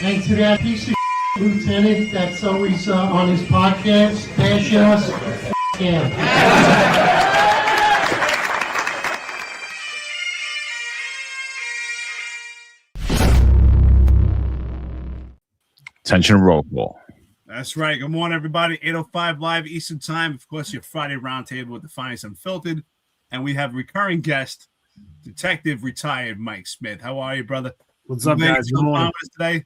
And to that piece of lieutenant that's always on his podcast, bash us, him. Attention roll call. That's right. Good morning, everybody. 8:05 live Eastern Time. Of course, your Friday roundtable with the finest Unfiltered. And we have recurring guest, Detective Retired Mike Smith. How are you, brother? What's up, guys? Good morning. Today?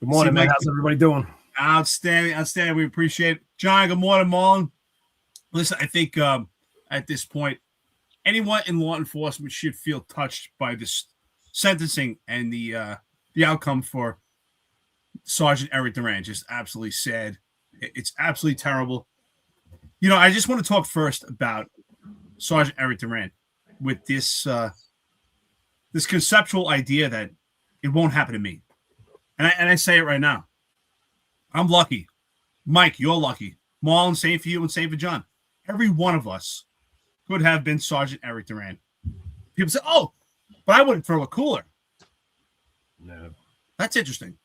Good morning, man. How's everybody doing? Outstanding. Outstanding. We appreciate it. John, good morning, Marlon. Listen, I think at this point, anyone in law enforcement should feel touched by this sentencing and the outcome for Sergeant Erik Duran. Just absolutely sad. It's absolutely terrible. You know, I just want to talk first about Sergeant Erik Duran with this this conceptual idea that it won't happen to me. And I say it right now. I'm lucky. Mike, you're lucky. Marlon, same for you and same for John. Every one of us could have been Sergeant Erik Duran. People say, oh, but I wouldn't throw a cooler. No. That's interesting.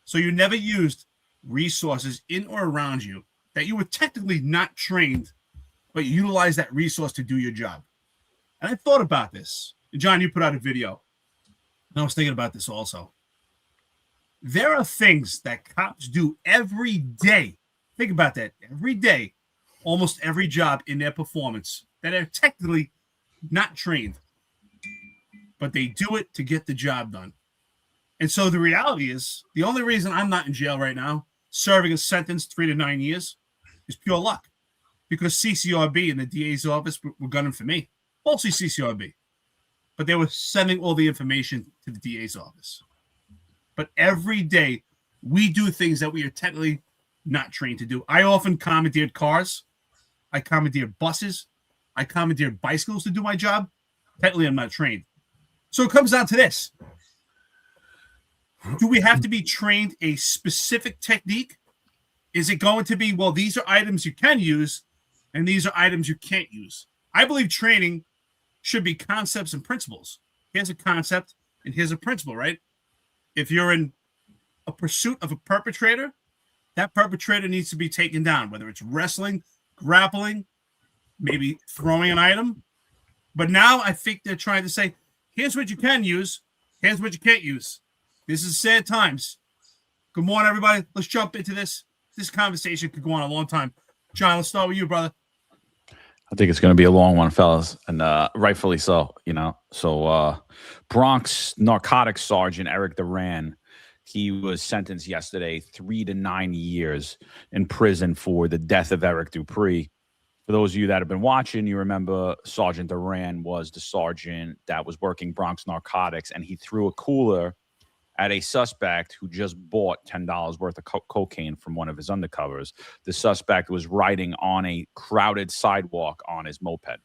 So you never used resources in or around you that you were technically not trained, but you utilized that resource to do your job. And I thought about this. John, you put out a video. And I was thinking about this also. There are things that cops do every day. Think about that. Every day, almost every job in their performance that are technically not trained, but they do it to get the job done. And so the reality is, the only reason I'm not in jail right now, serving a sentence 3 to 9 years, is pure luck. Because CCRB and the DA's office were gunning for me. Mostly CCRB. But they were sending all the information to the DA's office. But every day, we do things that we are technically not trained to do. I often commandeered cars. I commandeered buses. I commandeered bicycles to do my job. Technically, I'm not trained. So it comes down to this. Do we have to be trained a specific technique? Is it going to be, well, these are items you can use, and these are items you can't use? I believe training should be concepts and principles. Here's a concept, and here's a principle, right? If you're in a pursuit of a perpetrator, that perpetrator needs to be taken down, whether it's wrestling, grappling, maybe throwing an item. But now I think they're trying to say, here's what you can use, here's what you can't use. This is sad times. Good morning, everybody. Let's jump into this. This conversation could go on a long time. John, let's start with you, brother. I think it's going to be a long one, fellas, and rightfully so, you know. So Bronx narcotics sergeant Erik Duran, he was sentenced yesterday 3 to 9 years in prison for the death of Eric Dupree. For those of you that have been watching, you remember Sergeant Duran was the sergeant that was working Bronx narcotics, and he threw a cooler at a suspect who just bought $10 worth of cocaine from one of his undercovers. The suspect was riding on a crowded sidewalk on his moped.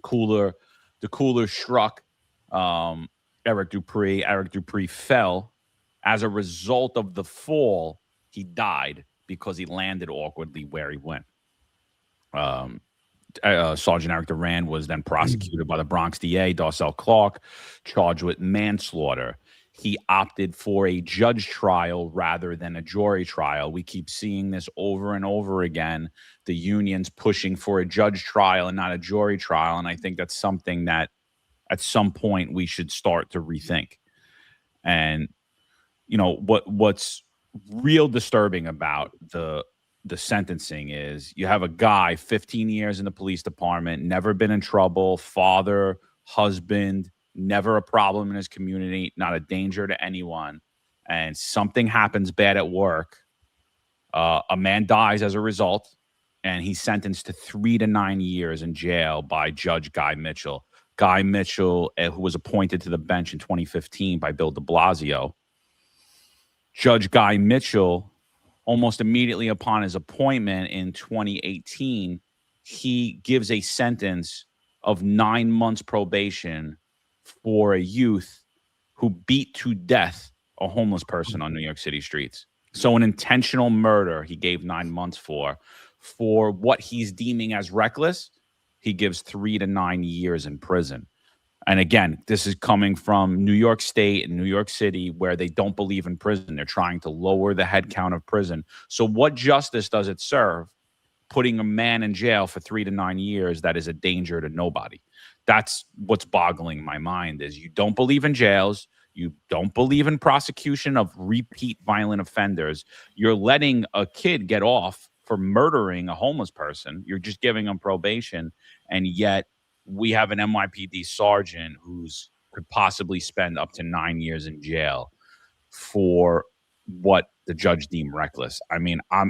The cooler struck Eric Dupree. Eric Dupree fell. As a result of the fall, he died because he landed awkwardly where he went. Sergeant Erik Duran was then prosecuted by the Bronx DA, Darcel Clark, charged with manslaughter. He opted for a judge trial rather than a jury trial. We keep seeing this over and over again. The unions pushing for a judge trial and not a jury trial. And I think that's something that at some point we should start to rethink. And, you know, what's real disturbing about the sentencing is you have a guy, 15 years in the police department, never been in trouble, father, husband, never a problem in his community, not a danger to anyone. And something happens bad at work. A man dies as a result, and he's sentenced to 3 to 9 years in jail by Judge Guy Mitchell. Guy Mitchell, who was appointed to the bench in 2015 by Bill de Blasio. Judge Guy Mitchell, almost immediately upon his appointment in 2018, he gives a sentence of 9 months probation for a youth who beat to death a homeless person on New York City streets. So an intentional murder he gave 9 months for. For what he's deeming as reckless, he gives 3 to 9 years in prison. And again, this is coming from New York State and New York City, where they don't believe in prison. They're trying to lower the head count of prison. So what justice does it serve putting a man in jail for 3 to 9 years that is a danger to nobody? That's what's boggling my mind, is you don't believe in jails. You don't believe in prosecution of repeat violent offenders. You're letting a kid get off for murdering a homeless person. You're just giving them probation. And yet we have an NYPD sergeant who's could possibly spend up to 9 years in jail for what the judge deemed reckless. I mean, I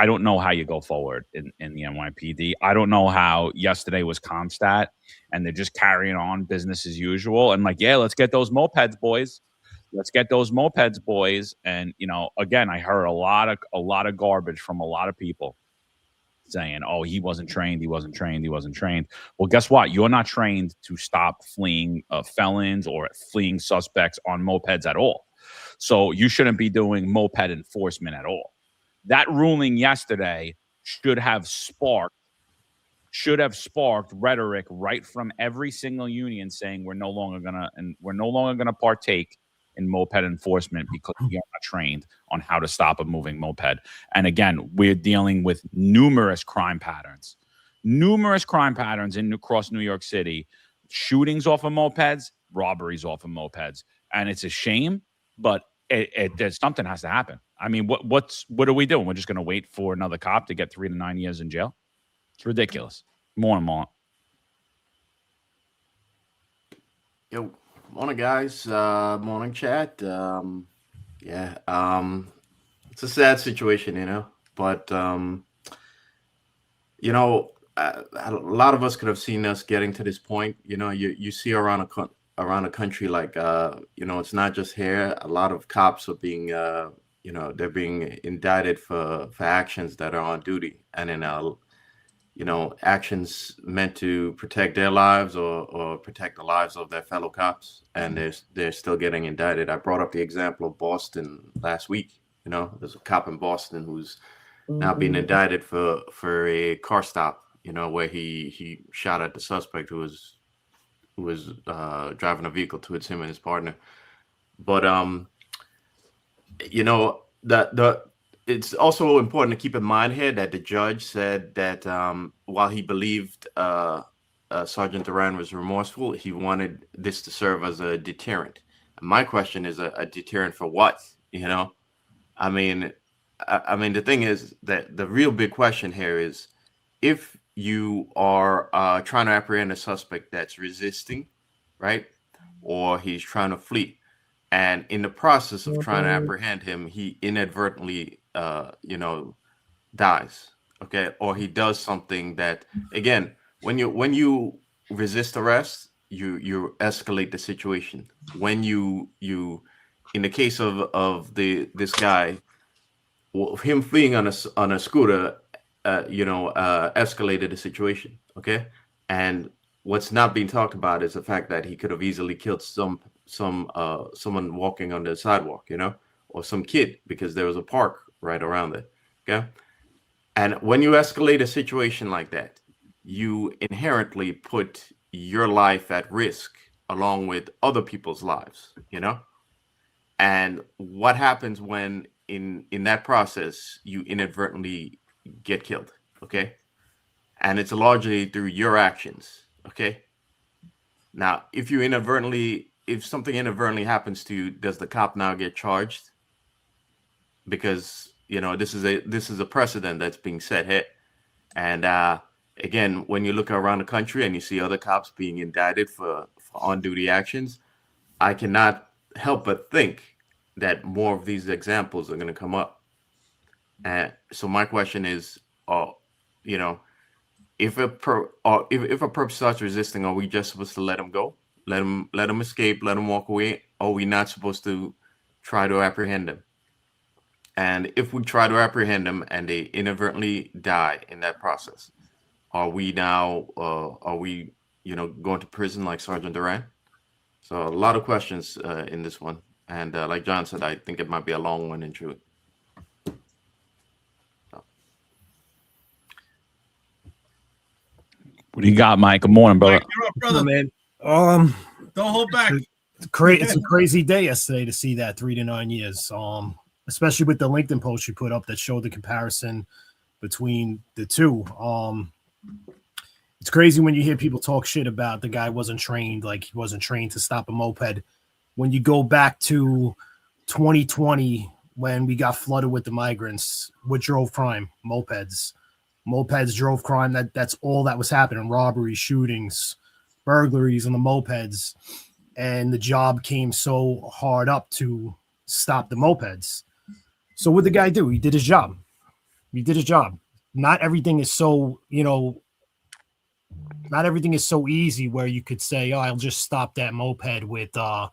don't know how you go forward in the NYPD. I don't know how yesterday was Comstat and they're just carrying on business as usual. And like, yeah, let's get those mopeds, boys. Let's get those mopeds, boys. And, you know, again, I heard a lot of garbage from a lot of people saying, oh, he wasn't trained. He wasn't trained. He wasn't trained. Well, guess what? You're not trained to stop fleeing felons or fleeing suspects on mopeds at all. So you shouldn't be doing moped enforcement at all. That ruling yesterday should have sparked rhetoric right from every single union saying we're no longer gonna partake in moped enforcement because we are not trained on how to stop a moving moped. And again, we're dealing with numerous crime patterns across New York City, shootings off of mopeds, robberies off of mopeds, and it's a shame, but there's something has to happen. I mean, what are we doing? We're just going to wait for another cop to get 3 to 9 years in jail? It's ridiculous. More and more. Yo, morning, guys. Morning, chat. It's a sad situation, you know, but you know, a lot of us could have seen us getting to this point. You know, you see around the country, like you know, it's not just here. A lot of cops are being you know, they're being indicted for actions that are on duty, and in you know, actions meant to protect their lives or protect the lives of their fellow cops, and they're still getting indicted. I brought up the example of Boston last week. You know, there's a cop in Boston who's now being indicted for a car stop, you know, where he shot at the suspect who was driving a vehicle towards him and his partner. But you know, it's also important to keep in mind here that the judge said that while he believed Sergeant Duran was remorseful, he wanted this to serve as a deterrent. And my question is, a deterrent for what? You know, I mean, the thing is that the real big question here is, if you are trying to apprehend a suspect that's resisting, right, or he's trying to flee, and in the process of trying to apprehend him, he inadvertently you know, dies, okay, or he does something that, again, when you resist arrest, you escalate the situation. When you in the case of this guy, him fleeing on a scooter, you know, escalated the situation, okay. And what's not being talked about is the fact that he could have easily killed someone walking on the sidewalk, you know, or some kid, because there was a park right around it. Okay. And when you escalate a situation like that, you inherently put your life at risk along with other people's lives, you know. And what happens when in that process you inadvertently get killed? Okay. And it's largely through your actions. Okay. Now, if something inadvertently happens to you, does the cop now get charged? Because, you know, this is a precedent that's being set here. And again, when you look around the country and you see other cops being indicted for on-duty actions, I cannot help but think that more of these examples are going to come up. And so my question is, you know, if a perp starts resisting, are we just supposed to let him go? Let him escape, let him walk away? Or are we not supposed to try to apprehend him? And if we try to apprehend them and they inadvertently die in that process, are we now, you know, going to prison like Sergeant Duran? So a lot of questions in this one. And like John said, I think it might be a long one and true. What do you got, Mike? Good morning, brother. Mike, you're up, brother. Man. Don't hold back. It's a crazy day yesterday to see that 3 to 9 years. Especially with the LinkedIn post you put up that showed the comparison between the two. It's crazy when you hear people talk shit about the guy wasn't trained, like he wasn't trained to stop a moped. When you go back to 2020, when we got flooded with the migrants, what drove crime? Mopeds. Mopeds drove crime. That's all that was happening. Robberies, shootings, burglaries on the mopeds. And the job came so hard up to stop the mopeds. So what did the guy do? He did his job. Not everything is so, not everything is so easy where you could say, oh, I'll just stop that moped with, I'll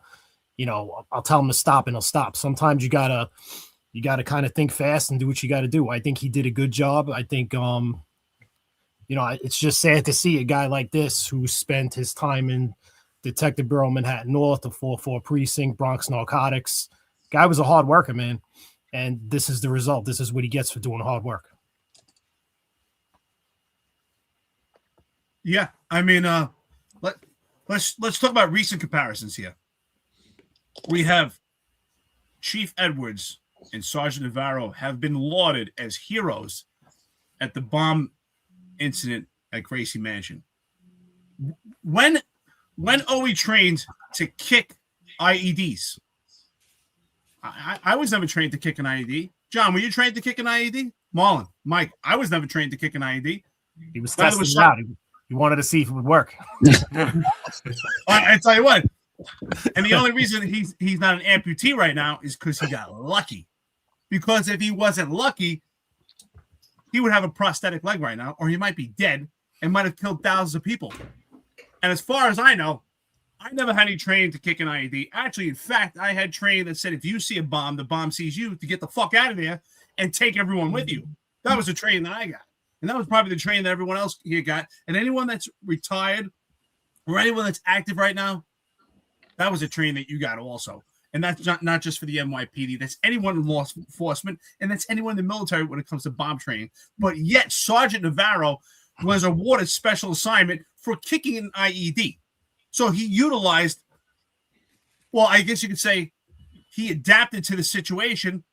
tell him to stop and he'll stop. Sometimes you gotta kind of think fast and do what you got to do. I think he did a good job. I think, it's just sad to see a guy like this who spent his time in Detective Bureau, Manhattan North, the 4-4 precinct, Bronx narcotics. Guy was a hard worker, man. And this is the result. This is what he gets for doing hard work. Yeah, I mean, let's talk about recent comparisons here. We have Chief Edwards and Sergeant Navarro have been lauded as heroes at the bomb incident at Gracie Mansion. When are we trained to kick IEDs? I was never trained to kick an IED. John, were you trained to kick an IED? Marlon, Mike, I was never trained to kick an IED. He was testing it out. He wanted to see if it would work. I tell you what. And the only reason he's not an amputee right now is because he got lucky. Because if he wasn't lucky, he would have a prosthetic leg right now, or he might be dead and might have killed thousands of people. And as far as I know, I never had any training to kick an IED. Actually, in fact, I had training that said if you see a bomb, the bomb sees you, to get the fuck out of there and take everyone with you. That was the training that I got. And that was probably the training that everyone else here got. And anyone that's retired or anyone that's active right now, that was a training that you got also. And that's not just for the NYPD. That's anyone in law enforcement, and that's anyone in the military when it comes to bomb training. But yet Sergeant Navarro was awarded special assignment for kicking an IED. So he utilized, well, I guess you could say he adapted to the situation.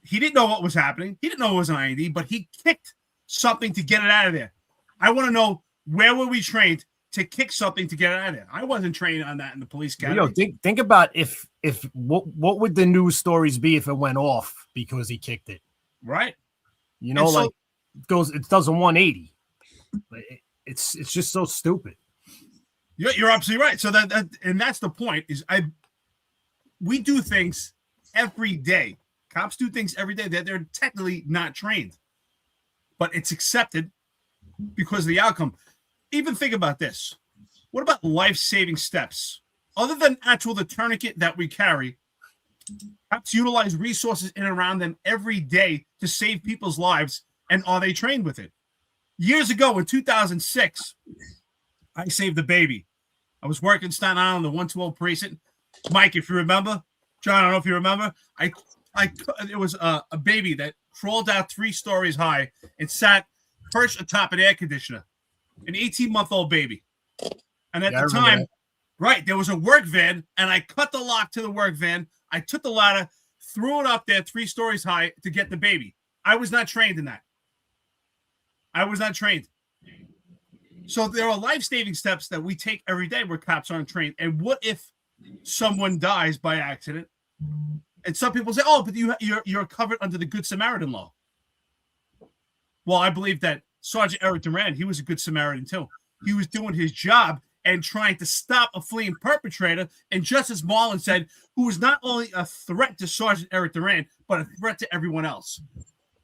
He didn't know what was happening. He didn't know it was an IED, but he kicked something to get it out of there. I want to know, where were we trained to kick something to get it out of there? I wasn't trained on that in the police academy. Think about if what would the news stories be if it went off because he kicked it? Right. It does a 180. It's just so stupid. You're absolutely right. So that's the point. We do things every day. Cops do things every day that they're technically not trained, but it's accepted because of the outcome. Even think about this. What about life-saving steps? Other than the tourniquet that we carry, cops utilize resources in and around them every day to save people's lives, and are they trained with it? Years ago, in 2006, I saved a baby. I was working Staten Island, the 120 precinct. Mike, if you remember, John, I don't know if you remember, it was a baby that crawled out 3 stories high and sat perched atop an air conditioner. An 18-month-old baby. And at the time, right, there was a work van, and I cut the lock to the work van. I took the ladder, threw it up there 3 stories high to get the baby. I was not trained in that. I was not trained. So there are life-saving steps that we take every day where cops aren't trained. And what if someone dies by accident? And some people say, oh, but you're covered under the Good Samaritan law. Well, I believe that Sergeant Erik Duran, he was a good Samaritan too. He was doing his job and trying to stop a fleeing perpetrator. And just as Marlon said, who was not only a threat to Sergeant Erik Duran, but a threat to everyone else.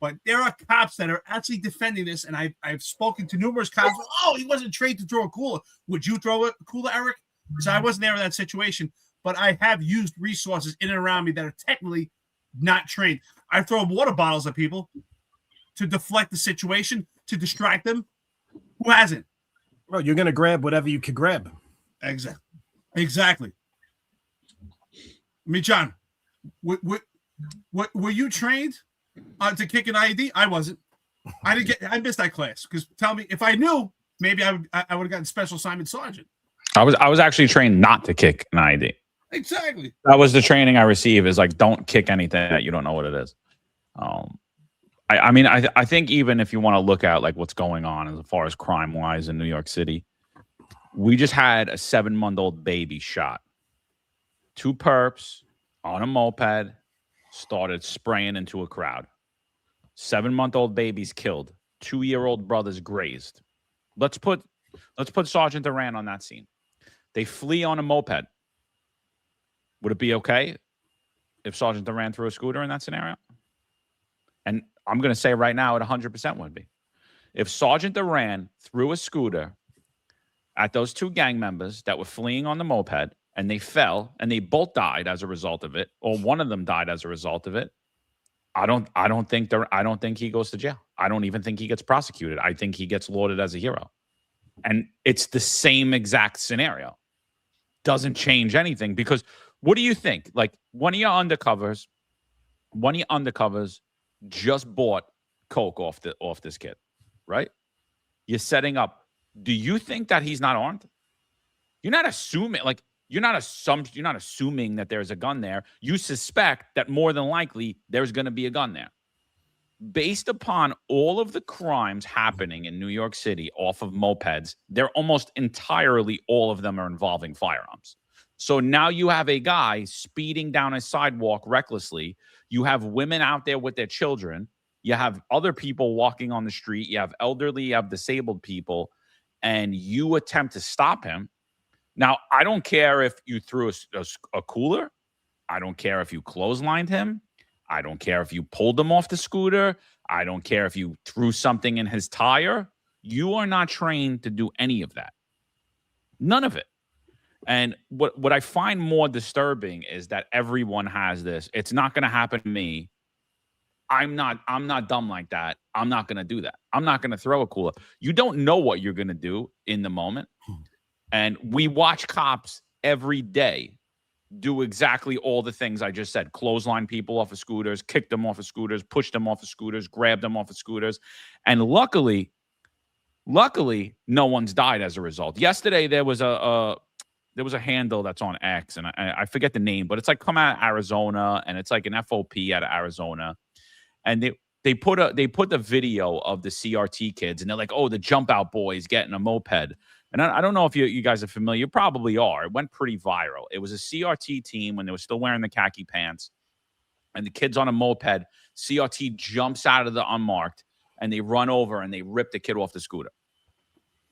But there are cops that are actually defending this, and I've spoken to numerous cops. Oh, he wasn't trained to throw a cooler. Would you throw a cooler, Eric? So I wasn't there in that situation, but I have used resources in and around me that are technically not trained. I throw water bottles at people to deflect the situation, to distract them. Who hasn't? Well, you're going to grab whatever you can grab. Exactly. I mean, John, were you trained to kick an IED? I wasn't. I missed that class because tell me if I knew, maybe I would have gotten special assignment sergeant. I was actually trained not to kick an ID. Exactly. That was the training I received, is like, don't kick anything that you don't know what it is. I mean, I think even if you want to look at like what's going on as far as crime wise in New York City, we just had a 7-month-old baby shot. 2 perps on a moped started spraying into a crowd. 7-month-old babies killed. 2-year-old brothers grazed. Let's put Sergeant Duran on that scene. They flee on a moped. Would it be okay if Sergeant Duran threw a scooter in that scenario? And I'm going to say right now, it 100% would be. If Sergeant Duran threw a scooter at those 2 gang members that were fleeing on the moped, and they fell, and they both died as a result of it, or one of them died as a result of it, I don't think he goes to jail. I don't even think he gets prosecuted. I think he gets lauded as a hero. And it's the same exact scenario. Doesn't change anything, because what do you think? Like, one of your undercovers just bought coke off this kid, right? You're setting up. Do you think that he's not armed? You're not assuming, like, you're not assuming that there's a gun there. You suspect that more than likely there's going to be a gun there. Based upon all of the crimes happening in New York City off of mopeds, they're almost entirely, all of them are involving firearms. So now you have a guy speeding down a sidewalk recklessly. You have women out there with their children. You have other people walking on the street. You have elderly, you have disabled people, and you attempt to stop him. Now, I don't care if you threw a cooler. I don't care if you clotheslined him. I don't care if you pulled him off the scooter. I don't care if you threw something in his tire. You are not trained to do any of that. None of it. And what I find more disturbing is that everyone has this. It's not going to happen to me. I'm not dumb like that. I'm not going to do that. I'm not going to throw a cooler. You don't know what you're going to do in the moment. And we watch cops every day do exactly all the things I just said. Clothesline people off of scooters, kick them off of scooters, push them off of scooters, grab them off of scooters. And luckily, no one's died as a result. Yesterday, there was a handle that's on X, and I forget the name, but it's like come out of Arizona, and it's like an FOP out of Arizona. And they put the video of the CRT kids, and they're like, oh, the jump out boys getting a moped. And I don't know if you guys are familiar. You probably are. It went pretty viral. It was a CRT team when they were still wearing the khaki pants, and the kids on a moped. CRT jumps out of the unmarked, and they run over and they rip the kid off the scooter.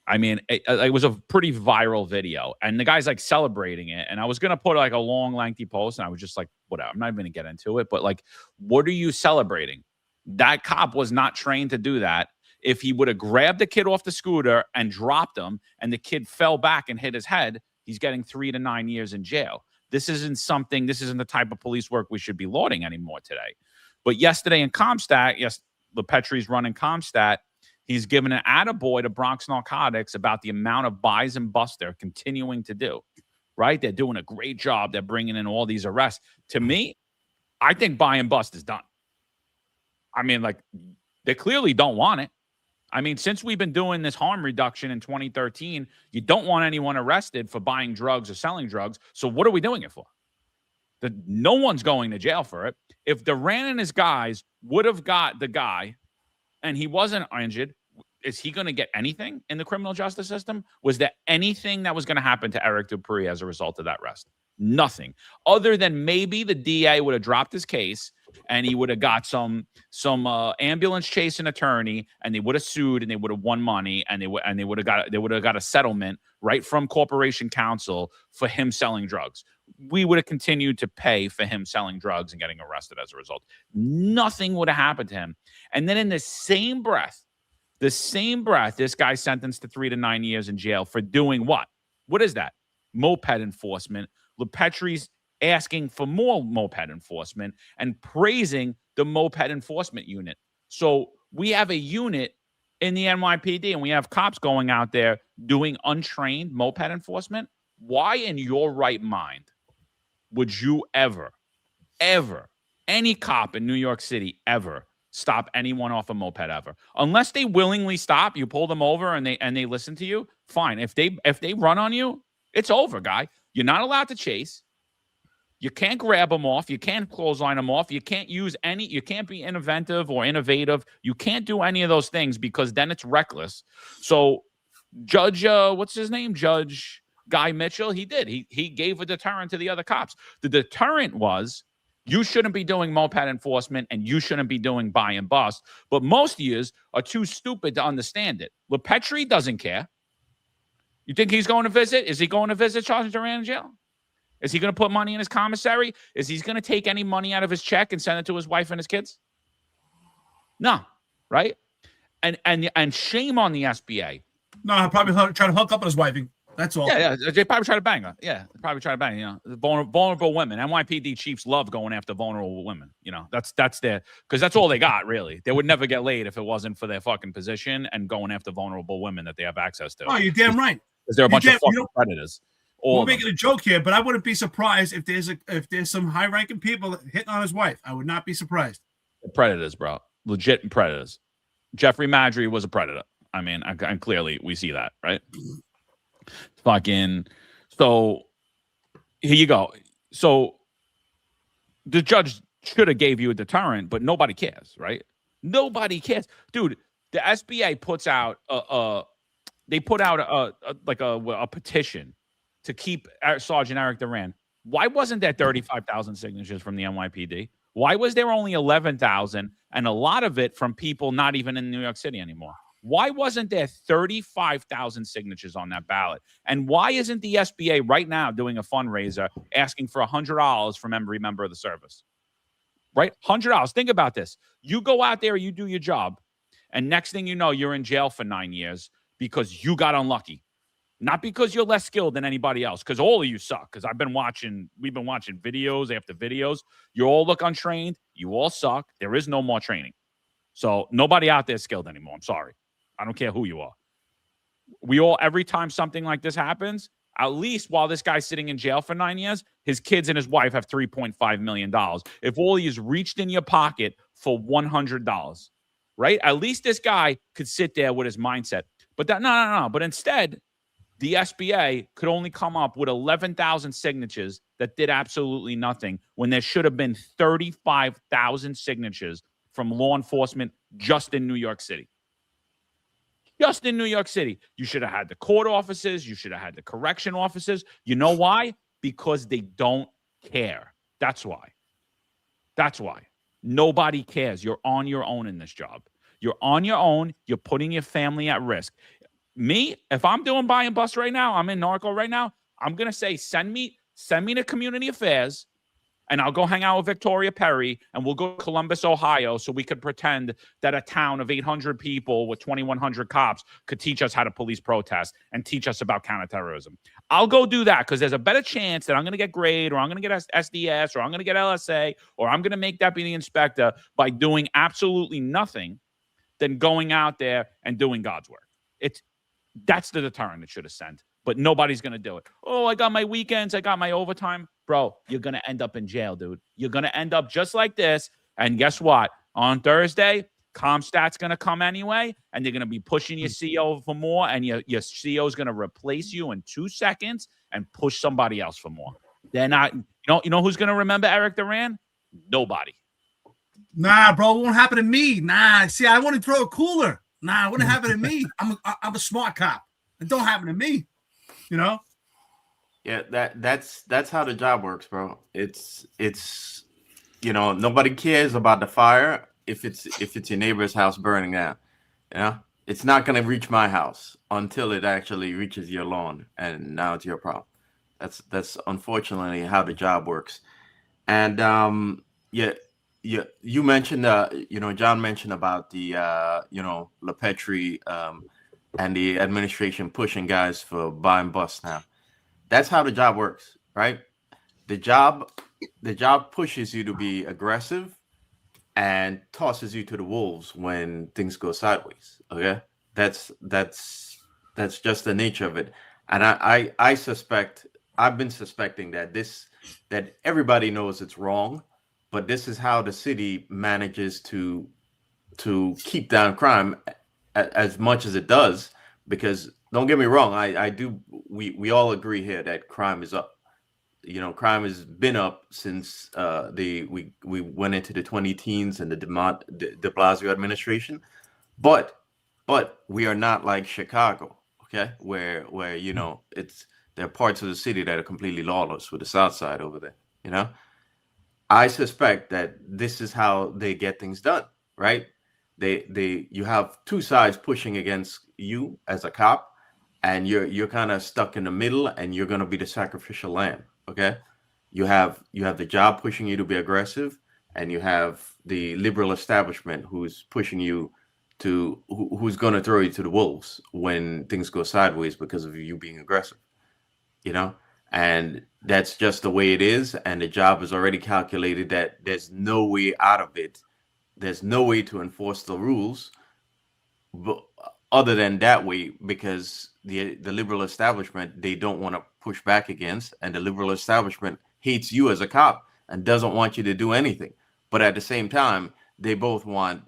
I mean, it was a pretty viral video, and the guy's like celebrating it. And I was gonna put like a long, lengthy post, and I was just like, whatever. I'm not even gonna get into it, but like, what are you celebrating? That cop was not trained to do that. If he would have grabbed the kid off the scooter and dropped him, and the kid fell back and hit his head, he's getting 3 to 9 years in jail. This isn't the type of police work we should be lauding anymore today. But yesterday in Comstat, yes, LePetri's running Comstat. He's given an attaboy to Bronx Narcotics about the amount of buys and busts they're continuing to do, right? They're doing a great job. They're bringing in all these arrests. To me, I think buy and bust is done. I mean, like, they clearly don't want it. I mean, since we've been doing this harm reduction in 2013, you don't want anyone arrested for buying drugs or selling drugs. So what are we doing it for? No one's going to jail for it. If Duran and his guys would have got the guy and he wasn't injured, is he going to get anything in the criminal justice system? Was there anything that was going to happen to Erik Duran as a result of that arrest? Nothing. Other than maybe the DA would have dropped his case and he would have got some ambulance chasing attorney, and they would have sued, and they would have won money, and they would have got a settlement right from Corporation Counsel for him selling drugs. We would have continued to pay for him selling drugs and getting arrested as a result. Nothing would have happened to him. And then in the same breath, this guy sentenced to 3 to 9 years in jail for doing what? What is that? Moped enforcement. LePetri's asking for more moped enforcement and praising the moped enforcement unit. So we have a unit in the NYPD, and we have cops going out there doing untrained moped enforcement. Why in your right mind would you ever, any cop in New York City ever stop anyone off a moped ever? Unless they willingly stop, you pull them over and they listen to you, fine. If they run on you, It's over, guy. You're not allowed to chase. You can't grab them off. You can't clothesline them off. You can't use any. You can't be inventive or innovative. You can't do any of those things because then it's reckless. So, Judge, what's his name? Judge Guy Mitchell. He did. He gave a deterrent to the other cops. The deterrent was you shouldn't be doing moped enforcement and you shouldn't be doing buy and bust. But most of you are too stupid to understand it. LePetri doesn't care. You think he's going to visit? Is he going to visit Sergeant Duran in jail? Is he going to put money in his commissary? Is he going to take any money out of his check and send it to his wife and his kids? No, right? And shame on the SBA. No, I'll probably try to hook up with his wife. That's all. Yeah. They probably try to bang her. Yeah, they probably try to bang, vulnerable women. NYPD chiefs love going after vulnerable women. That's their, because that's all they got, really. They would never get laid if it wasn't for their fucking position and going after vulnerable women that they have access to. Oh, you're damn right. Because they're a bunch of fucking predators. We're making a joke here, but I wouldn't be surprised if there's some high-ranking people hitting on his wife. I would not be surprised. Predators, bro. Legit predators. Jeffrey Madry was a predator. I mean, and clearly we see that, right? Fucking. So here you go. So the judge should have gave you a deterrent, but nobody cares, right? Nobody cares, dude. The SBA puts out a petition to keep Sergeant Erik Duran. Why wasn't there 35,000 signatures from the NYPD? Why was there only 11,000 and a lot of it from people not even in New York City anymore? Why wasn't there 35,000 signatures on that ballot? And why isn't the SBA right now doing a fundraiser asking for $100 from every member of the service? Right? $100. Think about this. You go out there, you do your job, and next thing you know, you're in jail for 9 years because you got unlucky. Not because you're less skilled than anybody else, because all of you suck. Because we've been watching videos after videos. You all look untrained. You all suck. There is no more training. So nobody out there is skilled anymore. I'm sorry. I don't care who you are. Every time something like this happens, at least while this guy's sitting in jail for 9 years, his kids and his wife have $3.5 million. If all of you reached in your pocket for $100, right? At least this guy could sit there with his mindset. But no. But instead, the SBA could only come up with 11,000 signatures that did absolutely nothing when there should have been 35,000 signatures from law enforcement just in New York City. Just in New York City. You should have had the court offices. You should have had the correction offices. You know why? Because they don't care. That's why. That's why. Nobody cares. You're on your own in this job. You're on your own. You're putting your family at risk. Me, if I'm doing buy and bust right now, I'm in narco right now, I'm going to say, send me to community affairs and I'll go hang out with Victoria Perry and we'll go to Columbus, Ohio, so we could pretend that a town of 800 people with 2,100 cops could teach us how to police protest and teach us about counterterrorism. I'll go do that because there's a better chance that I'm going to get grade or I'm going to get SDS or I'm going to get LSA or I'm going to make deputy inspector by doing absolutely nothing than going out there and doing God's work. That's the deterrent it should have sent. But nobody's going to do it. Oh, I got my weekends. I got my overtime. Bro, you're going to end up in jail, dude. You're going to end up just like this. And guess what? On Thursday, Comstat's going to come anyway, and they're going to be pushing your CO for more, and your CO is going to replace you in 2 seconds and push somebody else for more. They're not, you know who's going to remember Erik Duran? Nobody. Nah, bro, it won't happen to me. Nah, see, I want to throw a cooler. Nah, it wouldn't happen to me. I'm a smart cop. It don't happen to me. You know? Yeah, that's how the job works, bro. It's nobody cares about the fire if it's your neighbor's house burning down. You know? It's not gonna reach my house until it actually reaches your lawn, and now it's your problem. That's unfortunately how the job works. And you mentioned John mentioned about the LePetri and the administration pushing guys for buy and bust now. That's how the job works, right? The job pushes you to be aggressive and tosses you to the wolves when things go sideways. Okay, that's just the nature of it. And I suspect, I've been suspecting that everybody knows it's wrong, but this is how the city manages to keep down crime as much as it does, because don't get me wrong. I do. We all agree here that crime is up. You know, crime has been up since we went into the 2010s and the de Blasio administration. But we are not like Chicago, okay? Where you know, there are parts of the city that are completely lawless with the South Side over there. You know, I suspect that this is how they get things done, right? You have two sides pushing against you as a cop, and you're kind of stuck in the middle, and you're going to be the sacrificial lamb. Okay, you have the job pushing you to be aggressive, and you have the liberal establishment who's pushing you to who's going to throw you to the wolves when things go sideways because of you being aggressive. You know, and that's just the way it is. And the job is already calculated that there's no way out of it. There's no way to enforce the rules, but other than that way, because the liberal establishment, they don't want to push back against, and the liberal establishment hates you as a cop and doesn't want you to do anything. But at the same time, they don't want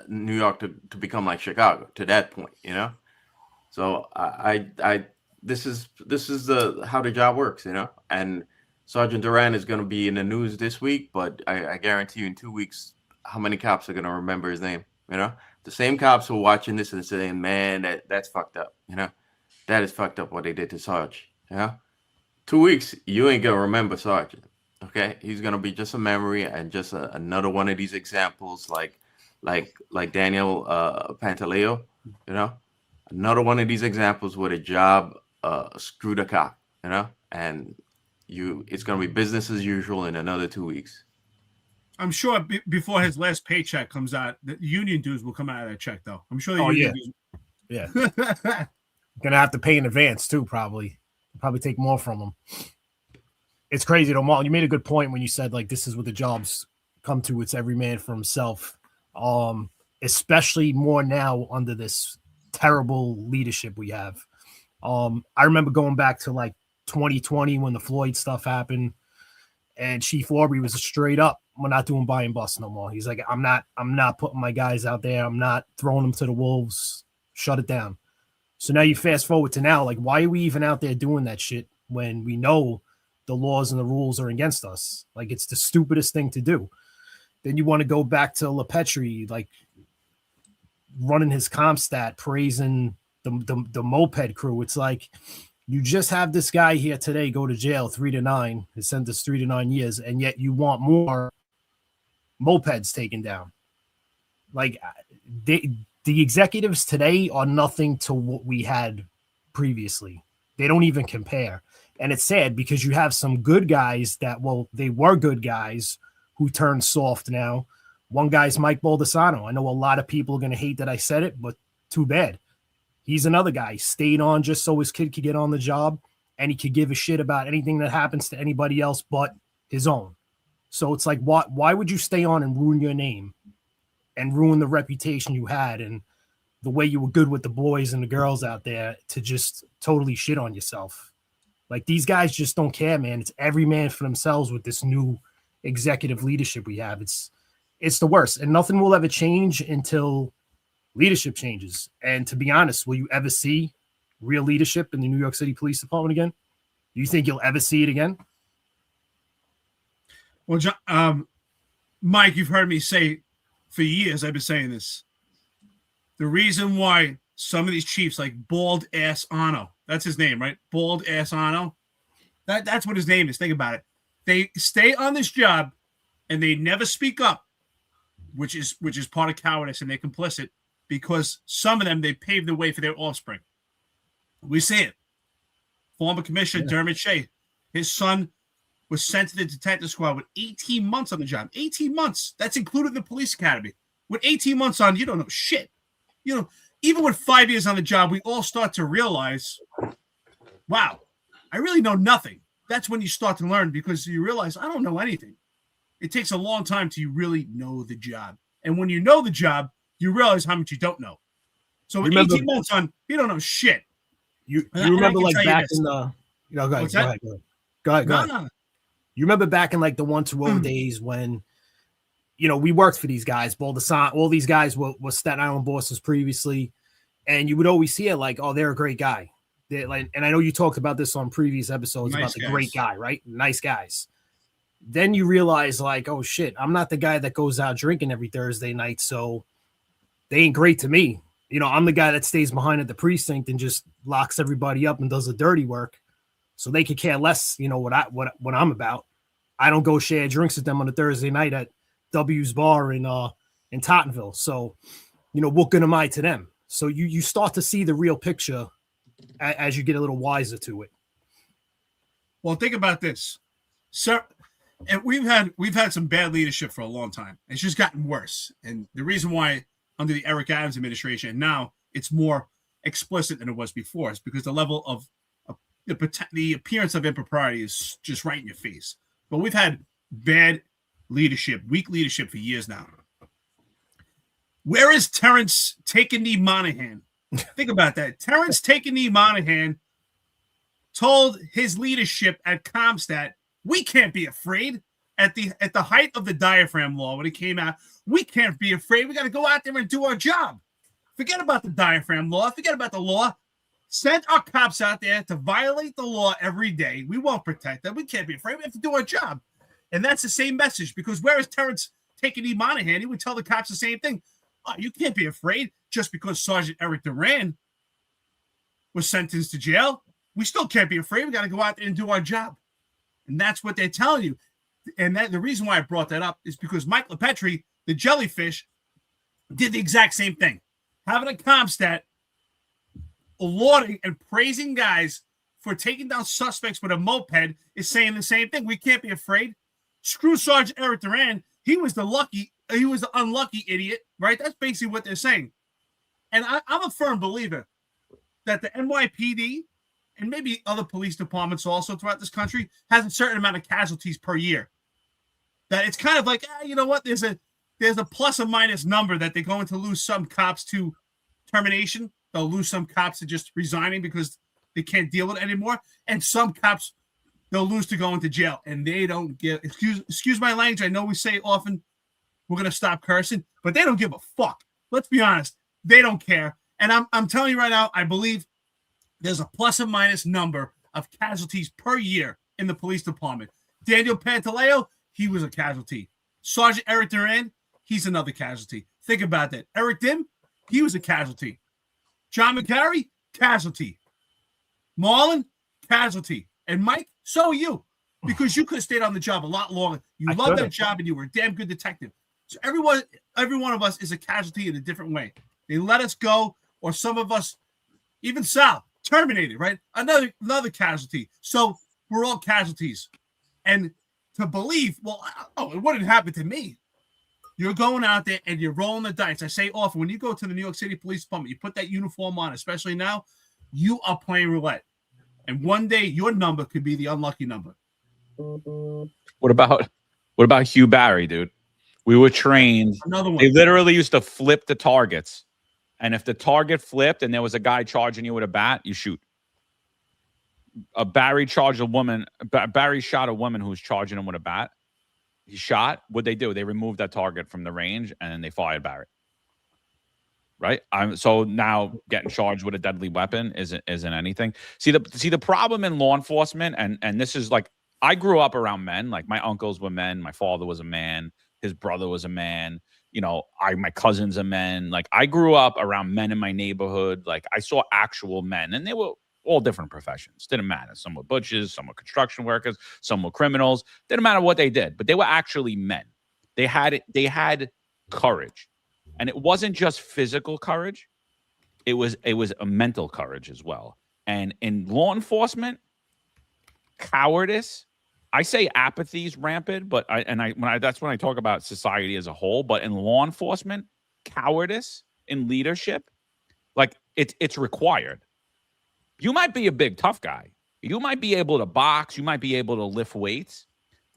New York to become like Chicago to that point, you know. So this is how the job works, you know. And Sergeant Duran is going to be in the news this week, but I guarantee you in 2 weeks, how many cops are going to remember his name? You know, the same cops who are watching this and saying, "Man, that's fucked up." You know, that is fucked up what they did to Sarge. You know, 2 weeks, you ain't gonna remember Sergeant. Okay, he's gonna be just a memory and just another one of these examples, like Daniel Pantaleo. You know, another one of these examples where the job screwed a cop. You know, and it's gonna be business as usual in another 2 weeks. I'm sure before his last paycheck comes out, the union dues will come out of that check, though. I'm sure the union dues. Yeah. Gonna have to pay in advance too, probably take more from them. It's crazy though, Marlon. You made a good point when you said like this is what the jobs come to. It's every man for himself. Especially more now under this terrible leadership we have. I remember going back to like 2020 when the Floyd stuff happened, and Chief Aubrey was straight up, "We're not doing buy and bust no more." He's like, I'm not putting my guys out there. I'm not throwing them to the wolves. Shut it down. So now you fast forward to now, like, why are we even out there doing that shit when we know the laws and the rules are against us? Like, it's the stupidest thing to do. Then you want to go back to LePetri, like running his Comstat, praising the Moped crew. It's like, you just have this guy here today go to jail 3 to 9, his sentence 3 to 9 years, and yet you want more mopeds taken down. Like, the executives today are nothing to what we had previously. They don't even compare. And it's sad because you have some good guys they were good guys who turned soft now. One guy's Mike Baldessano. I know a lot of people are going to hate that I said it, but too bad. He's another guy. He stayed on just so his kid could get on the job, and he could give a shit about anything that happens to anybody else but his own. So it's like, why would you stay on and ruin your name and ruin the reputation you had and the way you were good with the boys and the girls out there to just totally shit on yourself? Like, these guys just don't care, man. It's every man for themselves with this new executive leadership we have. It's the worst, and nothing will ever change until leadership changes. And to be honest, will you ever see real leadership in the New York City Police Department again? Do you think you'll ever see it again? Well, John, Mike, you've heard me say for years, I've been saying this. The reason why some of these chiefs, like Bald Ass Ano, that's his name, right? Bald Ass Ano. That's what his name is. Think about it. They stay on this job and they never speak up, which is part of cowardice, and they're complicit because some of them, they paved the way for their offspring. We see it. Former Commissioner Dermot Shea, his son was sent to the detective squad with 18 months on the job. 18 months. That's included in the police academy. With 18 months on, you don't know shit. You know, even with 5 years on the job, we all start to realize, wow, I really know nothing. That's when you start to learn, because you realize I don't know anything. It takes a long time till you really know the job. And when you know the job, you realize how much you don't know. So with 18 months on, you don't know shit. You remember like back in the, go ahead. No. You remember back in like the 1-2-0 days when, we worked for these guys, Baldessano, all these guys were Staten Island bosses previously. and you would always see it like, oh, they're a great guy. They're like, and I know you talked about this on previous episodes Nice about the guys. great guy, right? Nice guys. Then you realize like, oh shit, I'm not the guy that goes out drinking every Thursday night, so they ain't great to me. You know, I'm the guy that stays behind at the precinct and just locks everybody up and does the dirty work, so they could care less. You know what I'm about. I don't go share drinks with them on a Thursday night at W's Bar in Tottenville. So, you know, what good am I to them? So you start to see the real picture as you get a little wiser to it. Well, think about this, sir. And we've had some bad leadership for a long time. It's just gotten worse. And the reason why under the Eric Adams administration now it's more explicit than it was before is because the level of the appearance of impropriety is just right in your face. But we've had bad leadership, weak leadership for years now. Where is Terrence Take-a-Knee Monahan? Think about that. Terrence Take-a-Knee Monahan told his leadership at Comstat, we can't be afraid at the height of the diaphragm law when it came out. We can't be afraid. We got to go out there and do our job. Forget about the diaphragm law. Forget about the law. Send our cops out there to violate the law every day. We won't protect them. We can't be afraid. We have to do our job. And that's the same message, because whereas Terrence Take-a-Knee Monahan, he would tell the cops the same thing. Oh, you can't be afraid just because Sergeant Erik Duran was sentenced to jail. We still can't be afraid. We got to go out there and do our job. And that's what they're telling you. And that the reason why I brought that up is because Mike LePetri, the jellyfish, did the exact same thing. Having a Comstat lauding and praising guys for taking down suspects with a moped is saying the same thing. We can't be afraid. Screw Sergeant Erik Duran. He was the unlucky idiot, right? That's basically what they're saying. And I'm a firm believer that the NYPD and maybe other police departments also throughout this country has a certain amount of casualties per year. That it's kind of like, you know what? There's a plus or minus number that they're going to lose some cops to termination. They'll lose some cops to just resigning because they can't deal with it anymore. And some cops they'll lose to going to jail. And they don't give, excuse my language. I know we say often we're going to stop cursing, but they don't give a fuck. Let's be honest. They don't care. And I'm telling you right now, I believe there's a plus or minus number of casualties per year in the police department. Daniel Pantaleo, he was a casualty. Sergeant Erik Duran, he's another casualty. Think about that. Eric Dim, he was a casualty. John Macari, casualty. Marlon, casualty. And Mike, so are you. Because you could have stayed on the job a lot longer. You loved that job and you were a damn good detective. So every one of us is a casualty in a different way. They let us go, or some of us, even Sal, terminated, right? Another casualty. So we're all casualties. And to believe, well, it wouldn't happen to me. You're going out there and you're rolling the dice. I say often, when you go to the New York City Police Department, you put that uniform on, especially now, you are playing roulette. And one day your number could be the unlucky number. What about Hugh Barry, dude? We were trained. Another one. They literally used to flip the targets. And if the target flipped and there was a guy charging you with a bat, you shoot. Barry charged a woman. Barry shot a woman who was charging him with a bat. He shot. What'd they do? They removed that target from the range and then they fired Barry. Right? So now getting charged with a deadly weapon isn't anything. See the problem in law enforcement, and this is like, I grew up around men. Like my uncles were men. My father was a man. His brother was a man. You know, my cousins are men. Like I grew up around men in my neighborhood. Like I saw actual men, and they were all different professions. Didn't matter. Some were butchers, some were construction workers, some were criminals. Didn't matter what they did, but they were actually men. They had courage, and it wasn't just physical courage. It was a mental courage as well. And in law enforcement, cowardice. I say apathy is rampant, but that's when I talk about society as a whole. But in law enforcement, cowardice in leadership, like it's required. You might be a big tough guy. You might be able to box. You might be able to lift weights.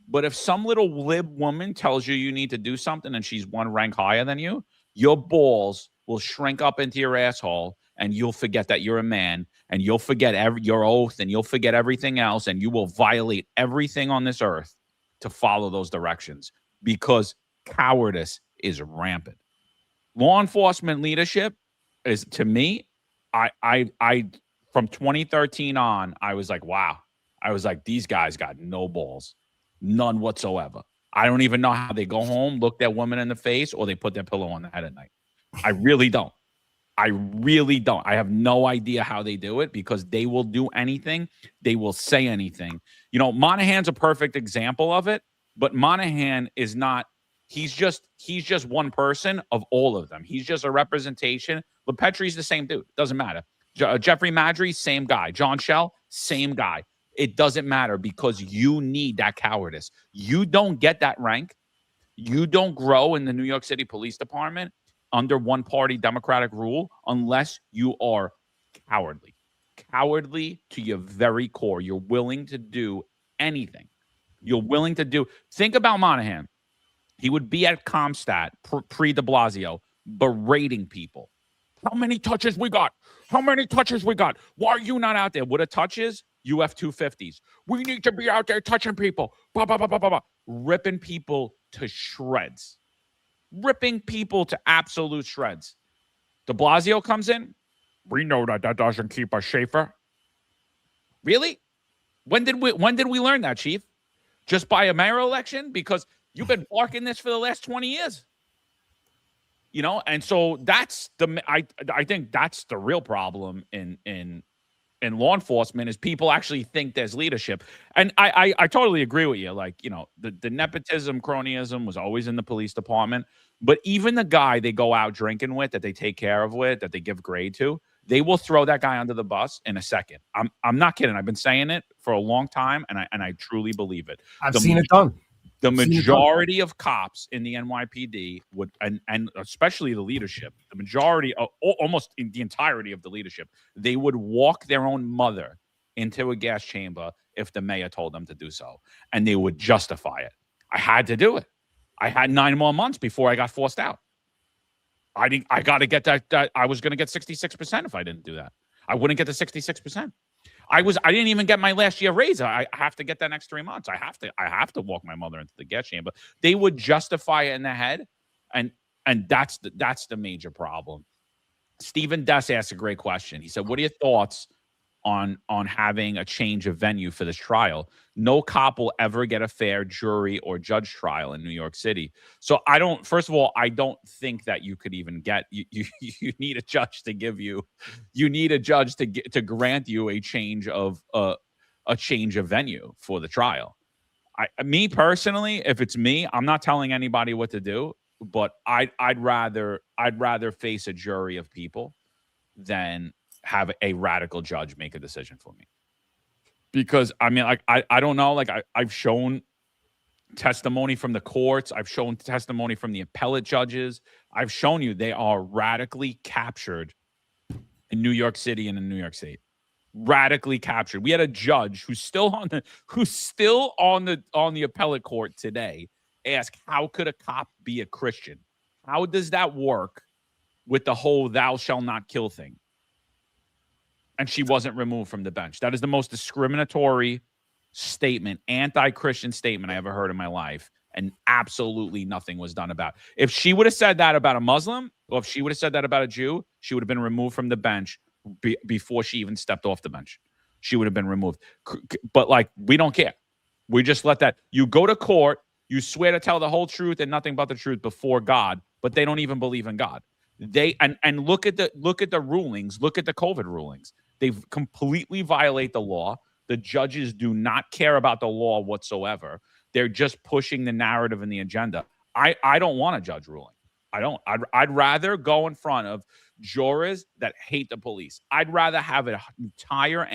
But if some little lib woman tells you need to do something and she's one rank higher than you, your balls will shrink up into your asshole and you'll forget that you're a man, and you'll forget your oath, and you'll forget everything else, and you will violate everything on this earth to follow those directions, because cowardice is rampant. Law enforcement leadership is, to me, I from 2013 on, I was like, wow. I was like, these guys got no balls, none whatsoever. I don't even know how they go home, look that woman in the face, or they put their pillow on the head at night. I really don't. I really don't. I have no idea how they do it, because they will do anything. They will say anything. You know, Monahan's a perfect example of it, but Monahan is not, he's just one person of all of them. He's just a representation. LePetrie's the same dude. Doesn't matter. Jeffrey Madry, same guy. John Schell, same guy. It doesn't matter, because you need that cowardice. You don't get that rank. You don't grow in the New York City Police Department under one-party Democratic rule unless you are cowardly. Cowardly to your very core. You're willing to do anything. You're willing to do. Think about Monahan. He would be at Comstat pre-de Blasio berating people. How many touches we got? How many touches we got? Why are you not out there? What a touches? UF 250s. We need to be out there touching people. Blah, blah, blah, blah, blah, blah. Ripping people to shreds. Ripping people to absolute shreds. De Blasio comes in. We know that doesn't keep us safer. Really? When did we learn that, Chief? Just by a mayoral election? Because you've been barking this for the last 20 years. You know, and so that's I think that's the real problem in law enforcement, is people actually think there's leadership. And I totally agree with you. Like, you know, the nepotism, cronyism was always in the police department. But even the guy they go out drinking with, that they take care of with, that they give grade to, they will throw that guy under the bus in a second. I'm not kidding. I've been saying it for a long time, and I truly believe it. I've seen it done. The majority of cops in the NYPD would, and especially the leadership, the majority, almost the entirety of the leadership, they would walk their own mother into a gas chamber if the mayor told them to do so, and they would justify it. I had to do it. I had 9 more months before I got forced out. I got to get that. I was going to get 66% if I didn't do that. I wouldn't get the 66%. I didn't even get my last year raise. I have to get that next 3 months. I have to walk my mother into the gas chamber. They would justify it in their head, and that's the major problem. Stephen Dess asked a great question. He said, "What are your thoughts on having a change of venue for this trial? No cop will ever get a fair jury or judge trial in New York City." So first of all, I don't think that you could even get, you need a judge to give you, you need a judge to grant you a change of venue for the trial. Me personally, if it's me, I'm not telling anybody what to do, but I'd rather face a jury of people than have a radical judge make a decision for me. Because I mean, like, I don't know, like I've shown testimony from the courts, I've shown testimony from the appellate judges, I've shown you they are radically captured in New York City and in New York State. Radically captured. We had a judge who's still on the appellate court today ask, how could a cop be a Christian? How does that work with the whole thou shalt not kill thing? And she wasn't removed from the bench. That is the most discriminatory statement, anti-Christian statement I ever heard in my life. And absolutely nothing was done about it. If she would have said that about a Muslim, or if she would have said that about a Jew, she would have been removed from the bench before she even stepped off the bench. She would have been removed. But like, we don't care. We just let that. You go to court, you swear to tell the whole truth and nothing but the truth before God, but they don't even believe in God. They and look at the rulings, look at the COVID rulings. They completely violate the law. The judges do not care about the law whatsoever. They're just pushing the narrative and the agenda. I don't want a judge ruling. I don't. I'd rather go in front of jurors that hate the police. I'd rather have an entire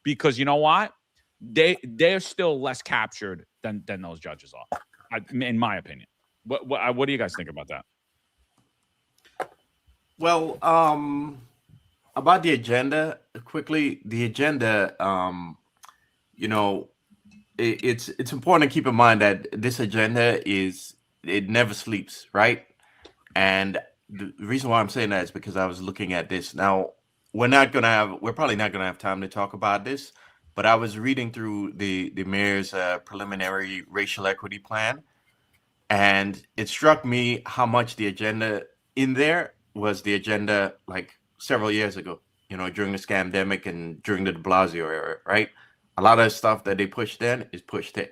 because you know what? They're still less captured than those judges are, in my opinion. What do you guys think about that? Well, about the agenda, quickly, the agenda, you know, it's important to keep in mind that this agenda it never sleeps, right? And the reason why I'm saying that is because I was looking at this. Now, we're probably not gonna have time to talk about this, but I was reading through the mayor's preliminary racial equity plan, and it struck me how much the agenda in there was the agenda like several years ago. during the scamdemic and during the de Blasio era, right? A lot of the stuff that they pushed then is pushed here.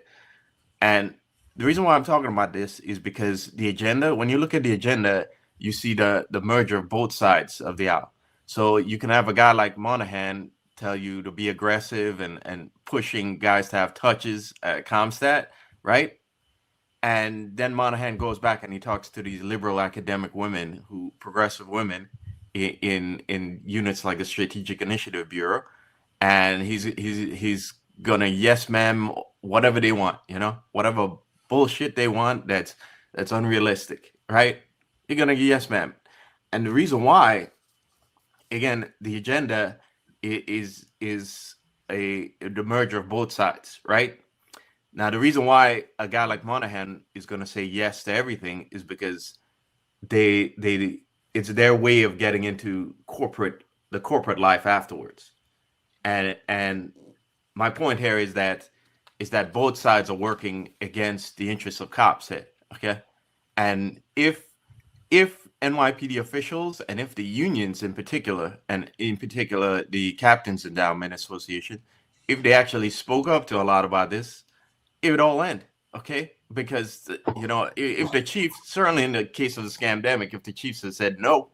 And the reason why I'm talking about this is because the agenda, when you look at the agenda, you see the merger of both sides of the aisle. So you can have a guy like Monahan tell you to be aggressive and pushing guys to have touches at Comstat, right? And then Monahan goes back and he talks to these liberal academic women, progressive women in units like the Strategic Initiative Bureau, and he's gonna yes ma'am whatever they want, whatever bullshit they want that's unrealistic, right? You're gonna get yes ma'am. And the reason why, again, the agenda is the merger of both sides, right? Now, the reason why a guy like Monahan is going to say yes to everything is because it's their way of getting into the corporate life afterwards. And my point here is that both sides are working against the interests of cops here, okay? And if NYPD officials and if the unions in particular, and in particular the Captains Endowment Association, if they actually spoke up to a lot about this, it would all end, okay? Because, if the chief, certainly in the case of the scamdemic, if the chiefs had said no,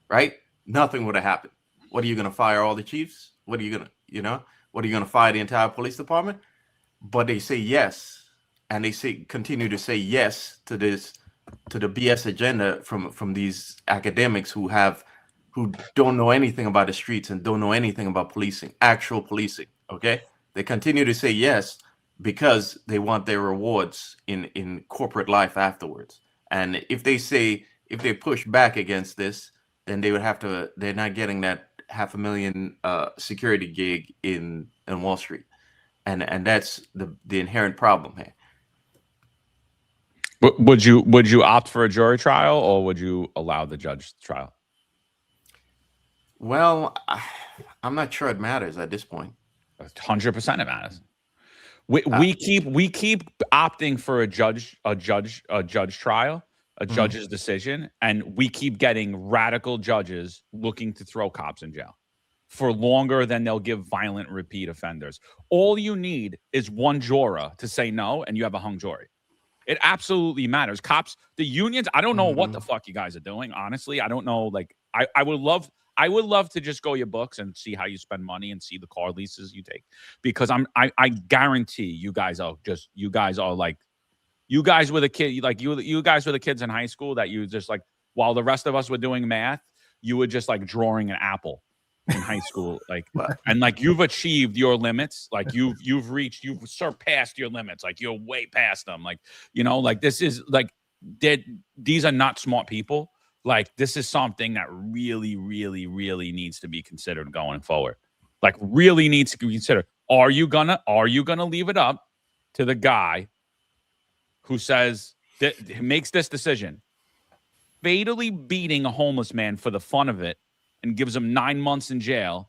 right, nothing would have happened. What are you going to fire all the chiefs? What are you going to fire the entire police department? But they say yes, and they continue to say yes to the BS agenda from these academics who don't know anything about the streets and don't know anything about policing, actual policing, okay? They continue to say yes because they want their rewards in corporate life afterwards. And if they push back against this, then they're not getting that $500,000 security gig in Wall Street. And that's the inherent problem here. Would you opt for a jury trial, or would you allow the judge trial? Well, I'm not sure it matters at this point. 100% it matters. We keep opting for a judge trial, a judge's decision, and we keep getting radical judges looking to throw cops in jail for longer than they'll give violent repeat offenders. All you need is one juror to say no, and you have a hung jury. It absolutely matters. Cops, the unions, I don't know what the fuck you guys are doing. Honestly, I don't know. Like, I would love to just go your books and see how you spend money and see the car leases you take, because I guarantee you guys are like, you guys were the kid, like you guys were the kids in high school that you just like, while the rest of us were doing math, you were just like drawing an apple in high school, like, and like you've achieved your limits, like you've surpassed your limits, like you're way past them, like, like this is like, these are not smart people. Like, this is something that really, really, really needs to be considered going forward. Like, really needs to be considered. Are you gonna leave it up to the guy who says that makes this decision, fatally beating a homeless man for the fun of it and gives him 9 months in jail?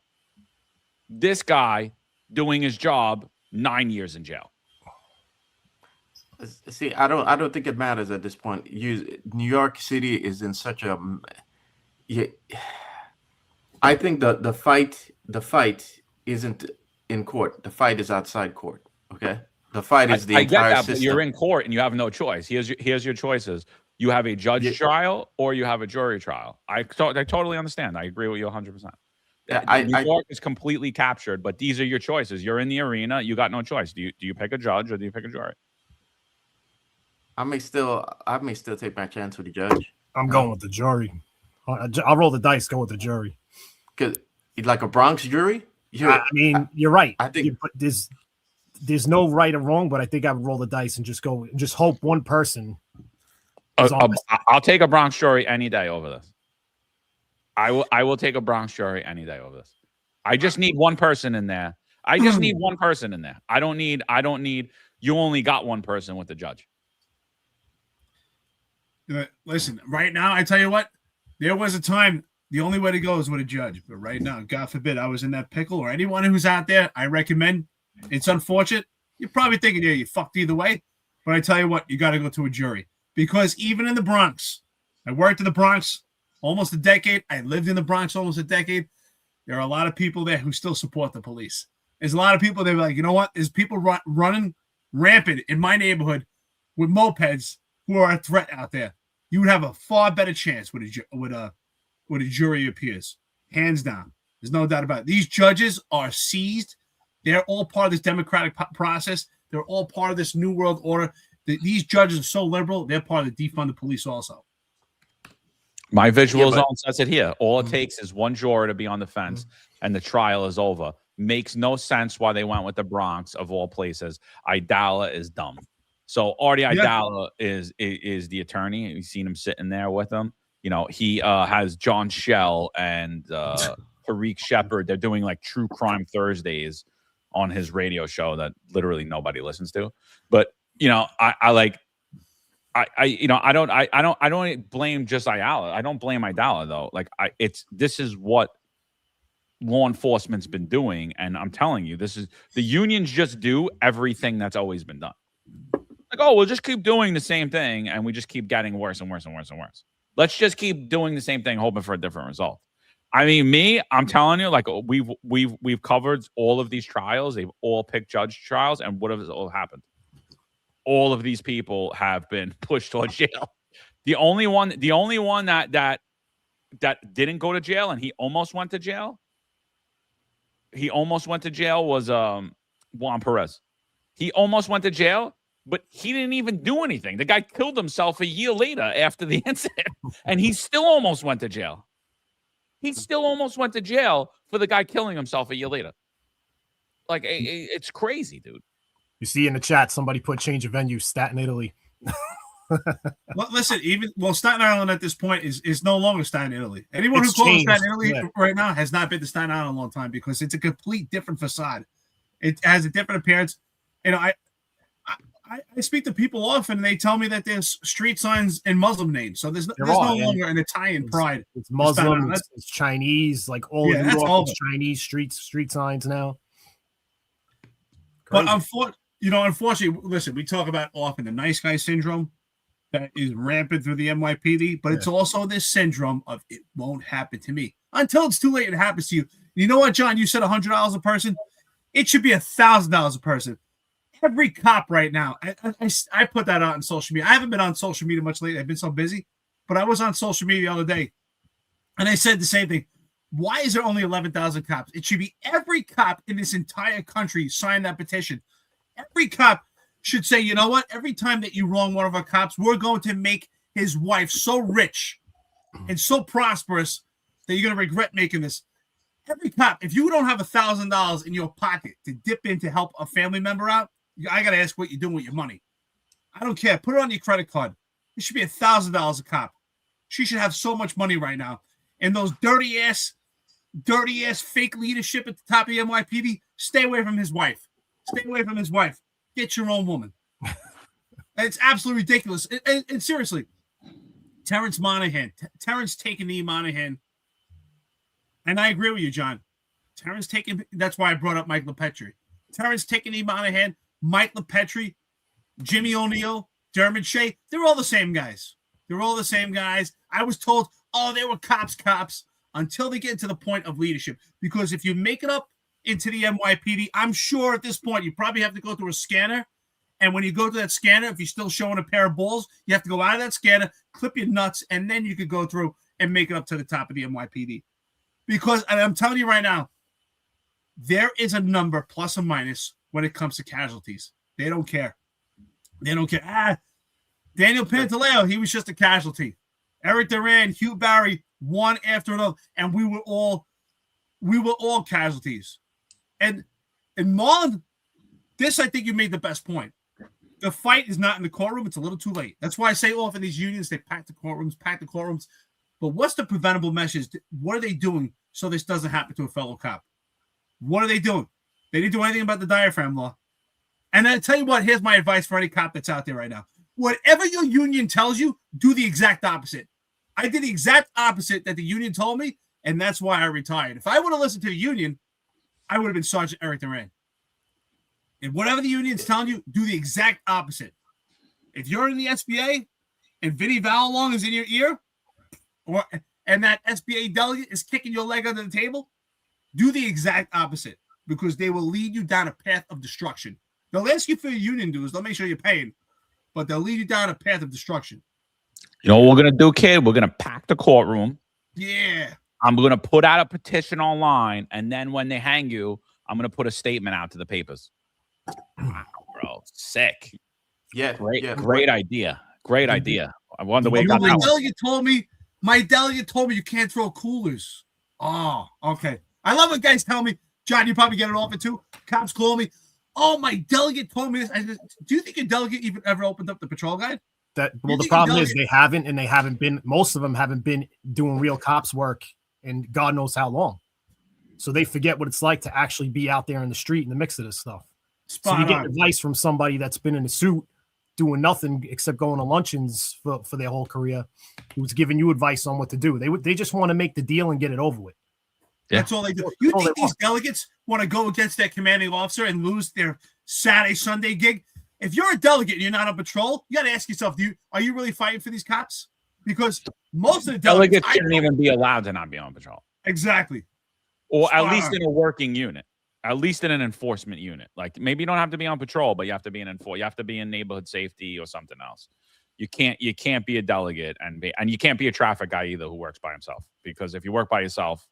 This guy doing his job 9 years in jail. See, I don't think it matters at this point. New York City is in such a. I think the fight isn't in court. The fight is outside court. Okay, the fight is the entire get that, system. But you're in court and you have no choice. Here's your choices. You have a judge trial or you have a jury trial. I totally understand. I agree with you 100%. New York is completely captured, but these are your choices. You're in the arena. You got no choice. Do you pick a judge or do you pick a jury? I may still take my chance with the judge. I'm going with the jury. I'll roll the dice. Go with the jury. Cause like a Bronx jury. You're right. I think there's no right or wrong, but I think I would roll the dice and just hope one person. I'll take a Bronx jury any day over this. I will take a Bronx jury any day over this. I just need one person in there. I just need one person in there. I don't need. You only got one person with the judge. Listen, right now, I tell you what, there was a time the only way to go is with a judge. But right now, God forbid I was in that pickle, or anyone who's out there, I recommend. It's unfortunate. You're probably thinking, yeah, you fucked either way. But I tell you what, you got to go to a jury. Because even in the Bronx, I worked in the Bronx almost a decade. I lived in the Bronx almost a decade. there are a lot of people there who still support the police. There's a lot of people that are like, you know what? There's people running rampant in my neighborhood with mopeds who are a threat out there. You would have a far better chance with a jury of peers, hands down. There's no doubt about it. These judges are seized. They're all part of this democratic process. They're all part of this new world order. These judges are so liberal. They're part of the defund the police also. My visual zone says it here. All it takes is one juror to be on the fence, and the trial is over. Makes no sense why they went with the Bronx of all places. Idala is dumb. So Artie Idala is the attorney. You've seen him sitting there with him. You know, he has John Schell and Tariq Shepard. They're doing like True Crime Thursdays on his radio show that literally nobody listens to. But you know, I don't blame just Idala. I don't blame Idala though. Like this is what law enforcement's been doing, and I'm telling you, this is the unions just do everything that's always been done. Like, oh, we'll just keep doing the same thing, and we just keep getting worse and worse and worse and worse. Let's just keep doing the same thing, hoping for a different result. I mean, I'm telling you, like we've covered all of these trials. They've all picked judge trials, and what has all happened? All of these people have been pushed towards jail. The only one that didn't go to jail, and he almost went to jail. He almost went to jail was Juan Perez. He almost went to jail, but he didn't even do anything. The guy killed himself a year later after the incident, and he still almost went to jail. He still almost went to jail for the guy killing himself a year later. Like, it's crazy, dude. You see in the chat, somebody put change of venue, Staten, Italy. Well, listen, Staten Island at this point is no longer Staten, Italy. Anyone who calls Staten Italy right now has not been to Staten Island in a long time because it's a complete different facade. It has a different appearance. You know, I speak to people often, and they tell me that there's street signs in Muslim names. So there's no longer an Italian pride. It's Muslim, it's Chinese, like all of New York is Chinese street signs now. Crazy. But unfortunately, listen, we talk about often the nice guy syndrome that is rampant through the NYPD, but it's also this syndrome of it won't happen to me until it's too late. It happens to you. You know what, John? You said $100 a person. It should be $1,000 a person. Every cop right now, I put that out on social media. I haven't been on social media much lately. I've been so busy, but I was on social media the other day, and I said the same thing. Why is there only 11,000 cops? It should be every cop in this entire country sign that petition. Every cop should say, you know what? Every time that you wrong one of our cops, we're going to make his wife so rich and so prosperous that you're going to regret making this. Every cop, if you don't have $1,000 in your pocket to dip in to help a family member out, I got to ask what you're doing with your money. I don't care. Put it on your credit card. It should be $1,000 a cop. She should have so much money right now. And those dirty ass fake leadership at the top of the NYPD, stay away from his wife. Stay away from his wife. Get your own woman. It's absolutely ridiculous. And seriously, Terrence taking the Monahan. And I agree with you, John. That's why I brought up Mike LaPetri. Terrence taking the Monahan, Mike LaPetri, Jimmy O'Neill, Dermot Shea, they're all the same guys. I was told, they were cops, until they get to the point of leadership. Because if you make it up into the NYPD, I'm sure at this point you probably have to go through a scanner. And when you go to that scanner, if you're still showing a pair of balls, you have to go out of that scanner, clip your nuts, and then you could go through and make it up to the top of the NYPD. Because, and I'm telling you right now, there is a number plus or minus when it comes to casualties. They don't care. Daniel Pantaleo, he was just a casualty. Erik Duran, Hugh Barry, one after another, and we were all casualties. And Marlon, this I think you made the best point. The fight is not in the courtroom; it's a little too late. That's why I say often these unions they pack the courtrooms. But what's the preventable measures? What are they doing so this doesn't happen to a fellow cop? What are they doing? They didn't do anything about the diaphragm law. And I tell you what, here's my advice for any cop that's out there right now. Whatever your union tells you, do the exact opposite. I did the exact opposite that the union told me, and that's why I retired. If I would have listened to the union, I would have been Sergeant Erik Duran. And whatever the union's telling you, do the exact opposite. If you're in the SBA and Vinnie Vallalong is in your ear, and that SBA delegate is kicking your leg under the table, do the exact opposite, because they will lead you down a path of destruction. They'll ask you for your union dues. They'll make sure you're paying, but they'll lead you down a path of destruction. You know what we're going to do, kid? We're going to pack the courtroom. Yeah. I'm going to put out a petition online, and then when they hang you, I'm going to put a statement out to the papers. Wow, bro. Sick. Yeah. Great idea. Great idea. I wonder where My delegate told me you can't throw coolers. Oh, okay. I love when guys tell me, John, you probably get it often too. Cops call me. Oh, my delegate told me this. I said, do you think your delegate even ever opened up the patrol guide? The problem is they haven't, and they haven't been. Most of them haven't been doing real cops work in God knows how long. So they forget what it's like to actually be out there in the street in the mix of this stuff. So you get advice from somebody that's been in a suit doing nothing except going to luncheons for their whole career, who's giving you advice on what to do. They just want to make the deal and get it over with. Yeah. That's all they do. You think these delegates want to go against their commanding officer and lose their Saturday, Sunday gig? If you're a delegate and you're not on patrol, you got to ask yourself, are you really fighting for these cops? Because most of the delegates shouldn't even be allowed to not be on patrol. Exactly. Or at least in a working unit. At least in an enforcement unit. Like maybe you don't have to be on patrol, but you have to be you have to be in neighborhood safety or something else. You can't be a delegate and you can't be a traffic guy either who works by himself. Because if you work by yourself,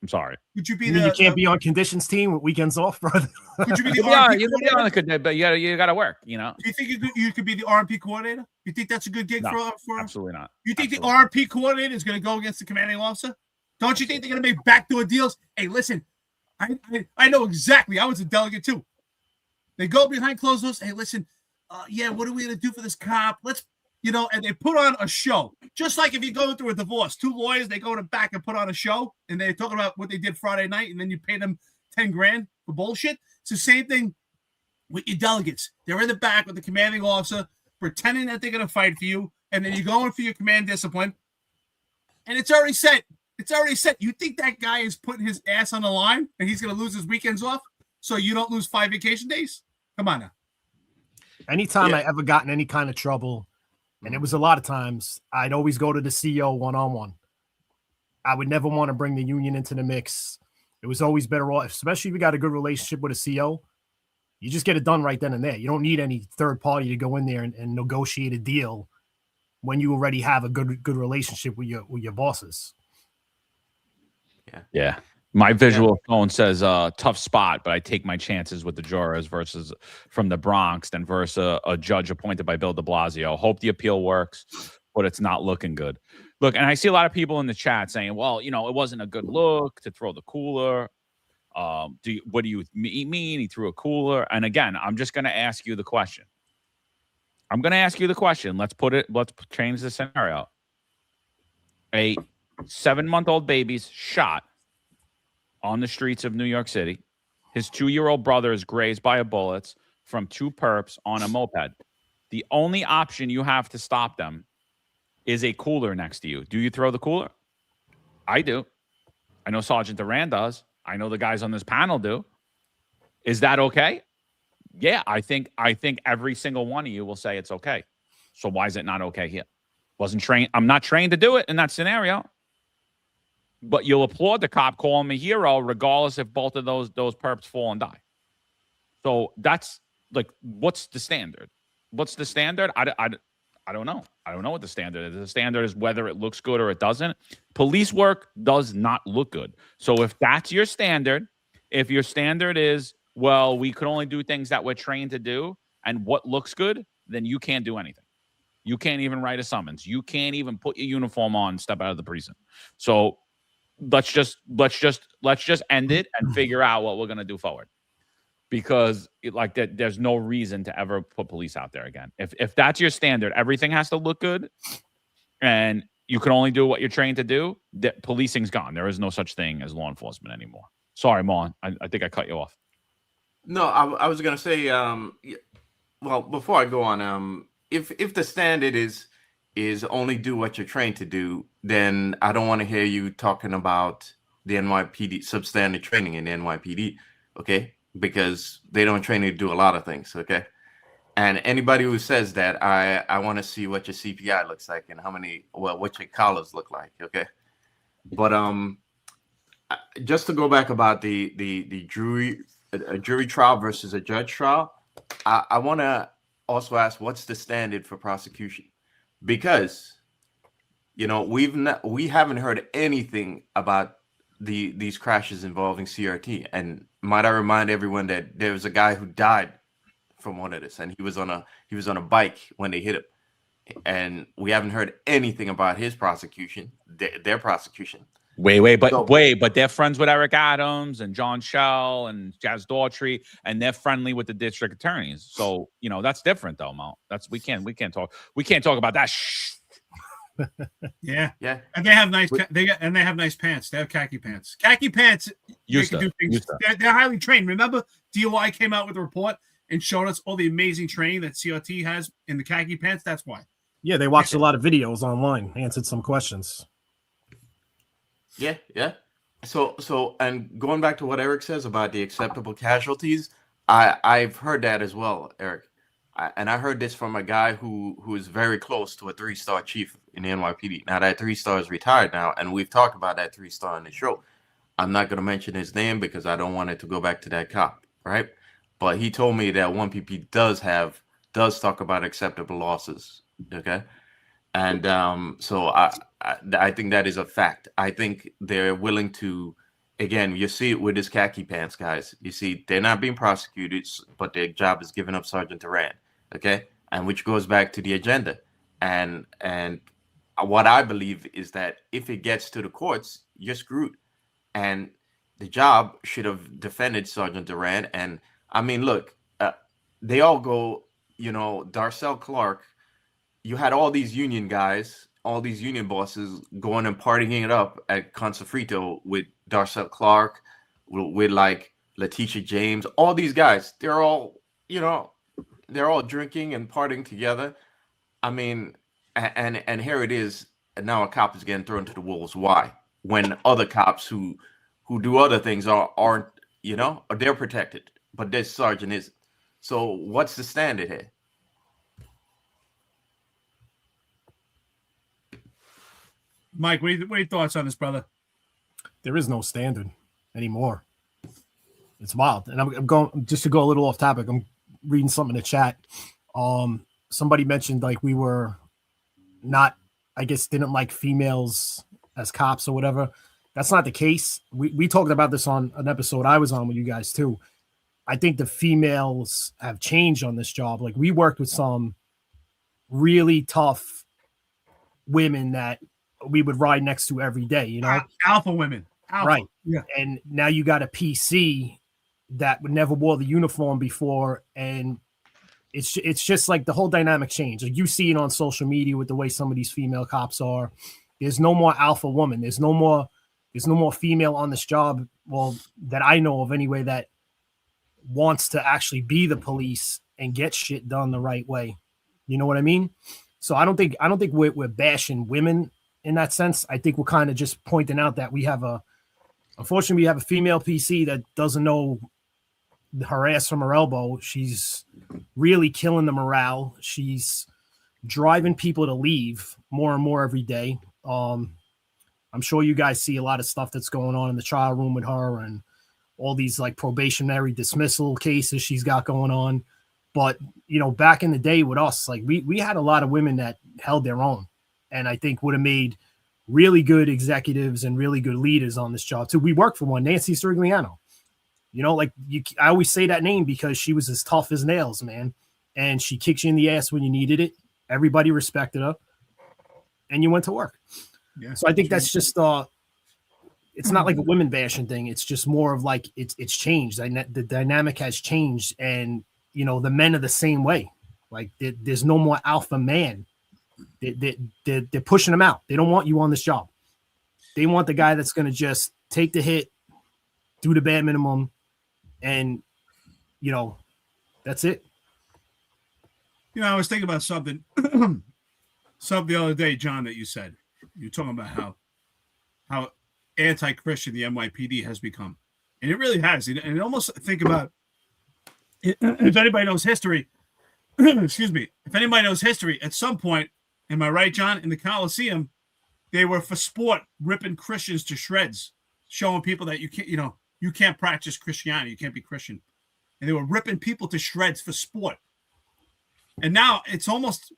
I'm sorry. Would you be you can't be on conditions team with weekends off, brother? Would you be the but you got to work, you know. Do you think you could be the RMP coordinator? You think that's a good gig for absolutely not. You think the RMP coordinator is going to go against the commanding officer? Don't you think they're going to make backdoor deals? Hey, listen, I know exactly. I was a delegate too. They go behind closed doors. Hey, listen, what are we going to do for this cop? Let's, and they put on a show. Just like if you're going through a divorce, two lawyers, they go to the back and put on a show, and they're talking about what they did Friday night, and then you pay them $10,000 for bullshit. It's the same thing with your delegates. They're in the back with the commanding officer, pretending that they're going to fight for you, and then you're going for your command discipline, and it's already set. It's already set. You think that guy is putting his ass on the line and he's going to lose his weekends off so you don't lose 5 vacation days? Come on now. Anytime I ever got in any kind of trouble, and it was a lot of times, I'd always go to the CO one-on-one. I would never want to bring the union into the mix. It was always better off, especially if you got a good relationship with a CO. You just get it done right then and there. You don't need any third party to go in there and negotiate a deal when you already have a good relationship with your bosses. Yeah. My visual phone says tough spot, but I take my chances with the jurors versus from the Bronx than versus a judge appointed by Bill de Blasio. Hope the appeal works, but it's not looking good. Look, and I see a lot of people in the chat saying, well, it wasn't a good look to throw the cooler. What do you mean he threw a cooler? And again, I'm just going to ask you the question. Let's change the scenario. A 7-month-old baby's shot on the streets of New York City. His 2-year-old brother is grazed by bullets from 2 perps on a moped. The only option you have to stop them is a cooler next to you. Do you throw the cooler? I do. I know Sergeant Duran does. I know the guys on this panel do. Is that okay? Yeah, I think every single one of you will say it's okay. So why is it not okay here? Wasn't trained. I'm not trained to do it in that scenario. But you'll applaud the cop calling me hero, regardless if both of those perps fall and die. So that's like, what's the standard? What's the standard? I don't know. I don't know what the standard is. The standard is whether it looks good or it doesn't. Police work does not look good. So if that's your standard, if your standard is, well, we could only do things that we're trained to do, and what looks good, then you can't do anything. You can't even write a summons. You can't even put your uniform on and step out of the precinct. So let's just end it and figure out what we're gonna do forward. Because there's no reason to ever put police out there again. If that's your standard, everything has to look good, and you can only do what you're trained to do. Policing's gone. There is no such thing as law enforcement anymore. Sorry, Marlon. I think I cut you off. No, I was gonna say, well, before I go on, if the standard is only do what you're trained to do, then I don't want to hear you talking about the NYPD substandard training in the NYPD, okay? Because they don't train you to do a lot of things, okay? And anybody who says that, I want to see what your CPI looks like and what your collars look like, okay? But just to go back about the jury a jury trial versus a judge trial, I want to also ask, what's the standard for prosecution? Because we haven't heard anything about these crashes involving CRT. And might I remind everyone that there was a guy who died from one of this, and he was on a bike when they hit him, and we haven't heard anything about his prosecution, their prosecution. But they're friends with Eric Adams and John Schell and Jazz Daughtry, and they're friendly with the district attorneys. So that's different, though, Mo. We can't talk about that. Yeah. And they have nice pants. They have khaki pants. Khaki pants. They're highly trained. Remember, DOI came out with a report and showed us all the amazing training that CRT has in the khaki pants. That's why. Yeah, they watched a lot of videos online, answered some questions. Yeah. So, and going back to what Eric says about the acceptable casualties, I've heard that as well, Eric. And I heard this from a guy who is very close to a 3-star chief in the NYPD. Now, that 3-star is retired now, and we've talked about that 3-star on the show. I'm not going to mention his name because I don't want it to go back to that cop, right? But he told me that 1PP does talk about acceptable losses, okay? And so I think that is a fact. I think they're willing to, again, you see it with his khaki pants, guys. You see, they're not being prosecuted, but their job is giving up Sergeant Duran, okay? And which goes back to the agenda. And what I believe is that if it gets to the courts, you're screwed. And the job should have defended Sergeant Duran. And I mean, look, they all go, Darcel Clark. You had all these union guys, all these union bosses going and partying it up at Consafrito with Darcel Clark, with like Letitia James, all these guys. They're all, they're all drinking and partying together. I mean, and here it is. And now a cop is getting thrown to the wolves. Why? When other cops who do other things aren't, they're protected, but this sergeant isn't. So what's the standard here? Mike, what are your thoughts on this, brother? There is no standard anymore. It's wild. And I'm going, just to go a little off topic, I'm reading something in the chat. Somebody mentioned like we were not, I guess, didn't like females as cops or whatever. That's not the case. We talked about this on an episode I was on with you guys too. I think the females have changed on this job. Like we worked with some really tough women that we would ride next to every day, alpha women. Right. Yeah. And now you got a PC that would never wore the uniform before. And it's just like the whole dynamic change. Like you see it on social media with the way some of these female cops are. There's no more alpha woman. There's no more female on this job. Well, that I know of anyway, that wants to actually be the police and get shit done the right way. You know what I mean? So I don't think we're bashing women in that sense. I think we're kind of just pointing out that unfortunately we have a female PC that doesn't know her ass from her elbow. She's really killing the morale. She's driving people to leave more and more every day. I'm sure you guys see a lot of stuff that's going on in the trial room with her and all these like probationary dismissal cases she's got going on. But, back in the day with us, like we had a lot of women that held their own. And I think would have made really good executives and really good leaders on this job too. We worked for one, Nancy Strigliano. I always say that name because she was as tough as nails, man. And she kicked you in the ass when you needed it. Everybody respected her. And you went to work. Yeah. So I think that's just it's not like a women bashing thing. It's just more of like it's changed. The dynamic has changed, and the men are the same way. Like there's no more alpha man. They're pushing them out. They don't want you on this job. They want the guy that's going to just take the hit, do the bare minimum, and that's it. I was thinking about something the other day, John, that you said. You're talking about how anti-Christian the NYPD has become, and it really has. And almost think about if anybody knows history. Excuse me. If anybody knows history, at some point. Am I right, John? In the Coliseum, they were for sport ripping Christians to shreds, showing people that you can't practice Christianity, you can't be Christian, and they were ripping people to shreds for sport. And now it's almost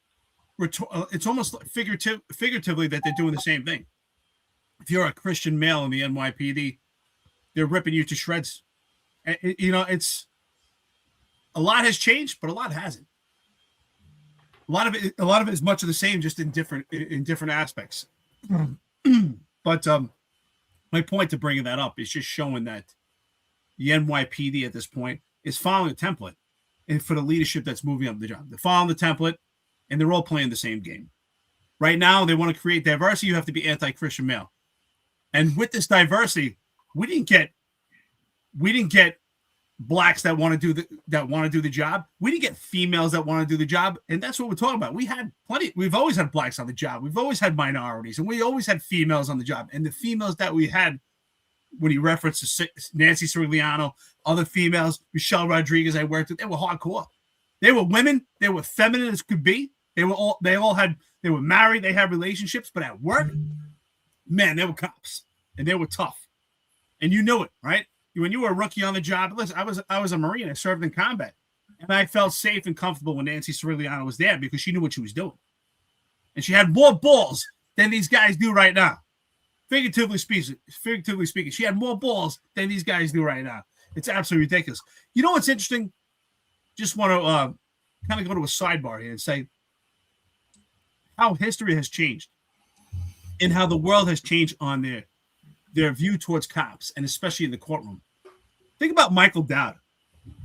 figuratively that they're doing the same thing. If you're a Christian male in the NYPD, they're ripping you to shreds. And, it's a lot has changed, but a lot hasn't. A lot of it is much of the same, just in different aspects. But my point to bringing that up is just showing that the NYPD at this point is following a template, and for the leadership that's moving up the job, they're following the template, and they're all playing the same game. Right now, they want to create diversity. You have to be anti-Christian male, and with this diversity, we didn't get blacks that want to do the job. We didn't get females that want to do the job, and that's what we're talking about. We had plenty. We've always had blacks on the job. We've always had minorities, and we always had females on the job. And the females that we had, when he referenced Nancy Sirigliano, other females, Michelle Rodriguez, I worked with, they were hardcore. They were women. They were feminine as could be. They were married. They had relationships, but at work, man, they were cops, and they were tough, and you knew it, right? When you were a rookie on the job, listen, I was a Marine. I served in combat, and I felt safe and comfortable when Nancy Sirigliano was there because she knew what she was doing, and she had more balls than these guys do right now. Figuratively speaking, she had more balls than these guys do right now. It's absolutely ridiculous. You know what's interesting? Just want to kind of go to a sidebar here and say how history has changed and how the world has changed on their view towards cops, and especially in the courtroom. Think about Michael Dowd.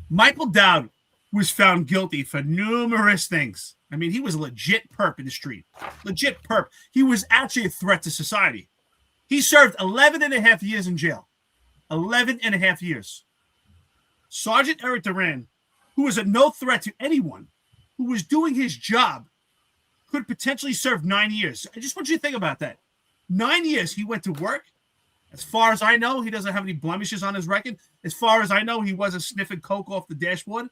Michael Dowd was found guilty for numerous things. I mean, he was a legit perp in the street. Legit perp. He was actually a threat to society. He served 11 and a half years in jail. 11 and a half years. Sergeant Erik Duran, who was a no threat to anyone, who was doing his job, could potentially serve 9 years. I just want you to think about that. 9 years he went to work. As far as I know, he doesn't have any blemishes on his record. As far as I know, he wasn't sniffing coke off the dashboard.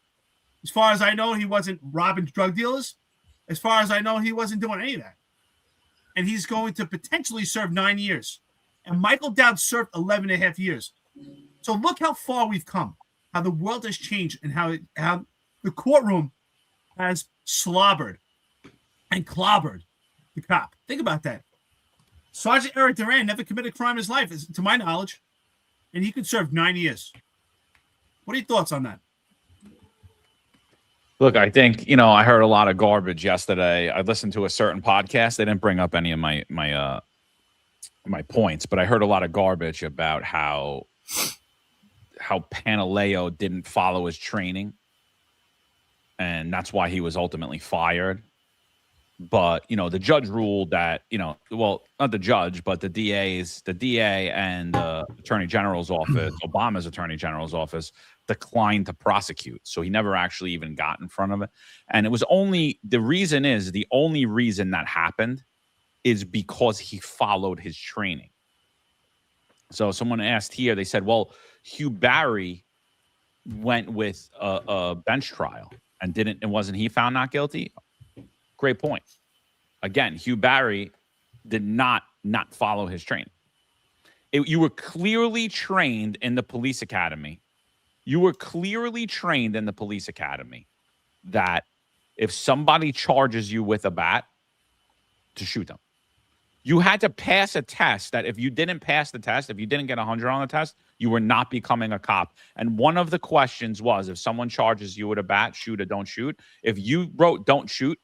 As far as I know, he wasn't robbing drug dealers. As far as I know, he wasn't doing any of that. And he's going to potentially serve 9 years. And Michael Dowd served 11 and a half years. So look how far we've come, how the world has changed, and how the courtroom has slobbered and clobbered the cop. Think about that. Sergeant Erik Duran never committed a crime in his life, to my knowledge, and he could serve 9 years. What are your thoughts on that? Look, I think, I heard a lot of garbage yesterday. I listened to a certain podcast. They didn't bring up any of my points, but I heard a lot of garbage about how Pantaleo didn't follow his training, and that's why he was ultimately fired. But, the judge ruled that, well, not the judge, but the DA and the Attorney General's office, Obama's Attorney General's office, declined to prosecute. So he never actually even got in front of it. And it was the only reason that happened is because he followed his training. So someone asked here, they said, well, Hugh Barry went with a bench trial and wasn't he found not guilty? Great point. Again, Hugh Barry did not follow his training. You were clearly trained in the police academy. That if somebody charges you with a bat, to shoot them. You had to pass a test that if you didn't pass the test, if you didn't get 100 on the test, you were not becoming a cop. And one of the questions was, if someone charges you with a bat, shoot or don't shoot. If you wrote don't shoot,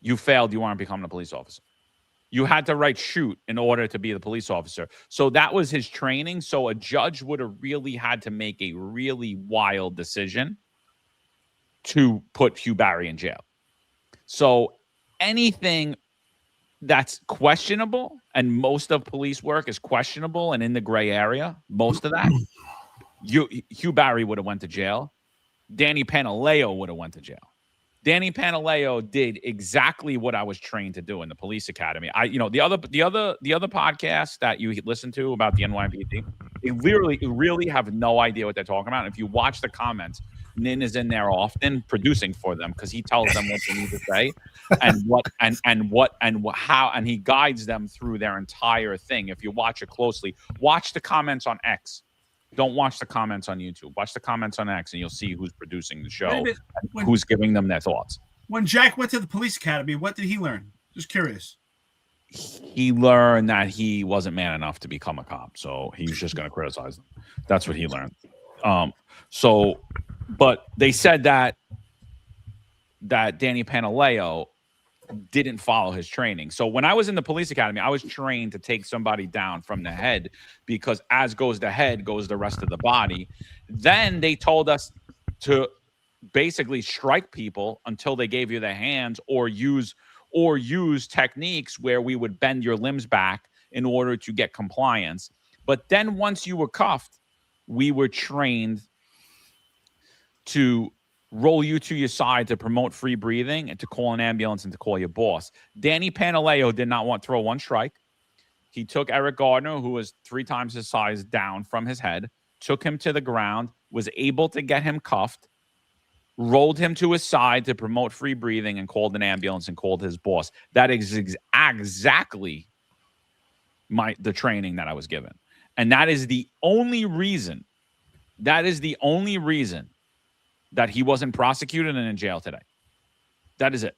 you failed. You weren't becoming a police officer. You had to write shoot in order to be the police officer. So that was his training. So a judge would have really had to make a really wild decision to put Hugh Barry in jail. So anything that's questionable, and most of police work is questionable and in the gray area, most of that, Hugh Barry would have went to jail. Danny Pantaleo would have went to jail. Danny Pantaleo did exactly what I was trained to do in the police academy. The other podcast that you listen to about the NYPD, they really have no idea what they're talking about. And if you watch the comments, Nin is in there often producing for them because he tells them what they need to say and how, and he guides them through their entire thing. If you watch it closely, watch the comments on X. Don't watch the comments on YouTube. Watch the comments on X, and you'll see who's producing the show, and who's giving them their thoughts. When Jack went to the police academy, what did he learn? Just curious. He learned that he wasn't man enough to become a cop, so he was just going to criticize them. That's what he learned. But they said that Danny Pantaleo didn't follow his training. So when I was in the police academy, I was trained to take somebody down from the head, because as goes the head, goes the rest of the body. Then they told us to basically strike people until they gave you their hands, or use techniques where we would bend your limbs back in order to get compliance. But then once you were cuffed, we were trained to roll you to your side to promote free breathing and to call an ambulance and to call your boss. Danny Pantaleo did not want to throw one strike. He took Eric Gardner, who was 3 times his size, down from his head, took him to the ground, was able to get him cuffed, rolled him to his side to promote free breathing, and called an ambulance and called his boss. That is exactly the training that I was given. And that is the only reason that he wasn't prosecuted and in jail today. That is it.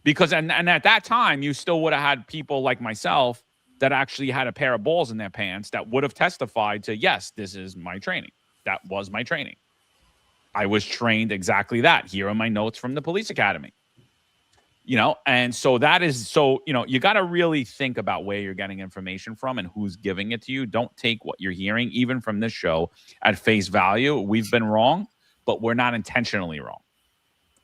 Because, and at that time, you still would have had people like myself that actually had a pair of balls in their pants that would have testified to, yes, this is my training. That was my training. I was trained exactly that. Here are my notes from the police academy. And so that is, you got to really think about where you're getting information from and who's giving it to you. Don't take what you're hearing, even from this show, at face value. We've been wrong, but we're not intentionally wrong.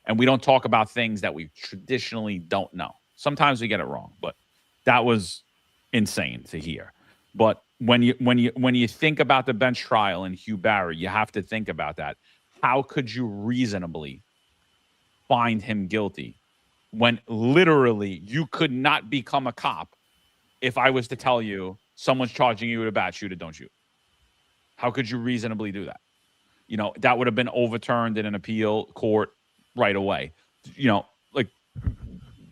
And we don't talk about things that we traditionally don't know. Sometimes we get it wrong, but that was insane to hear. But when you think about the bench trial in Hugh Barry, you have to think about that. How could you reasonably find him guilty when literally you could not become a cop if I was to tell you someone's charging you with a bad shooter, don't shoot? How could you reasonably do that? That would have been overturned in an appeal court right away. Like,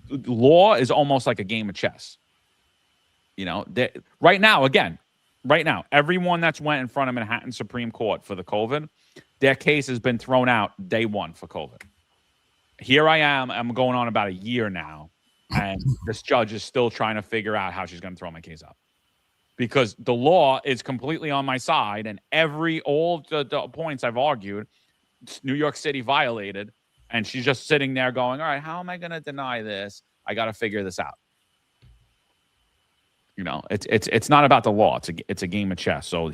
law is almost like a game of chess. Right now, everyone that's went in front of Manhattan Supreme Court for the COVID, their case has been thrown out day one for COVID. Here I am. I'm going on about a year now, and this judge is still trying to figure out how she's going to throw my case out, because the law is completely on my side, and all the points I've argued, New York City violated, and she's just sitting there going, all right, how am I going to deny this? I got to figure this out. It's not about the law. It's a game of chess. So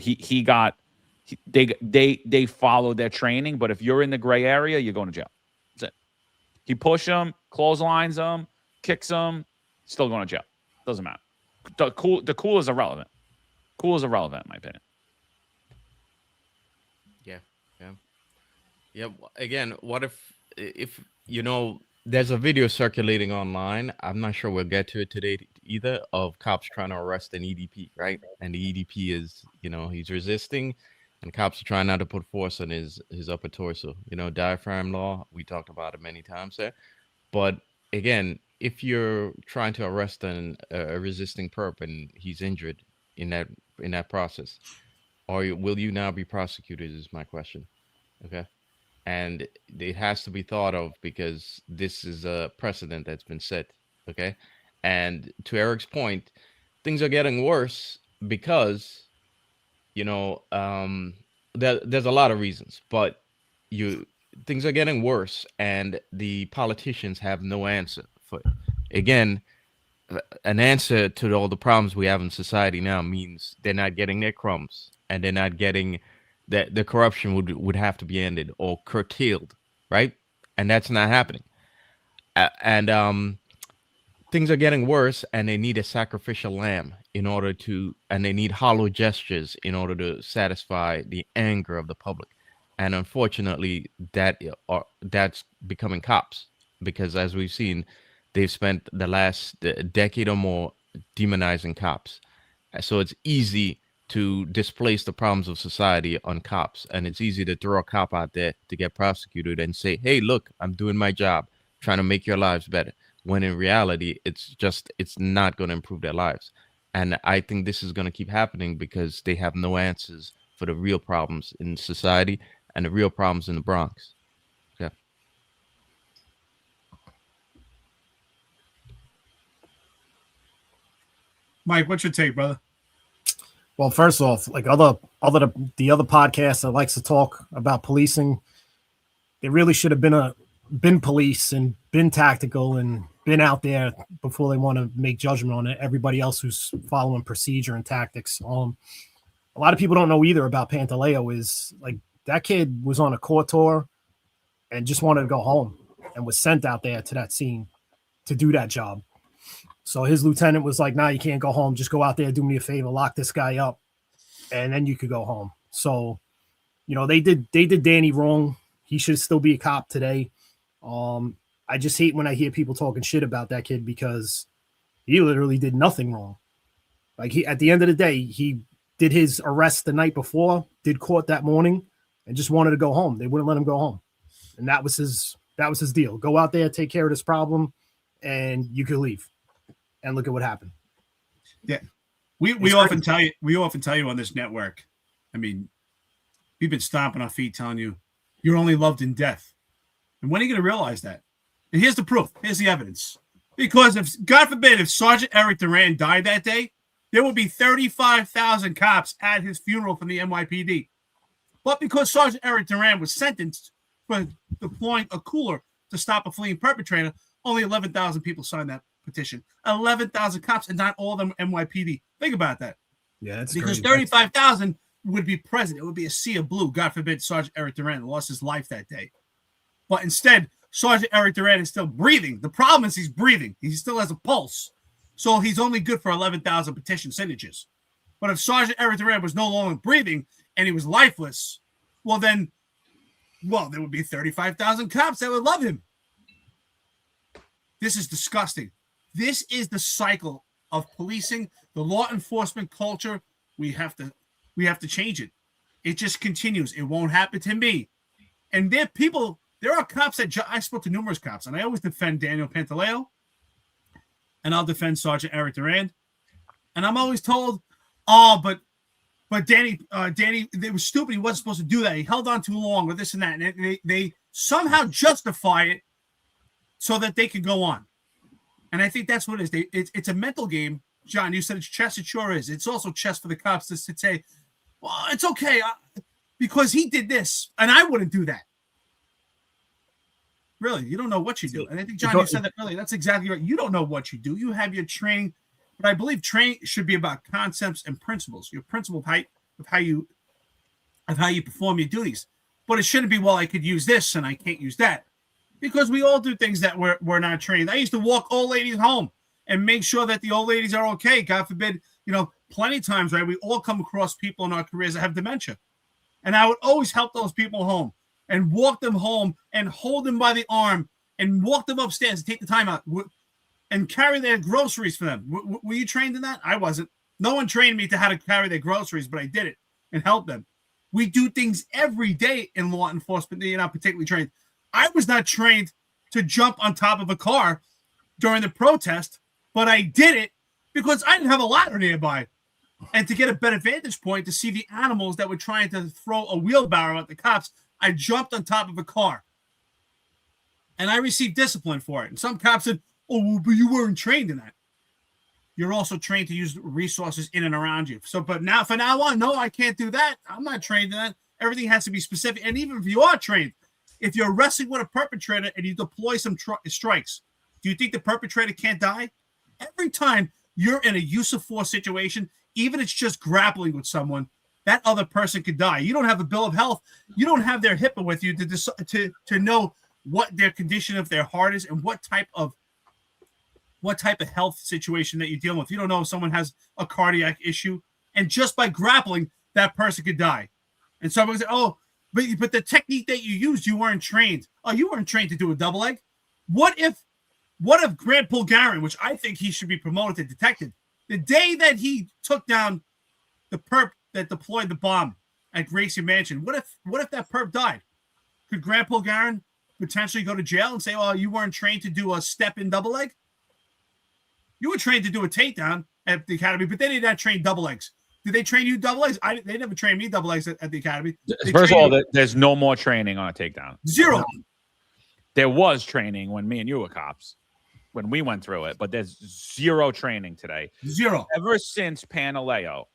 they followed their training, but if you're in the gray area, you're going to jail. That's it. He pushed him, clotheslines him, kicks him, still going to jail. Doesn't matter. The cool is irrelevant. Cool is irrelevant, in my opinion. Yeah. Again, what if there's a video circulating online. I'm not sure we'll get to it today either, of cops trying to arrest an EDP, right? And the EDP is, he's resisting, and cops are trying not to put force on his upper torso. Diaphragm law, we talked about it many times there. But again, if you're trying to arrest a resisting perp and he's injured in that process, will you now be prosecuted is my question. Okay. And it has to be thought of, because this is a precedent that's been set. Okay. And to Eric's point, things are getting worse because, there's a lot of reasons, but things are getting worse, and the politicians have no answer for it. Again, an answer to all the problems we have in society now means they're not getting their crumbs, and they're not getting that. The corruption would have to be ended or curtailed, right? And that's not happening. And things are getting worse, and they need a sacrificial lamb and they need hollow gestures in order to satisfy the anger of the public. And unfortunately, that's becoming cops, because as we've seen, they've spent the last decade or more demonizing cops. So it's easy to displace the problems of society on cops. And it's easy to throw a cop out there to get prosecuted and say, hey, look, I'm doing my job, trying to make your lives better. When in reality, it's not going to improve their lives. And I think this is going to keep happening because they have no answers for the real problems in society and the real problems in the Bronx. Yeah. Mike, what's your take, brother? Well, first off, like the other podcasts that likes to talk about policing, they really should have been police and been tactical and been out there before they want to make judgment on it. Everybody else who's following procedure and tactics. A lot of people don't know either about Pantaleo is like that kid was on a court tour and just wanted to go home and was sent out there to that scene to do that job. So his lieutenant was like, nah, you can't go home. Just go out there, do me a favor, lock this guy up, and then you could go home. So, they did Danny wrong. He should still be a cop today. I just hate when I hear people talking shit about that kid because he literally did nothing wrong. Like at the end of the day, he did his arrest the night before, did court that morning, and just wanted to go home. They wouldn't let him go home. And that was his deal. Go out there, take care of this problem, and you could leave. And look at what happened. Yeah. We often tell you on this network, I mean, we've been stomping our feet telling you you're only loved in death. And when are you going to realize that? And here's the proof. Here's the evidence. Because if, God forbid, if Sergeant Erik Duran died that day, there would be 35,000 cops at his funeral from the NYPD. But because Sergeant Erik Duran was sentenced for deploying a cooler to stop a fleeing perpetrator, only 11,000 people signed that petition. 11,000 cops, and not all of them NYPD. Think about that. Yeah, that's because crazy. 35,000 would be present. It would be a sea of blue. God forbid Sergeant Erik Duran lost his life that day. But instead, Sergeant Erik Duran is still breathing. The problem is he's breathing. He still has a pulse. So he's only good for 11,000 petition signatures. But if Sergeant Erik Duran was no longer breathing and he was lifeless, there would be 35,000 cops that would love him. This is disgusting. This is the cycle of policing, the law enforcement culture. We have to change it. It just continues. It won't happen to me. And there are cops that I spoke to numerous cops, and I always defend Daniel Pantaleo, and I'll defend Sergeant Erik Duran. And I'm always told, but Danny, it was stupid. He wasn't supposed to do that. He held on too long, or this and that. And they somehow justify it so that they can go on. And I think that's what it is. It's a mental game. John, you said it's chess. It sure is. It's also chess for the cops to say, well, it's okay because he did this, and I wouldn't do that. Really, you don't know what you do. And I think, John, you said that earlier. That's exactly right. You don't know what you do. You have your training. But I believe training should be about concepts and principles. Your principle of how you perform your duties. But it shouldn't be, well, I could use this and I can't use that. Because we all do things that we're not trained. I used to walk old ladies home and make sure that the old ladies are okay. God forbid, plenty of times, right, we all come across people in our careers that have dementia. And I would always help those people home and walk them home and hold them by the arm and walk them upstairs and take the time out and carry their groceries for them. Were you trained in that? I wasn't. No one trained me to how to carry their groceries, but I did it and helped them. We do things every day in law enforcement that you're not particularly trained. I was not trained to jump on top of a car during the protest, but I did it because I didn't have a ladder nearby. And to get a better vantage point to see the animals that were trying to throw a wheelbarrow at the cops, I jumped on top of a car. And I received discipline for it. And some cops said, oh, but you weren't trained in that. You're also trained to use resources in and around you. So, but now, from now on, no, I can't do that. I'm not trained in that. Everything has to be specific. And even if you are trained, if you're wrestling with a perpetrator and you deploy some strikes, do you think the perpetrator can't die? Every time you're in a use of force situation, even if it's just grappling with someone, that other person could die. You don't have a bill of health. You don't have their HIPAA with you to know what their condition of their heart is and what type of health situation that you're dealing with. You don't know if someone has a cardiac issue, and just by grappling, that person could die. And someone say, "Oh, but the technique that you used, you weren't trained. Oh, you weren't trained to do a double leg. What if Grant Bulgarin, which I think he should be promoted to detective, the day that he took down the perp that deployed the bomb at Gracie Mansion. What if that perp died? Could Grandpa Garin potentially go to jail and say, "Oh, you weren't trained to do a step in double leg"? You were trained to do a takedown at the academy, but they did not train double legs. Did they train you double legs? They never trained me double legs at the academy. First of all, there's no more training on a takedown. Zero. There was training when me and you were cops, when we went through it, but there's zero training today. Zero. Ever since Pantaleo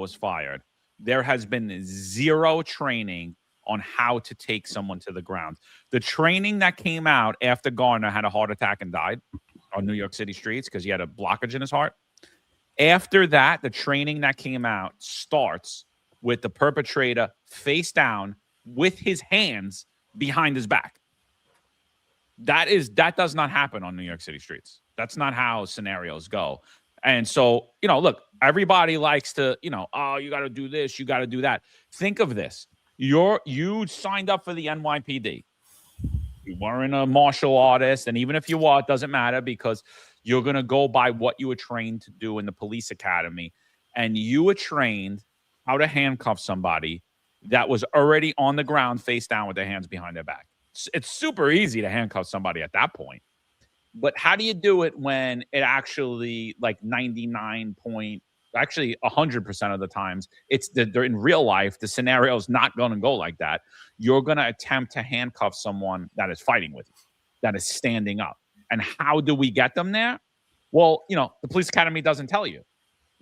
was fired, there has been zero training on how to take someone to the ground. The training that came out after Garner had a heart attack and died on New York City streets because he had a blockage in his heart. After that, the training that came out starts with the perpetrator face down with his hands behind his back. That does not happen on New York City streets. That's not how scenarios go. And so, look, everybody likes to, oh, you got to do this, you got to do that. Think of this. You signed up for the NYPD. You weren't a martial artist, and even if you are, it doesn't matter because you're going to go by what you were trained to do in the police academy. And you were trained how to handcuff somebody that was already on the ground face down with their hands behind their back. It's super easy to handcuff somebody at that point. But how do you do it when it actually like 100% of the times they're in real life, the scenario is not going to go like that. You're going to attempt to handcuff someone that is fighting with you, that is standing up. And how do we get them there? Well, the police academy doesn't tell you.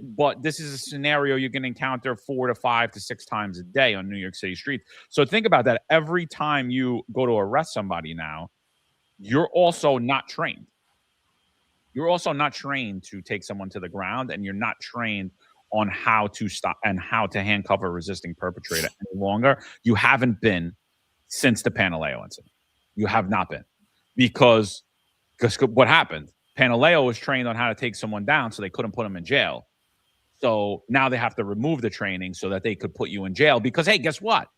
But this is a scenario you're going to encounter 4 to 5 to 6 times a day on New York City streets. So think about that. Every time you go to arrest somebody now, you're also not trained. You're also not trained to take someone to the ground, and you're not trained on how to stop and how to handcuff a resisting perpetrator any longer. You haven't been since the Pantaleo incident. You have not been. Because what happened? Pantaleo was trained on how to take someone down, so they couldn't put him in jail. So now they have to remove the training so that they could put you in jail because, hey, guess what?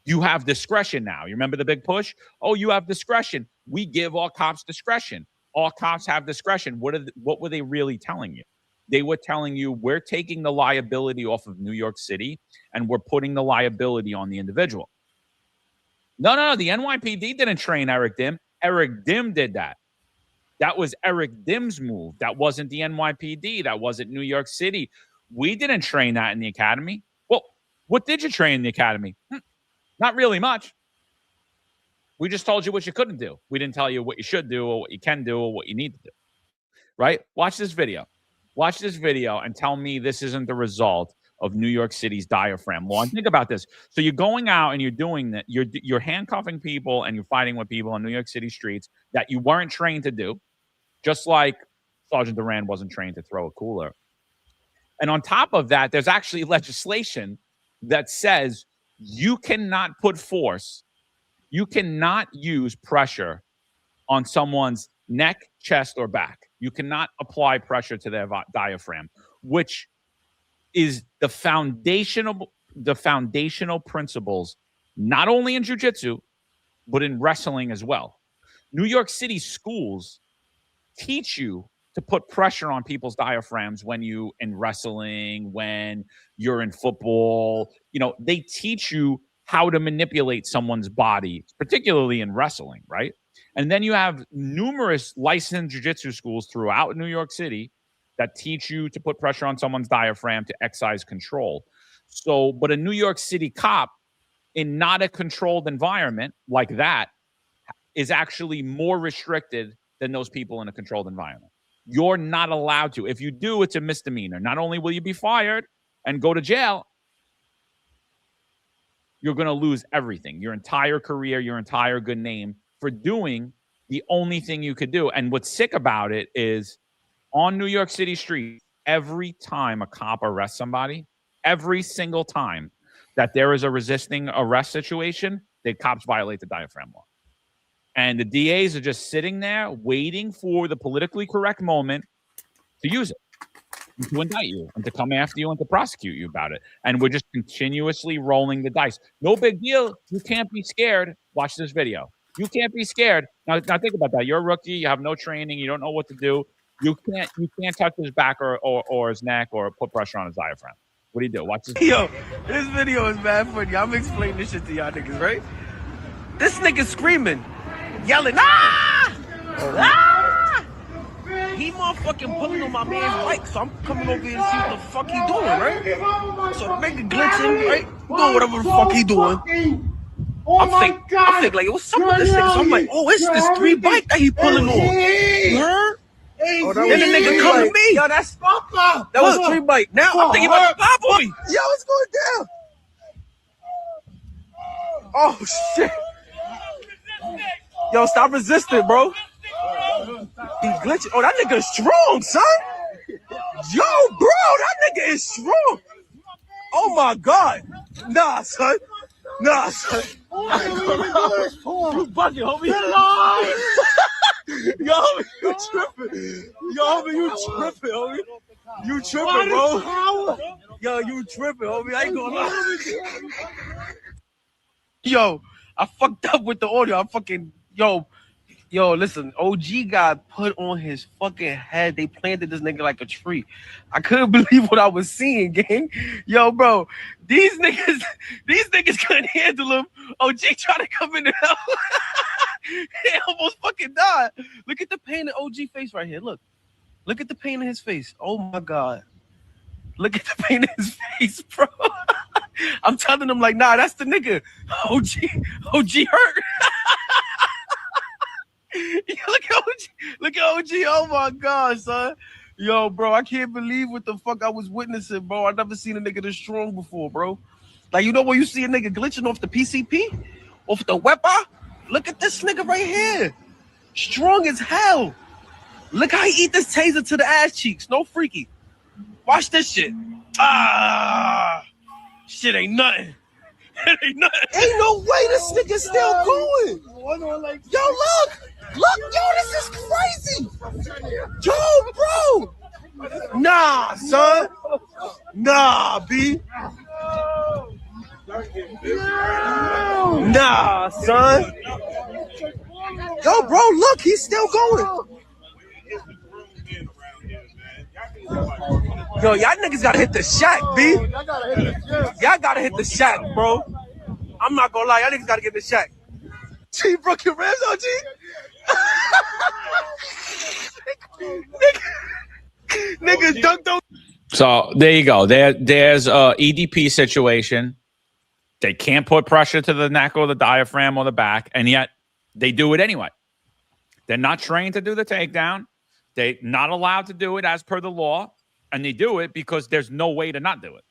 You have discretion now. You remember the big push? Oh, you have discretion. We give all cops discretion. All cops have discretion. What were they really telling you? They were telling you, we're taking the liability off of New York City and we're putting the liability on the individual. No. The NYPD didn't train Erik Dim. Erik Dim did that. That was Erik Dim's move. That wasn't the NYPD. That wasn't New York City. We didn't train that in the academy. Well, what did you train in the academy? Not really much. We just told you what you couldn't do. We didn't tell you what you should do or what you can do or what you need to do. Right? Watch this video. Watch this video and tell me this isn't the result of New York City's diaphragm law. And think about this. So you're going out and you're doing that. You're handcuffing people and you're fighting with people on New York City streets that you weren't trained to do, just like Sergeant Duran wasn't trained to throw a cooler. And on top of that, there's actually legislation that says you cannot put force, you cannot use pressure on someone's neck, chest, or back. You cannot apply pressure to their diaphragm, which is the foundational principles, not only in jiu-jitsu, but in wrestling as well. New York City schools teach you to put pressure on people's diaphragms when you in wrestling, when you're in football. They teach you how to manipulate someone's body, particularly in wrestling, right? And then you have numerous licensed jiu-jitsu schools throughout New York City that teach you to put pressure on someone's diaphragm to exercise control. So, but a New York City cop in not a controlled environment like that is actually more restricted than those people in a controlled environment. You're not allowed to. If you do, it's a misdemeanor. Not only will you be fired and go to jail, you're going to lose everything, your entire career, your entire good name for doing the only thing you could do. And what's sick about it is on New York City streets, every time a cop arrests somebody, every single time that there is a resisting arrest situation, the cops violate the diaphragm law. And the DAs are just sitting there waiting for the politically correct moment to use it, and to indict you, and to come after you, and to prosecute you about it. And we're just continuously rolling the dice. No big deal. You can't be scared. Watch this video. You can't be scared. Now think about that. You're a rookie. You have no training. You don't know what to do. You can't touch his back or his neck or put pressure on his diaphragm. What do you do? Watch this. Yo, this video is mad funny. I'm explaining this shit to y'all niggas, right? This nigga screaming, yelling, ah! Ah! He motherfucking pulling on my man's bike, so I'm coming over here to see what the fuck he doing, right? So the nigga glitching, right? Doing whatever the fuck he doing. I'm think like, what's up with this nigga? So I'm like, oh, it's this 3 bike that he pulling on. You heard? Oh, Then the nigga come to me. Yo, that's Papa. That was 3 bike. Now I'm thinking about the pop on me. Yo, it's going down. Oh shit. Yo, stop resisting, bro. He glitching. Oh, that nigga is strong, son. Yo, bro, that nigga is strong. Oh my god. Nah, son. Nah, son. You bugging, homie. Yo, homie, you tripping. Yo, homie, you tripping, homie. You tripping, bro. Yo, you tripping, homie. I ain't gonna lie. Yo, I fucked up with the audio. I'm fucking, yo, listen, OG got put on his fucking head. They planted this nigga like a tree. I couldn't believe what I was seeing, gang. Yo, bro, these niggas couldn't handle him. OG trying to come in the hell. He almost fucking died. Look at the pain in OG face right here. Look at the pain in his face. Oh my God. Look at the pain in his face, bro. I'm telling him like, nah, that's the nigga. OG hurt. Look at OG. Oh my God, son. Yo, bro, I can't believe what the fuck I was witnessing, bro. I never seen a nigga this strong before, bro. Like, you know when you see a nigga glitching off the PCP, off the weapon? Look at this nigga right here. Strong as hell. Look how he eat this taser to the ass cheeks. No freaky. Watch this shit. Ah, shit ain't nothing. It ain't nothing. Ain't no way this nigga's still going. Yo, look, yo, this is crazy. Yo, bro. Nah, son. Nah, B. Nah, son. Yo, bro, look, he's still going. Yo, y'all niggas gotta hit the shack, B. Y'all gotta hit the shack, bro. I'm not gonna lie, y'all niggas gotta get in the shack. She broke your ribs, OG? Nigga dunked on. So there you go. There's a EDP situation. They can't put pressure to the neck or the diaphragm or the back, and yet they do it anyway. They're not trained to do the takedown. They're not allowed to do it as per the law, and they do it because there's no way to not do it.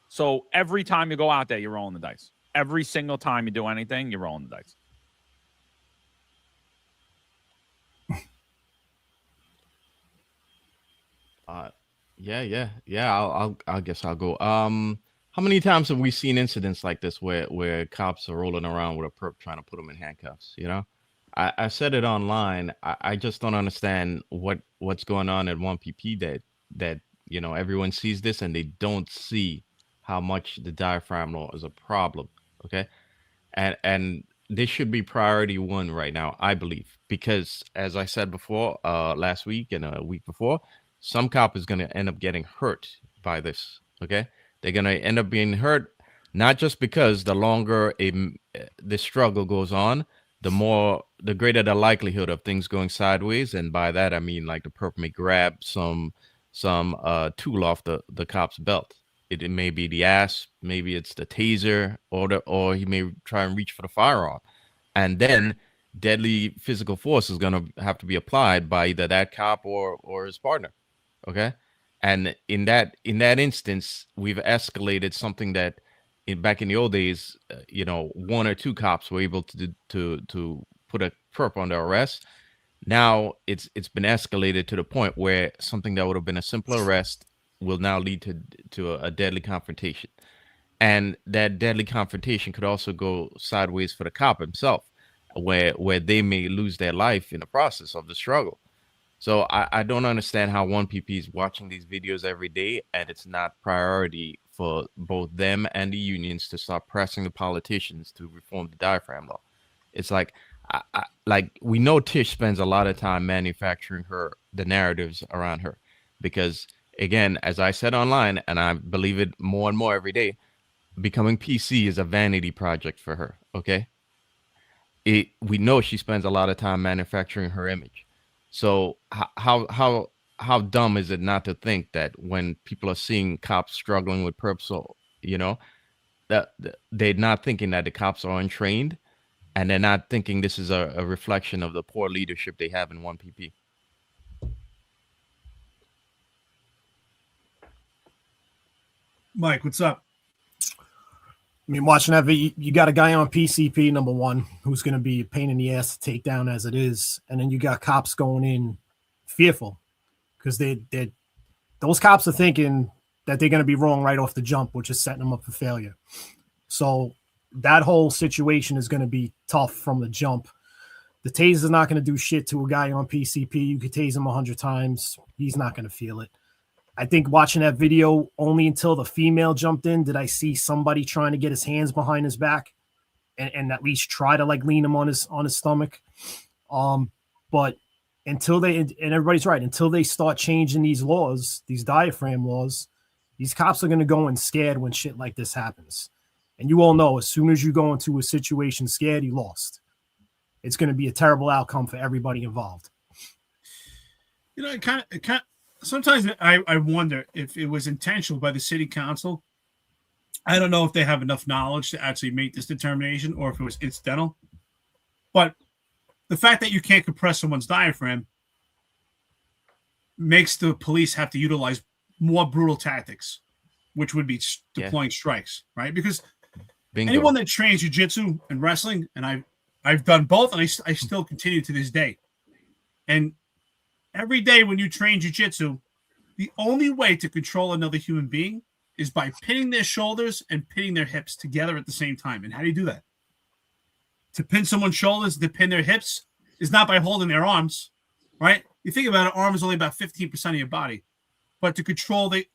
So every time you go out there, you're rolling the dice. Every single time you do anything, you're rolling the dice. Yeah. I guess I'll go. How many times have we seen incidents like this where cops are rolling around with a perp trying to put them in handcuffs? You know, I said it online. I just don't understand what's going on at 1PP that you know everyone sees this and they don't see how much the diaphragm law is a problem. Okay, and this should be priority 1 right now, I believe, because as I said before, last week and a week before, some cop is going to end up getting hurt by this. Okay, they're going to end up being hurt, not just because the longer the struggle goes on, the greater the likelihood of things going sideways. And by that, I mean like the perp may grab some tool off the cop's belt. It may be the ass, maybe it's the taser, or he may try and reach for the firearm. And then deadly physical force is going to have to be applied by either that cop or his partner. Okay. And in that instance, we've escalated something that back in the old days, 1 or 2 cops were able to put a perp under arrest. Now it's been escalated to the point where something that would have been a simple arrest will now lead to a deadly confrontation. And that deadly confrontation could also go sideways for the cop himself, where they may lose their life in the process of the struggle. So I don't understand how 1PP is watching these videos every day and it's not priority for both them and the unions to start pressing the politicians to reform the diaphragm law. It's like, like we know Tish spends a lot of time manufacturing the narratives around her, because again, as I said online, and I believe it more and more every day, becoming PC is a vanity project for her. Okay, we know she spends a lot of time manufacturing her image. So how dumb is it not to think that when people are seeing cops struggling with perps, that they're not thinking that the cops are untrained, and they're not thinking this is a reflection of the poor leadership they have in 1PP. Mike, what's up? I mean, watching that video, you got a guy on PCP, number one, who's going to be a pain in the ass to take down as it is. And then you got cops going in fearful because those cops are thinking that they're going to be wrong right off the jump, which is setting them up for failure. So that whole situation is going to be tough from the jump. The taser's not going to do shit to a guy on PCP. You could tase him 100 times. He's not going to feel it. I think watching that video, only until the female jumped in did I see somebody trying to get his hands behind his back and at least try to like lean him on his stomach. But until and everybody's right, until they start changing these laws, these diaphragm laws, these cops are going to go in scared when shit like this happens. And you all know, as soon as you go into a situation scared, you lost. It's going to be a terrible outcome for everybody involved. You know, it kind of sometimes I wonder if it was intentional by the city council. I don't know if they have enough knowledge to actually make this determination or if it was incidental. But the fact that you can't compress someone's diaphragm makes the police have to utilize more brutal tactics, which would be deploying strikes, right? Because anyone that trains jiu-jitsu and wrestling, and I've done both, and I still continue to this day. And every day when you train jiu-jitsu, the only way to control another human being is by pinning their shoulders and pinning their hips together at the same time. And how do you do that? To pin someone's shoulders, to pin their hips, is not by holding their arms, right? You think about it, arm is only about 15% of your body. But to control the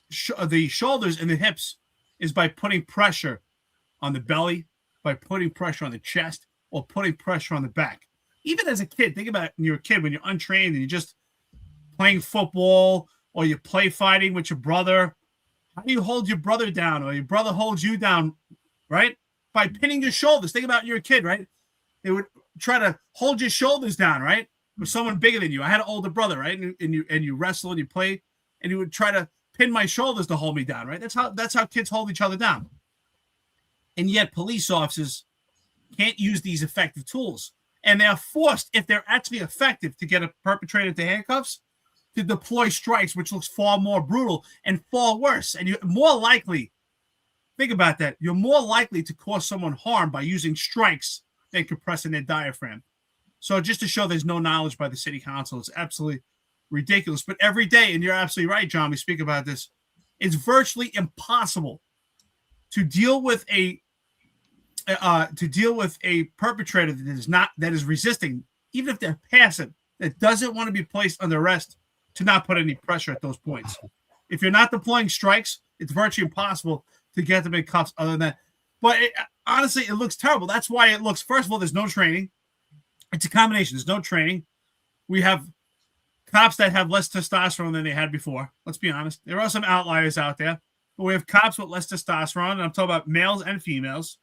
shoulders and the hips is by putting pressure on the belly, by putting pressure on the chest, or putting pressure on the back. Even as a kid, think about it when you're a kid, when you're untrained and you're just playing football or you're play fighting with your brother. How do you hold your brother down or your brother holds you down, right? By pinning your shoulders. Think about you're a kid, right? They would try to hold your shoulders down, right? With someone bigger than you. I had an older brother, right? And you wrestle and you play, and he would try to pin my shoulders to hold me down, right? That's how kids hold each other down. And yet police officers can't use these effective tools. And they're forced, if they're actually effective, to get a perpetrator to handcuffs, to deploy strikes, which looks far more brutal and far worse. And you're more likely, think about that, you're more likely to cause someone harm by using strikes than compressing their diaphragm. So just to show there's no knowledge by the city council, it's absolutely ridiculous. But every day, and you're absolutely right, John, we speak about this, it's virtually impossible to deal with a perpetrator that is resisting, even if they're passive, that doesn't want to be placed under arrest, to not put any pressure at those points. If you're not deploying strikes, it's virtually impossible to get them in cuffs other than that. But honestly, it looks terrible. That's why it looks, first of all, there's no training. It's a combination. There's no training. We have cops that have less testosterone than they had before. Let's be honest. There are some outliers out there, but we have cops with less testosterone, and I'm talking about males and females.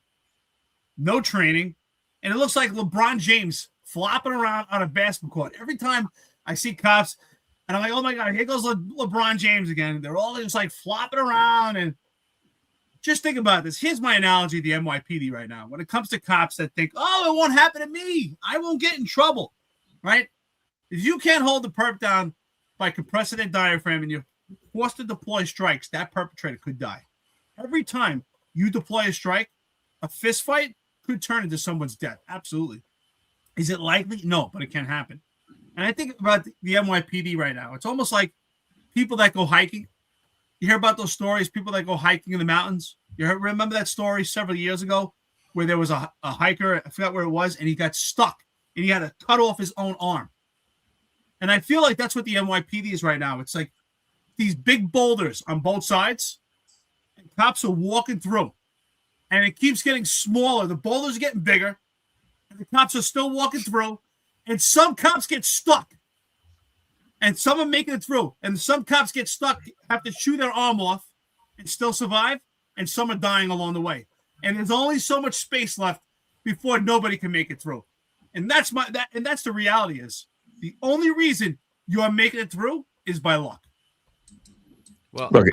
No training. And it looks like LeBron James flopping around on a basketball court. Every time I see cops, and I'm like, oh my God, here goes LeBron James again. They're all just like flopping around. And just think about this. Here's my analogy to the NYPD right now. When it comes to cops that think, oh, it won't happen to me, I won't get in trouble, right? If you can't hold the perp down by compressing their diaphragm and you're forced to deploy strikes, that perpetrator could die. Every time you deploy a strike, a fist fight could turn into someone's death. Absolutely. Is it likely? No, but it can happen. And I think about the NYPD right now. It's almost like people that go hiking. You hear about those stories, people that go hiking in the mountains. Remember that story several years ago where there was a hiker, I forgot where it was, and he got stuck and he had to cut off his own arm. And I feel like that's what the NYPD is right now. It's like these big boulders on both sides, and cops are walking through, and it keeps getting smaller. The boulders are getting bigger, and the cops are still walking through, and some cops get stuck, and some are making it through, and some cops get stuck, have to chew their arm off, and still survive, and some are dying along the way. And there's only so much space left before nobody can make it through. And that's the reality is the only reason you are making it through is by luck. Well, Look,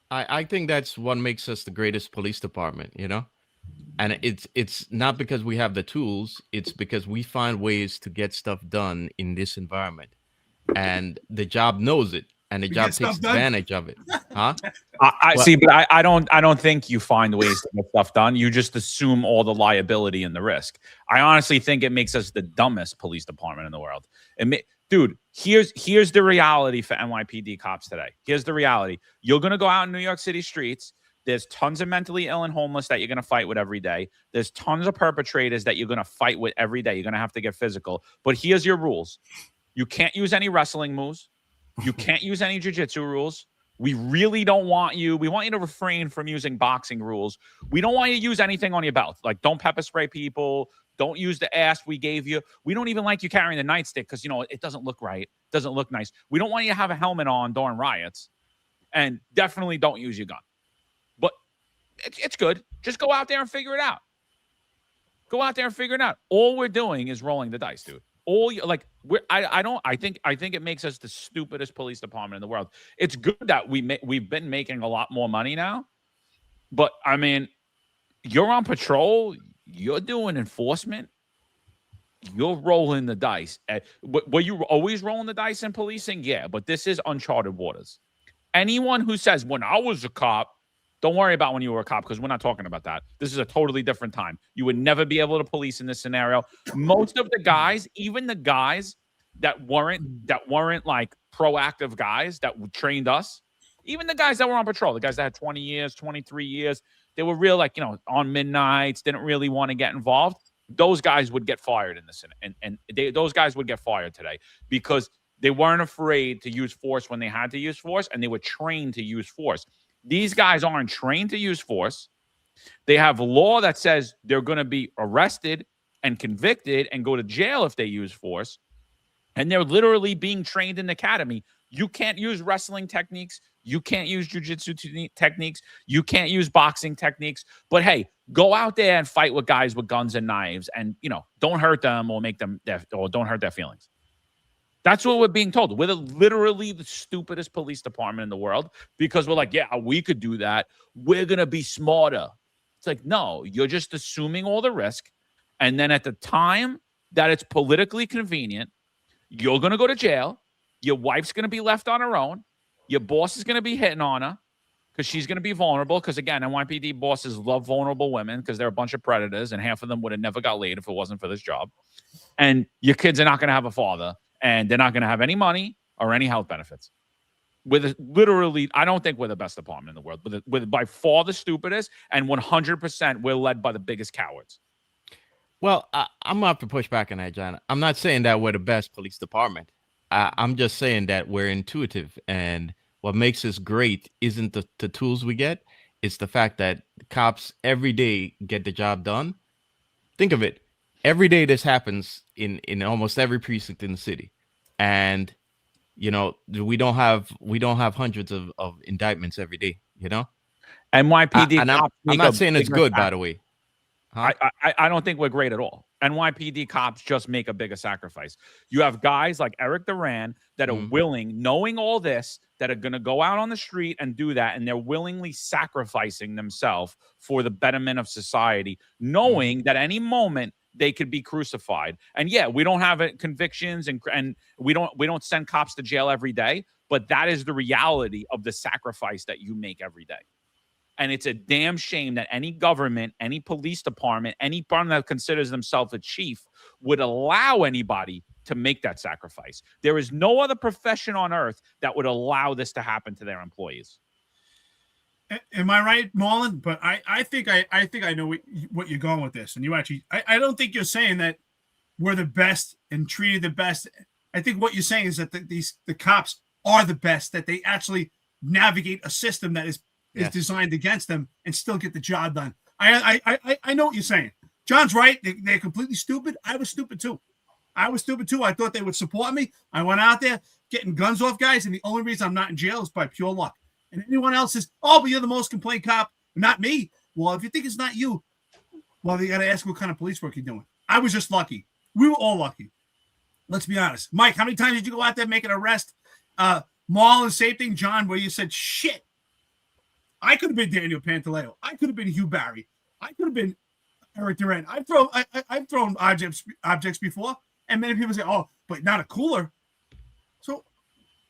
I think that's what makes us the greatest police department, you know? And it's not because we have the tools, it's because we find ways to get stuff done in this environment. And the job knows it, and the job takes advantage of it. Huh? I see, but I don't think you find ways to get stuff done. You just assume all the liability and the risk. I honestly think it makes us the dumbest police department in the world. Dude, here's the reality for NYPD cops today. Here's the reality. You're going to go out in New York City streets. There's tons of mentally ill and homeless that you're going to fight with every day. There's tons of perpetrators that you're going to fight with every day. You're going to have to get physical. But here's your rules. You can't use any wrestling moves. You can't use any jiu-jitsu rules. We really don't want you. We want you to refrain from using boxing rules. We don't want you to use anything on your belt. Like, don't pepper spray people. Don't use the ass we gave you. We don't even like you carrying the nightstick because, you know, it doesn't look right. It doesn't look nice. We don't want you to have a helmet on during riots. And definitely don't use your gun. But it's good. Just go out there and figure it out. Go out there and figure it out. All we're doing is rolling the dice, dude. I think it makes us the stupidest police department in the world. It's good that we've been making a lot more money now. But, I mean, you're on patrol. You're doing enforcement. You're rolling the dice. Were you always rolling the dice in policing? Yeah, but this is uncharted waters. Anyone who says, when I was a cop, don't worry about when you were a cop because we're not talking about that. This is a totally different time. You would never be able to police in this scenario. Most of the guys, even the guys that weren't like proactive guys that trained us, even the guys that were on patrol, the guys that had 20 years, 23 years, they were real, like, you know, on midnights, didn't really want to get involved. Those guys would get fired in this, and those guys would get fired today because they weren't afraid to use force when they had to use force, and they were trained to use force. These guys aren't trained to use force. They have law that says they're going to be arrested and convicted and go to jail if they use force, and they're literally being trained in the academy. You can't use wrestling techniques. You can't use jiu-jitsu techniques. You can't use boxing techniques. But hey, go out there and fight with guys with guns and knives, and, you know, don't hurt them or make them or don't hurt their feelings. That's what we're being told. We're literally the stupidest police department in the world because we're like, yeah, we could do that. We're going to be smarter. It's like, no, you're just assuming all the risk. And then at the time that it's politically convenient, you're going to go to jail. Your wife's going to be left on her own. Your boss is going to be hitting on her because she's going to be vulnerable. Because, again, NYPD bosses love vulnerable women because they're a bunch of predators, and half of them would have never got laid if it wasn't for this job. And your kids are not going to have a father, and they're not going to have any money or any health benefits. Literally, I don't think we're the best department in the world. We're by far the stupidest, and 100% we're led by the biggest cowards. Well, I'm going to have to push back on that, John. I'm not saying that we're the best police department. I'm just saying that we're intuitive, and what makes us great isn't the tools we get. It's the fact that cops every day get the job done. Think of it. Every day this happens in almost every precinct in the city. And, you know, we don't have hundreds of indictments every day, you know? NYPD I'm not saying it's good, by the way. Huh? I don't think we're great at all. NYPD cops just make a bigger sacrifice. You have guys like Erik Duran that are willing, knowing all this, that are going to go out on the street and do that, and they're willingly sacrificing themselves for the betterment of society, knowing that any moment they could be crucified. And yeah, we don't have convictions, and we don't send cops to jail every day, but that is the reality of the sacrifice that you make every day. And it's a damn shame that any government, any police department, any department that considers themselves a chief would allow anybody to make that sacrifice. There is no other profession on earth that would allow this to happen to their employees. Am I right, Marlon? But I think I know what you're going with this. And you actually, I don't think you're saying that we're the best and treated the best. I think what you're saying is that the cops are the best, that they actually navigate a system that is designed against them and still get the job done. I know what you're saying. John's right. They're completely stupid. I was stupid too. I thought they would support me. I went out there getting guns off guys, and the only reason I'm not in jail is by pure luck. And anyone else says, oh, but you're the most complaint cop. Not me. Well, if you think it's not you, well, you got to ask what kind of police work you're doing. I was just lucky. We were all lucky. Let's be honest. Mike, how many times did you go out there make an arrest? Marlon, same thing, John, where you said, shit, I could have been Daniel Pantaleo. I could have been Hugh Barry. I could have been Erik Duran. I've thrown objects before, and many people say, oh, but not a cooler. So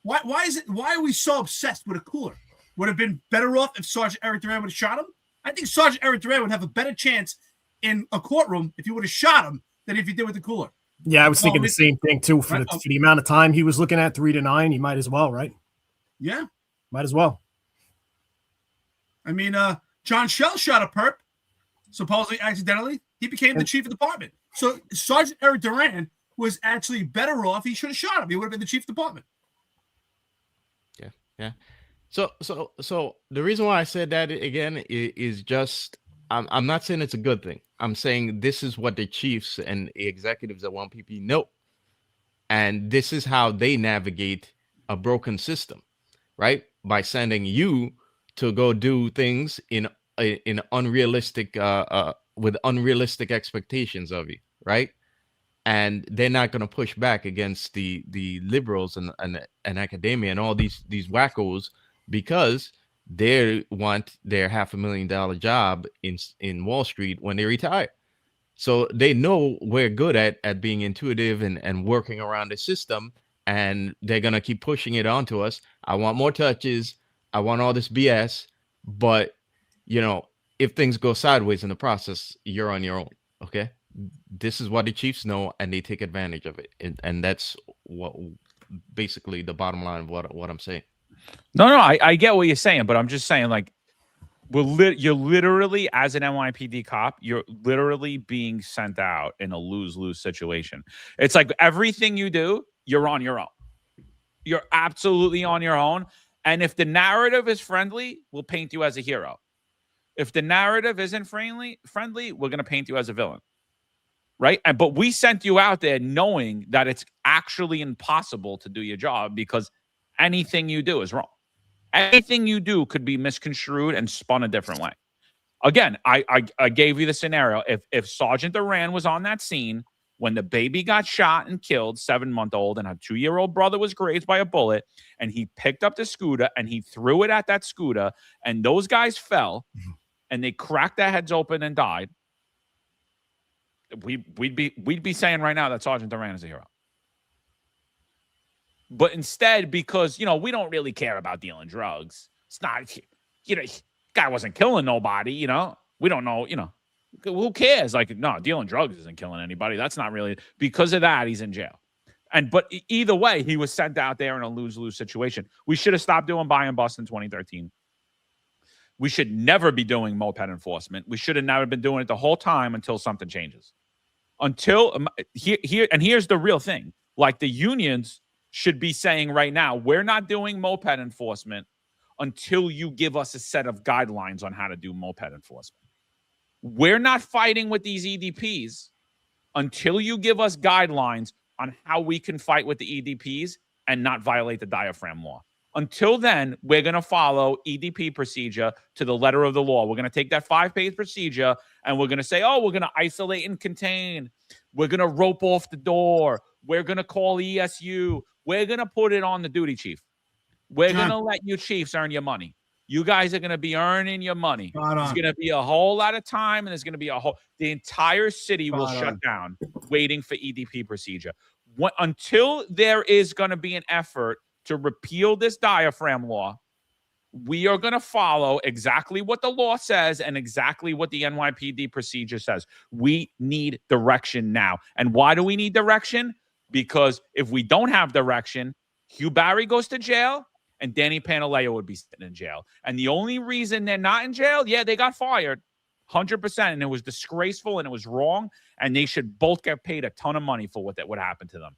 why are we so obsessed with a cooler? Would have been better off if Sergeant Erik Duran would have shot him? I think Sergeant Erik Duran would have a better chance in a courtroom if he would have shot him than if he did with the cooler. Yeah, I was thinking the same thing too. For the amount of time he was looking at, 3 to 9, he might as well, right? Yeah, might as well. I mean, John Shell shot a perp, supposedly accidentally. He became the chief of department. So Sergeant Erik Duran was actually better off. He should have shot him. He would have been the chief of department. Yeah. So the reason why I said that again is just I'm not saying it's a good thing. I'm saying this is what the chiefs and executives at 1PP know, and this is how they navigate a broken system, right? By sending you to go do things in unrealistic with unrealistic expectations of you, right? And they're not going to push back against the liberals and academia and all these wackos because they want their $500,000 job in Wall Street when they retire. So they know we're good at being intuitive and working around the system, and they're going to keep pushing it onto us. I want more touches. I want all this BS. But, if things go sideways in the process, you're on your own. Okay. This is what the chiefs know, and they take advantage of it. And that's what basically the bottom line of what I'm saying. No, I get what you're saying, but I'm just saying, like, you're literally, as an NYPD cop, you're literally being sent out in a lose-lose situation. It's like everything you do, you're on your own. You're absolutely on your own. And if the narrative is friendly, we'll paint you as a hero. If the narrative isn't friendly, we're going to paint you as a villain. Right? But we sent you out there knowing that it's actually impossible to do your job because anything you do is wrong. Anything you do could be misconstrued and spun a different way. Again, I gave you the scenario. If Sergeant Duran was on that scene when the baby got shot and killed, 7-month-old, and a 2-year-old brother was grazed by a bullet, and he picked up the scooter and he threw it at that scooter, and those guys fell, and they cracked their heads open and died, we'd be saying right now that Sergeant Duran is a hero. But instead, because, we don't really care about dealing drugs. It's not, guy wasn't killing nobody, We don't know, who cares? Like, no, dealing drugs isn't killing anybody. That's not really, because of that, he's in jail. But either way, he was sent out there in a lose-lose situation. We should have stopped doing buy and bust in 2013. We should never be doing moped enforcement. We should have never been doing it the whole time until something changes. Here's the real thing. Like, the unions should be saying right now, we're not doing moped enforcement until you give us a set of guidelines on how to do moped enforcement. We're not fighting with these EDPs until you give us guidelines on how we can fight with the EDPs and not violate the diaphragm law. Until then, we're going to follow EDP procedure to the letter of the law. We're going to take that 5-page procedure and we're going to say, we're going to isolate and contain. We're going to rope off the door. We're going to call ESU. We're going to put it on the duty chief. We're going to let you chiefs earn your money. You guys are going to be earning your money. There's going to be a whole lot of time, and there's going to be the entire city will shut down waiting for EDP procedure. Until there is going to be an effort to repeal this diaphragm law, we are going to follow exactly what the law says and exactly what the NYPD procedure says. We need direction now. And why do we need direction? Because if we don't have direction, Hugh Barry goes to jail and Danny Pantaleo would be sitting in jail. And the only reason they're not in jail, they got fired 100%. And it was disgraceful and it was wrong. And they should both get paid a ton of money for what happened to them.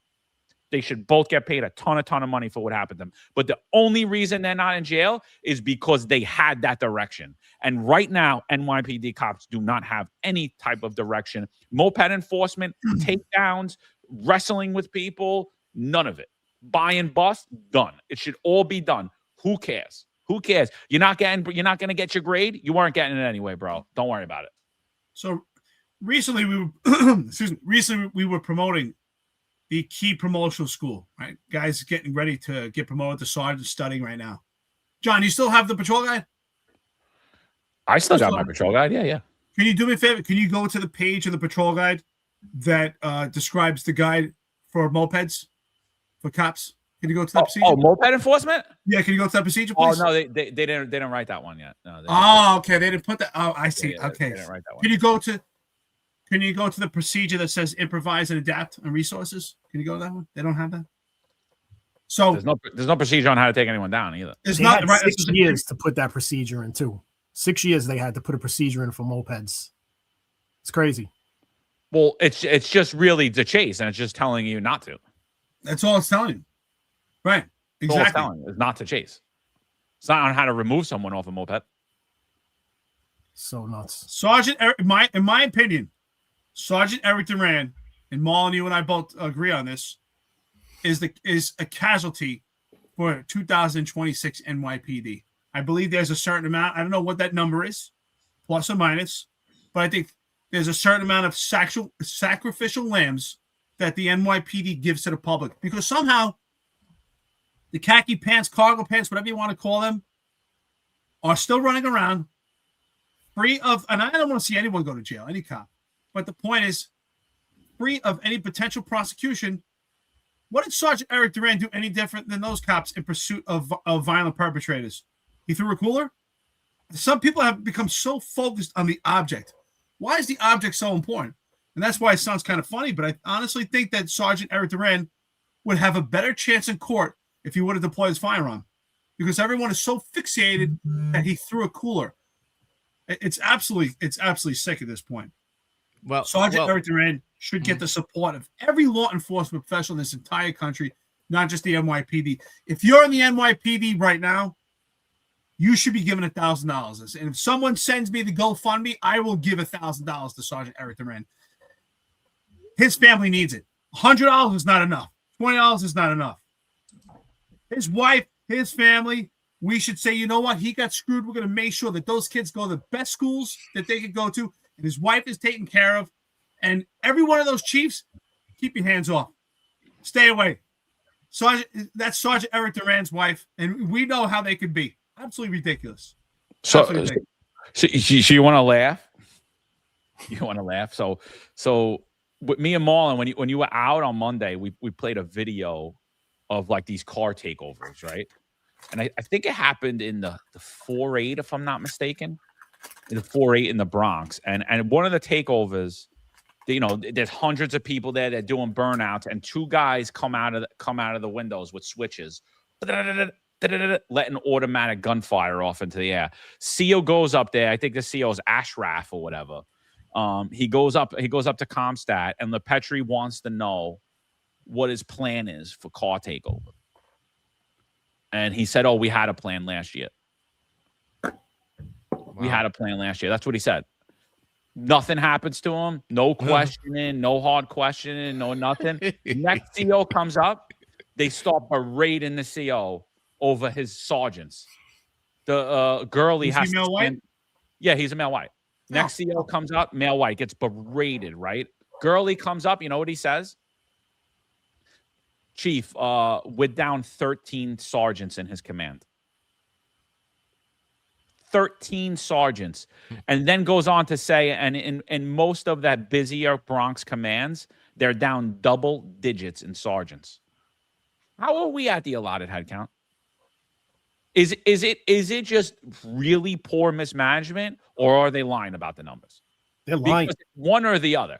They should both get paid a ton of money for what happened to them. But the only reason they're not in jail is because they had that direction. And right now, NYPD cops do not have any type of direction. Moped enforcement, takedowns, wrestling with people, none of it. Buy and bust, done. It should all be done. Who cares? Who cares? You're not going to get your grade. You weren't getting it anyway, bro. Don't worry about it. So recently we were promoting the key promotional school, right? Guys getting ready to get promoted to sergeant, studying right now. John, you still have the patrol guide? I still got my patrol guide. Yeah. Can you do me a favor? Can you go to the page of the patrol guide that describes the guide for mopeds, for cops? Can you go to that procedure? Oh, moped enforcement? Yeah, can you go to that procedure, please? Oh, no, they didn't write that one yet. No. Okay, they didn't put that. Oh, I see. Yeah, okay. They didn't write that one. Can you go to the procedure that says improvise and adapt on resources? Can you go to that one? They don't have that. So there's no procedure on how to take anyone down either. It's They not had right. 6 years to put that procedure in too. 6 years they had to put a procedure in for mopeds. It's crazy. Well, it's just really the chase, and it's just telling you not to. That's all it's telling you. Right. That's all it's Exactly. telling you is not to chase. It's not on how to remove someone off a moped. So nuts. Sergeant Erik, in my opinion, Sergeant Erik Duran, and Marlon, you and I both agree on this, is a casualty for 2026 NYPD. I believe there's a certain amount. I don't know what that number is, plus or minus, but I think there's a certain amount of sacrificial lambs that the NYPD gives to the public, because somehow the khaki pants, cargo pants, whatever you want to call them, are still running around free of, and I don't want to see anyone go to jail, any cop. But the point is, free of any potential prosecution. What did Sergeant Erik Duran do any different than those cops in pursuit of violent perpetrators? He threw a cooler? Some people have become so focused on the object. Why is the object so important? And that's why it sounds kind of funny, but I honestly think that Sergeant Erik Duran would have a better chance in court if he would have deployed his firearm, because everyone is so fixated that he threw a cooler. It's absolutely sick at this point. Well, Sergeant Erik Duran should get the support of every law enforcement professional in this entire country, not just the NYPD. If you're in the NYPD right now, you should be given $1,000. And if someone sends me the GoFundMe, I will give $1,000 to Sergeant Erik Duran. His family needs it. $100 is not enough. $20 is not enough. His wife, his family, we should say, you know what? He got screwed. We're going to make sure that those kids go to the best schools that they could go to, and his wife is taken care of. And every one of those chiefs, keep your hands off. Stay away. That's Sergeant Erik Duran's wife, and we know how they could be. Absolutely ridiculous. So you want to laugh? You want to laugh? So with me and Marlon, when you were out on Monday, we played a video of like these car takeovers, right? And I think it happened in the 4-8, if I'm not mistaken, in the 4-8 in the Bronx. And one of the takeovers, you know, there's hundreds of people there that are doing burnouts, and two guys come out of the windows with switches, letting automatic gunfire off into the air. CO goes up there. I think the CO's Ashraf or whatever. He goes up to Comstat, and LePetri wants to know what his plan is for car takeover. And he said, "Oh, we had a plan last year. We had a plan last year." That's what he said. Nothing happens to him. No questioning, no hard questioning, no nothing. Next CO comes up. They start berating the CO over his sergeants. The girl he has. Male white? Yeah, he's a male white. Next CO comes up, male white, gets berated, right? Girlie comes up. You know what he says? Chief, we're down 13 sergeants in his command. 13 sergeants. And then goes on to say, and in most of that busier Bronx commands, they're down double digits in sergeants. How are we at the allotted head count? Is it just really poor mismanagement, or are they lying about the numbers? They're lying. Because one or the other.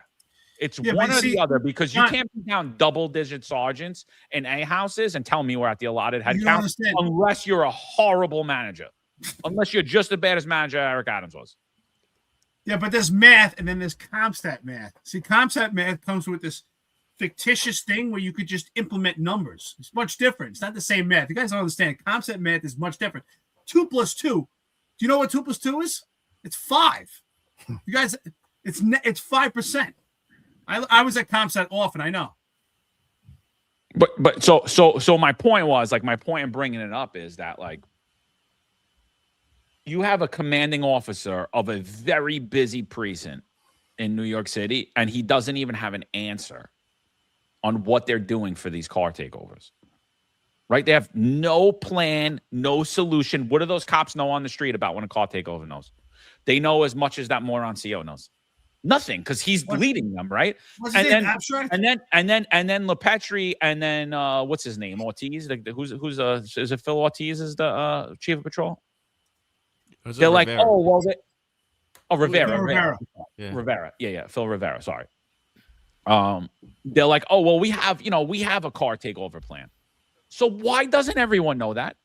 It's one or the other, because you can't be down double-digit sergeants in A houses and tell me we're at the allotted head count unless you're a horrible manager. Unless you're just as bad as manager Eric Adams was. Yeah, but there's math, and then there's Comstat math. See, Comstat math comes with this fictitious thing where you could just implement numbers. It's much different. It's not the same math. You guys don't understand. Comstat math is much different. 2 + 2. Do you know what 2 + 2 is? It's 5. You guys, it's 5%. I was at Comstat often. I know. But so my point was, like, my point in bringing it up is that, like, you have a commanding officer of a very busy precinct in New York City, and he doesn't even have an answer on what they're doing for these car takeovers. Right? They have no plan, no solution. What do those cops know on the street about when a car takeover knows? They know as much as that moron CO knows. Nothing, because he's leading them, right? And then LePetri, and then what's his name? Ortiz. Who's is it Phil Ortiz is the chief of patrol? They're like, Rivera? oh well, Rivera. Yeah. Rivera. Yeah, Phil Rivera. Sorry. They're like, oh well, we have a car takeover plan. So why doesn't everyone know that?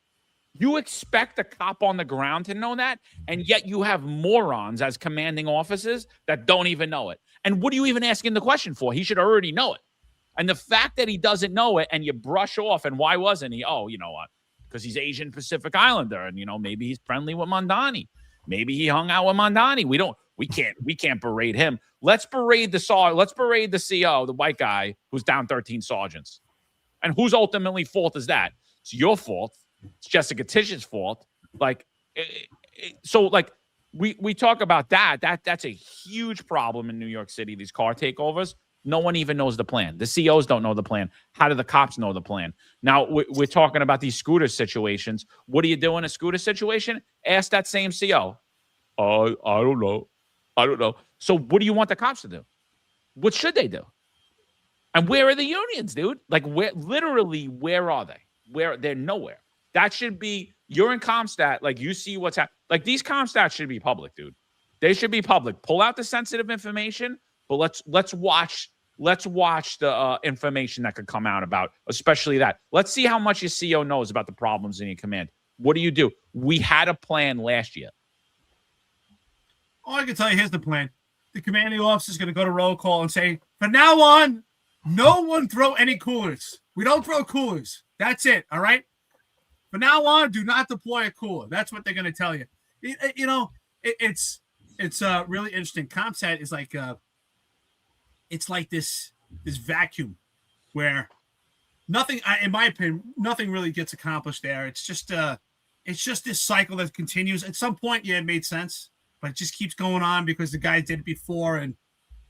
You expect a cop on the ground to know that, and yet you have morons as commanding officers that don't even know it. And what are you even asking the question for? He should already know it. And the fact that he doesn't know it and you brush off, and why wasn't he? Oh, you know what? Because he's Asian Pacific Islander, and maybe he's friendly with Mondani. Maybe he hung out with Mondani. We can't berate him. Let's berate the CO, the white guy who's down 13 sergeants. And whose ultimately fault is that? It's your fault. It's Jessica Tish's fault. Like, so like we talk about that's a huge problem in New York City. These car takeovers, no one even knows the plan. The COs don't know the plan. How do the cops know the plan? Now we're talking about these scooter situations. What do you do in a scooter situation? Ask that same CO. I don't know. So what do you want the cops to do? What should they do? And where are the unions, dude? Like, where are they? They're nowhere. That should be, you're in Comstat, like, you see what's happening. Like, these Comstats should be public, dude. They should be public. Pull out the sensitive information, but let's watch the information that could come out about, especially that. Let's see how much your CO knows about the problems in your command. What do? We had a plan last year. All I can tell you, here's the plan. The commanding officer is going to go to roll call and say, from now on, no one throw any coolers. We don't throw coolers. That's it, all right? From now on, do not deploy a cooler. That's what they're going to tell you. It's really interesting. Comstat is like it's like this vacuum where nothing, in my opinion, nothing really gets accomplished there. It's just this cycle that continues. At some point, yeah, it made sense, but it just keeps going on because the guy did it before, and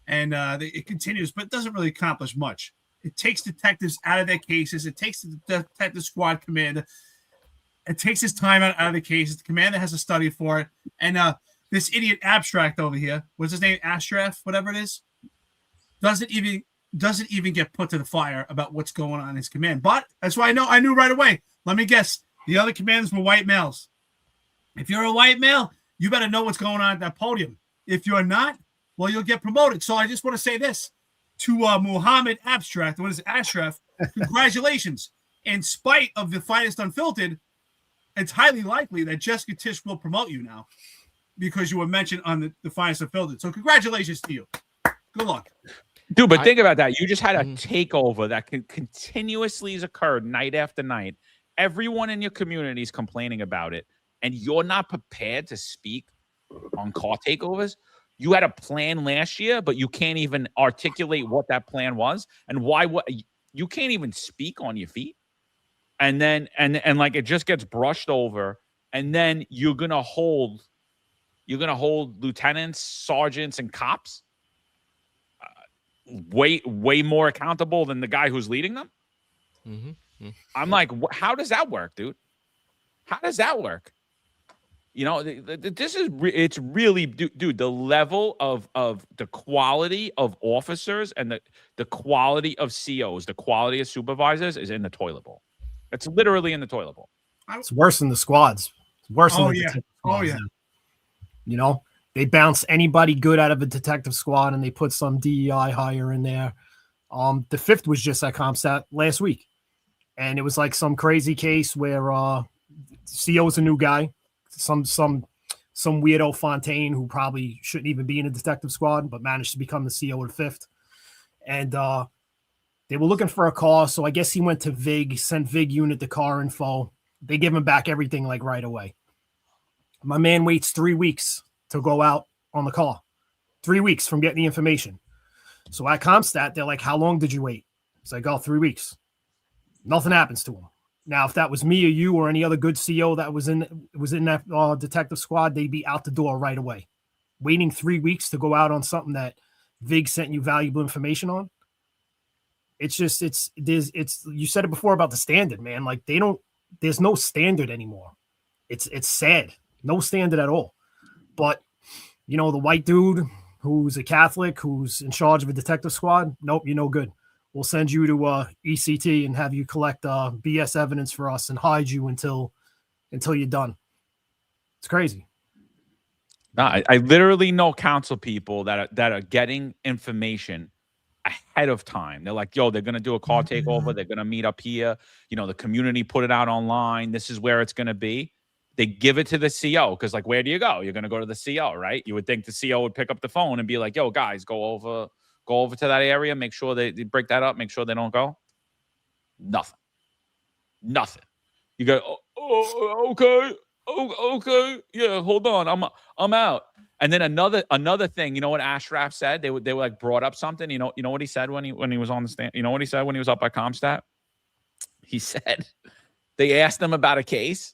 it continues, but it doesn't really accomplish much. It takes detectives out of their cases. It takes the detective squad commander. It takes his time out of the cases. The commander has to study for it. And this idiot abstract over here, what's his name? Ashraf, whatever it is, doesn't even get put to the fire about what's going on in his command. But that's why I knew right away. Let me guess. The other commanders were white males. If you're a white male, you better know what's going on at that podium. If you're not, well, you'll get promoted. So I just want to say this to Muhammad Abstract, what is it, Ashraf? Congratulations. In spite of the finest Unfiltered, it's highly likely that Jessica Tish will promote you now because you were mentioned on the finest Unfiltered. So congratulations to you. Good luck. Dude, but think about that. You just had a takeover that continuously has occurred night after night. Everyone in your community is complaining about it, and you're not prepared to speak on car takeovers. You had a plan last year, but you can't even articulate what that plan was and why. What you can't even speak on your feet, and then and like it just gets brushed over, and then you're gonna hold lieutenants, sergeants, and cops way more accountable than the guy who's leading them. I'm like, how does that work, dude? How does that work? It's really, dude, the level of the quality of officers and the quality of COs, the quality of supervisors is in the toilet bowl. It's literally in the toilet bowl. It's worse than the squads. It's worse than the detective squads. Yeah. They bounce anybody good out of a detective squad and they put some DEI hire in there. The fifth was just at Comstat last week. And it was like some crazy case where CO's a new guy. Some weirdo Fontaine who probably shouldn't even be in a detective squad, but managed to become the CO of the fifth. And They were looking for a car, so I guess he went to VIG, sent VIG unit the car info. They give him back everything like right away. My man waits 3 weeks to go out on the car. 3 weeks from getting the information. So at Comstat, they're like, how long did you wait? It's like, 3 weeks. Nothing happens to him. Now, if that was me or you or any other good CO that was in that detective squad, they'd be out the door right away. Waiting 3 weeks to go out on something that VIG sent you valuable information on. It's just, you said it before about the standard, man. Like there's no standard anymore. It's sad. No standard at all. But, the white dude who's a Catholic, who's in charge of a detective squad, nope, you're no good. We'll send you to ECT and have you collect BS evidence for us and hide you until you're done. It's crazy. No, I literally know counsel people that are getting information ahead of time. They're like, yo, they're going to do a car takeover. They're going to meet up here. The community put it out online. This is where it's going to be. They give it to the CO because, like, where do you go? You're going to go to the CO, right? You would think the CO would pick up the phone and be like, yo, guys, go over to that area. Make sure they break that up. Make sure they don't go. Nothing. You go, okay. Oh, okay. Yeah, hold on. I'm out. And then another thing, you know what Ashraf said? They were like brought up something. You know what he said when he was on the stand? You know what he said when he was up at Comstat? He said they asked him about a case,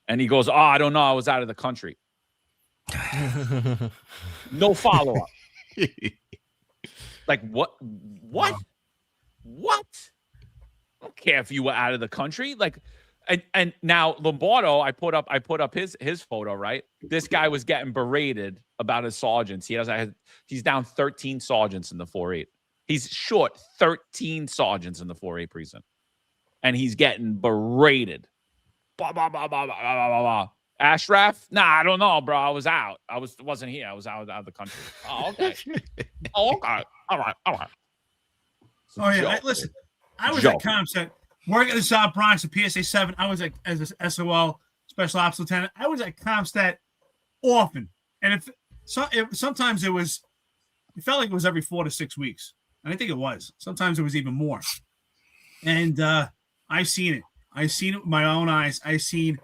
and he goes, I don't know. I was out of the country. No follow-up. Like, what? I don't care if you were out of the country. Like, and now Lombardo, I put up his photo, right? This guy was getting berated about his sergeants. He's down 13 sergeants in the 4-8. He's short 13 sergeants in the 4-8 precinct. And he's getting berated. Blah, blah, blah, blah, blah, blah, blah, blah. Ashraf? Nah, I don't know, bro. I was out. I wasn't here. I was out of the country. Oh, okay. Okay. All right. Oh, yeah. Listen, I was at Comstat working at the South Bronx at PSA 7. I was as a SOL, Special Ops Lieutenant. I was at Comstat often. And sometimes it felt like it was every 4 to 6 weeks. And I think it was. Sometimes it was even more. And I've seen it. I've seen it with my own eyes. I've seen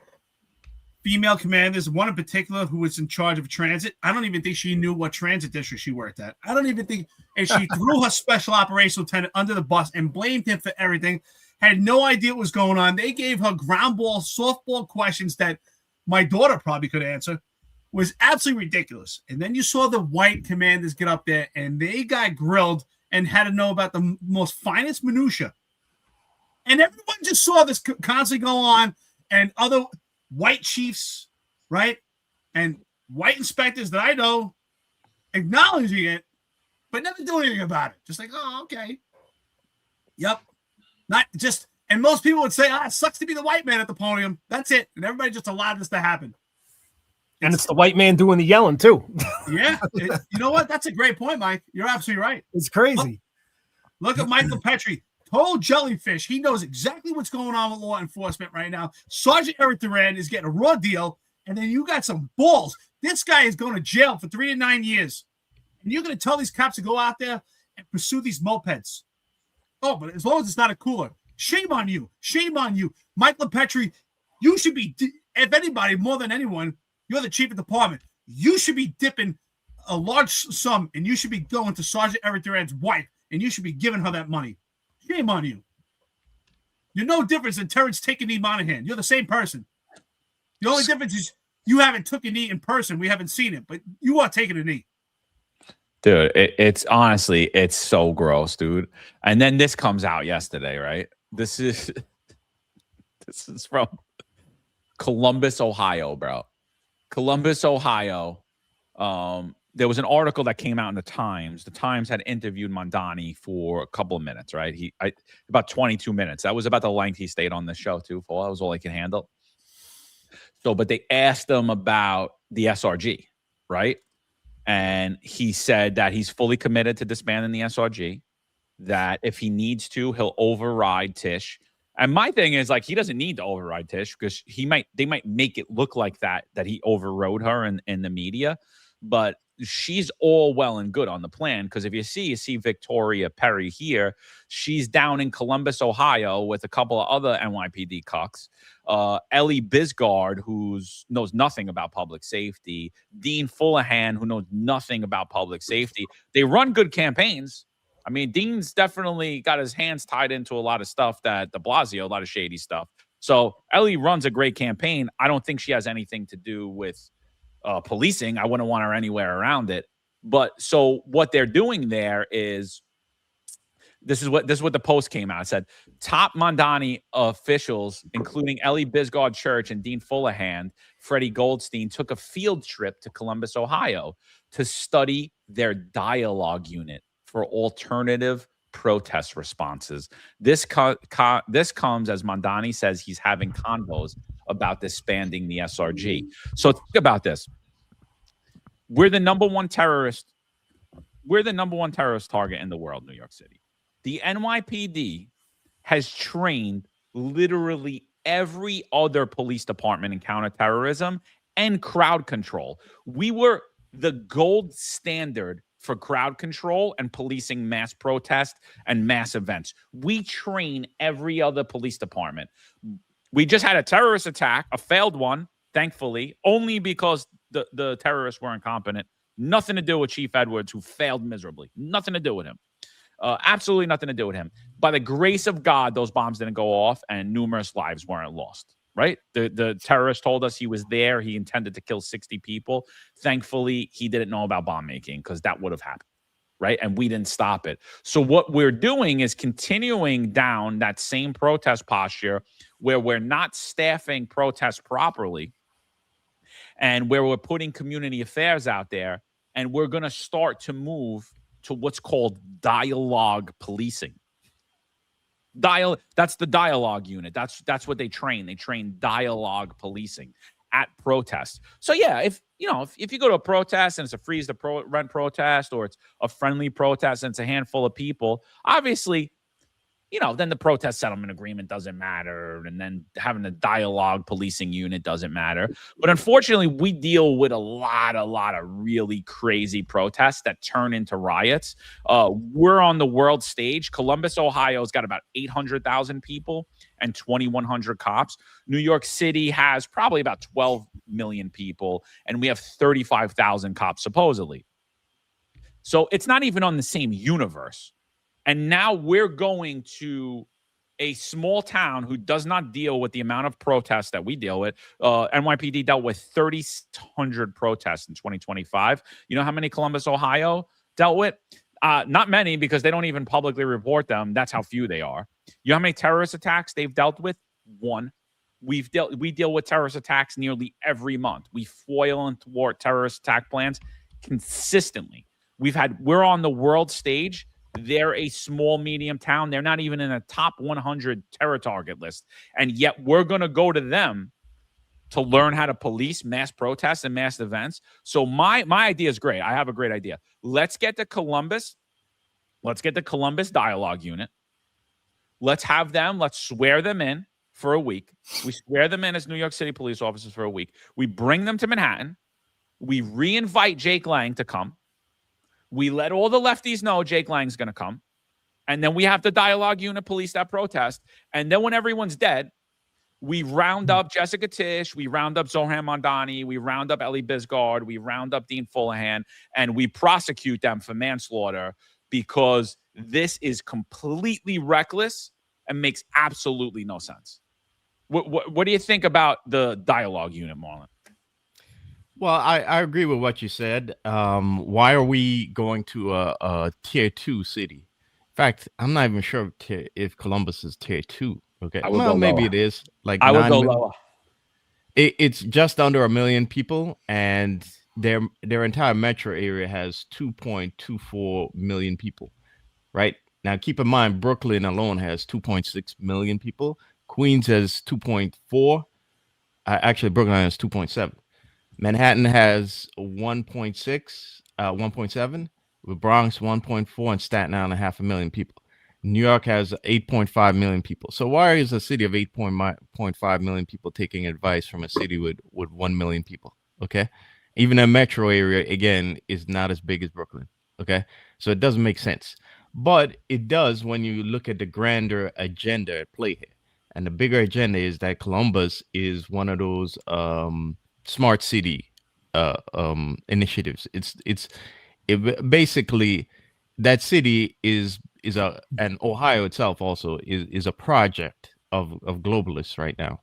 female commanders, one in particular who was in charge of transit. I don't even think she knew what transit district she worked at. I don't even think, and she threw her special operations lieutenant under the bus and blamed him for everything. Had no idea what was going on. They gave her ground ball, softball questions that my daughter probably could answer. Was absolutely ridiculous. And then you saw the white commanders get up there and they got grilled and had to know about the most finest minutia. And everyone just saw this constantly go on, and other white chiefs, right? And white inspectors that I know acknowledging it, but never doing anything about it. Just like, oh, okay. Yep. Not just, and most people would say, it sucks to be the white man at the podium. That's it. And everybody just allowed this to happen. And it's the white man doing the yelling too. Yeah. You know what? That's a great point, Mike. You're absolutely right. It's crazy. Look at Michael Petrie. Total jellyfish. He knows exactly what's going on with law enforcement right now. Sergeant Erik Duran is getting a raw deal, and then you got some balls. This guy is going to jail for 3 to 9 years. And you're going to tell these cops to go out there and pursue these mopeds. Oh, but as long as it's not a cooler. Shame on you. Shame on you. Michael Petrie, you should be, if anybody, more than anyone, you're the chief of department. You should be dipping a large sum, and you should be going to Sergeant Erik Duran's wife, and you should be giving her that money. Shame on you. You're no different than Terrence taking knee Monahan. You're the same person. The only difference is you haven't took a knee in person. We haven't seen it, but you are taking a knee. Dude, it's honestly, it's so gross, dude. And then this comes out yesterday, right? This is from Columbus, Ohio, bro. Columbus, Ohio. There was an article that came out in the Times. The Times had interviewed Mondani for a couple of minutes, right? About 22 minutes. That was about the length he stayed on the show, too. That was all he could handle. So, but they asked him about the SRG, right? And he said that he's fully committed to disbanding the SRG, that if he needs to, he'll override Tish. And my thing is, like, he doesn't need to override Tish because they might make it look like that he overrode her in the media. But she's all well and good on the plan, because if you see Victoria Perry here. She's down in Columbus, Ohio, with a couple of other NYPD cucks. Ellie Bisgard, who knows nothing about public safety. Dean Fullahan, who knows nothing about public safety. They run good campaigns. I mean, Dean's definitely got his hands tied into a lot of stuff that de Blasio, a lot of shady stuff. So Ellie runs a great campaign. I don't think she has anything to do with policing. I wouldn't want her anywhere around it. But so what they're doing there is, this is what the post came out. It said top Mondani officials, including Ellie Bisgard Church and Dean Fullahan, Freddie Goldstein, took a field trip to Columbus, Ohio, to study their dialogue unit for alternative protest responses. This comes as Mondani says he's having convos about disbanding the SRG. So think about this. We're the number one terrorist target in the world, New York City. The NYPD has trained literally every other police department in counterterrorism and crowd control. We were the gold standard for crowd control and policing mass protest and mass events. We train every other police department. We just had a terrorist attack, a failed one, thankfully, only because the terrorists were incompetent. Nothing to do with Chief Edwards, who failed miserably. Nothing to do with him. Absolutely nothing to do with him. By the grace of God, those bombs didn't go off and numerous lives weren't lost, right? The terrorist told us he was there. He intended to kill 60 people. Thankfully, he didn't know about bomb making, because that would have happened, right? And we didn't stop it. So what we're doing is continuing down that same protest posture where we're not staffing protests properly and where we're putting community affairs out there, and we're going to start to move to what's called dialogue policing. That's the dialogue unit. That's what they train. They train dialogue policing at protests. So yeah, if you go to a protest and it's a freeze the rent protest, or it's a friendly protest and it's a handful of people, obviously, then the protest settlement agreement doesn't matter, and then having the dialogue policing unit doesn't matter. But unfortunately, we deal with a lot of really crazy protests that turn into riots. We're on the world stage. Columbus, Ohio's got about 800,000 people and 2,100 cops. New York City has probably about 12 million people, and we have 35,000 cops, supposedly. So it's not even on the same universe. And now we're going to a small town who does not deal with the amount of protests that we deal with. NYPD dealt with 3,600 protests in 2025. You know how many Columbus, Ohio dealt with? Not many, because they don't even publicly report them. That's how few they are. You know how many terrorist attacks they've dealt with? One. We deal with terrorist attacks nearly every month. We foil and thwart terrorist attack plans consistently. We're on the world stage. They're a small, medium town. They're not even in a top 100 terror target list. And yet we're going to go to them to learn how to police mass protests and mass events. So my idea is great. I have a great idea. Let's get the Columbus dialogue unit. Let's swear them in for a week. We swear them in as New York City police officers for a week. We bring them to Manhattan. We re-invite Jake Lang to come. We let all the lefties know Jake Lang's going to come. And then we have the dialogue unit police that protest. And then when everyone's dead, we round up Jessica Tisch. We round up Zohran Mondani. We round up Ellie Bisgard. We round up Dean Fullahan. And we prosecute them for manslaughter, because this is completely reckless and makes absolutely no sense. What do you think about the dialogue unit, Marlon? Well, I agree with what you said. Why are we going to a tier 2 city? In fact, I'm not even sure if Columbus is tier 2. Okay, well, maybe it is. Like I would go lower. It's just under 1 million people, and their entire metro area has 2.24 million people. Right now, keep in mind, Brooklyn alone has 2.6 million people. Queens has 2.4. Actually, Brooklyn has 2.7. Manhattan has 1.7, the Bronx 1.4, and Staten Island 500,000 people. New York has 8.5 million people. So why is a city of 8.5 million people taking advice from a city with 1 million people? Okay, Even a metro area, again, is not as big as Brooklyn. Okay. So it doesn't make sense. But it does when you look at the grander agenda at play here. And the bigger agenda is that Columbus is one of those smart city initiatives. Basically that city is and Ohio itself also is a project of globalists right now.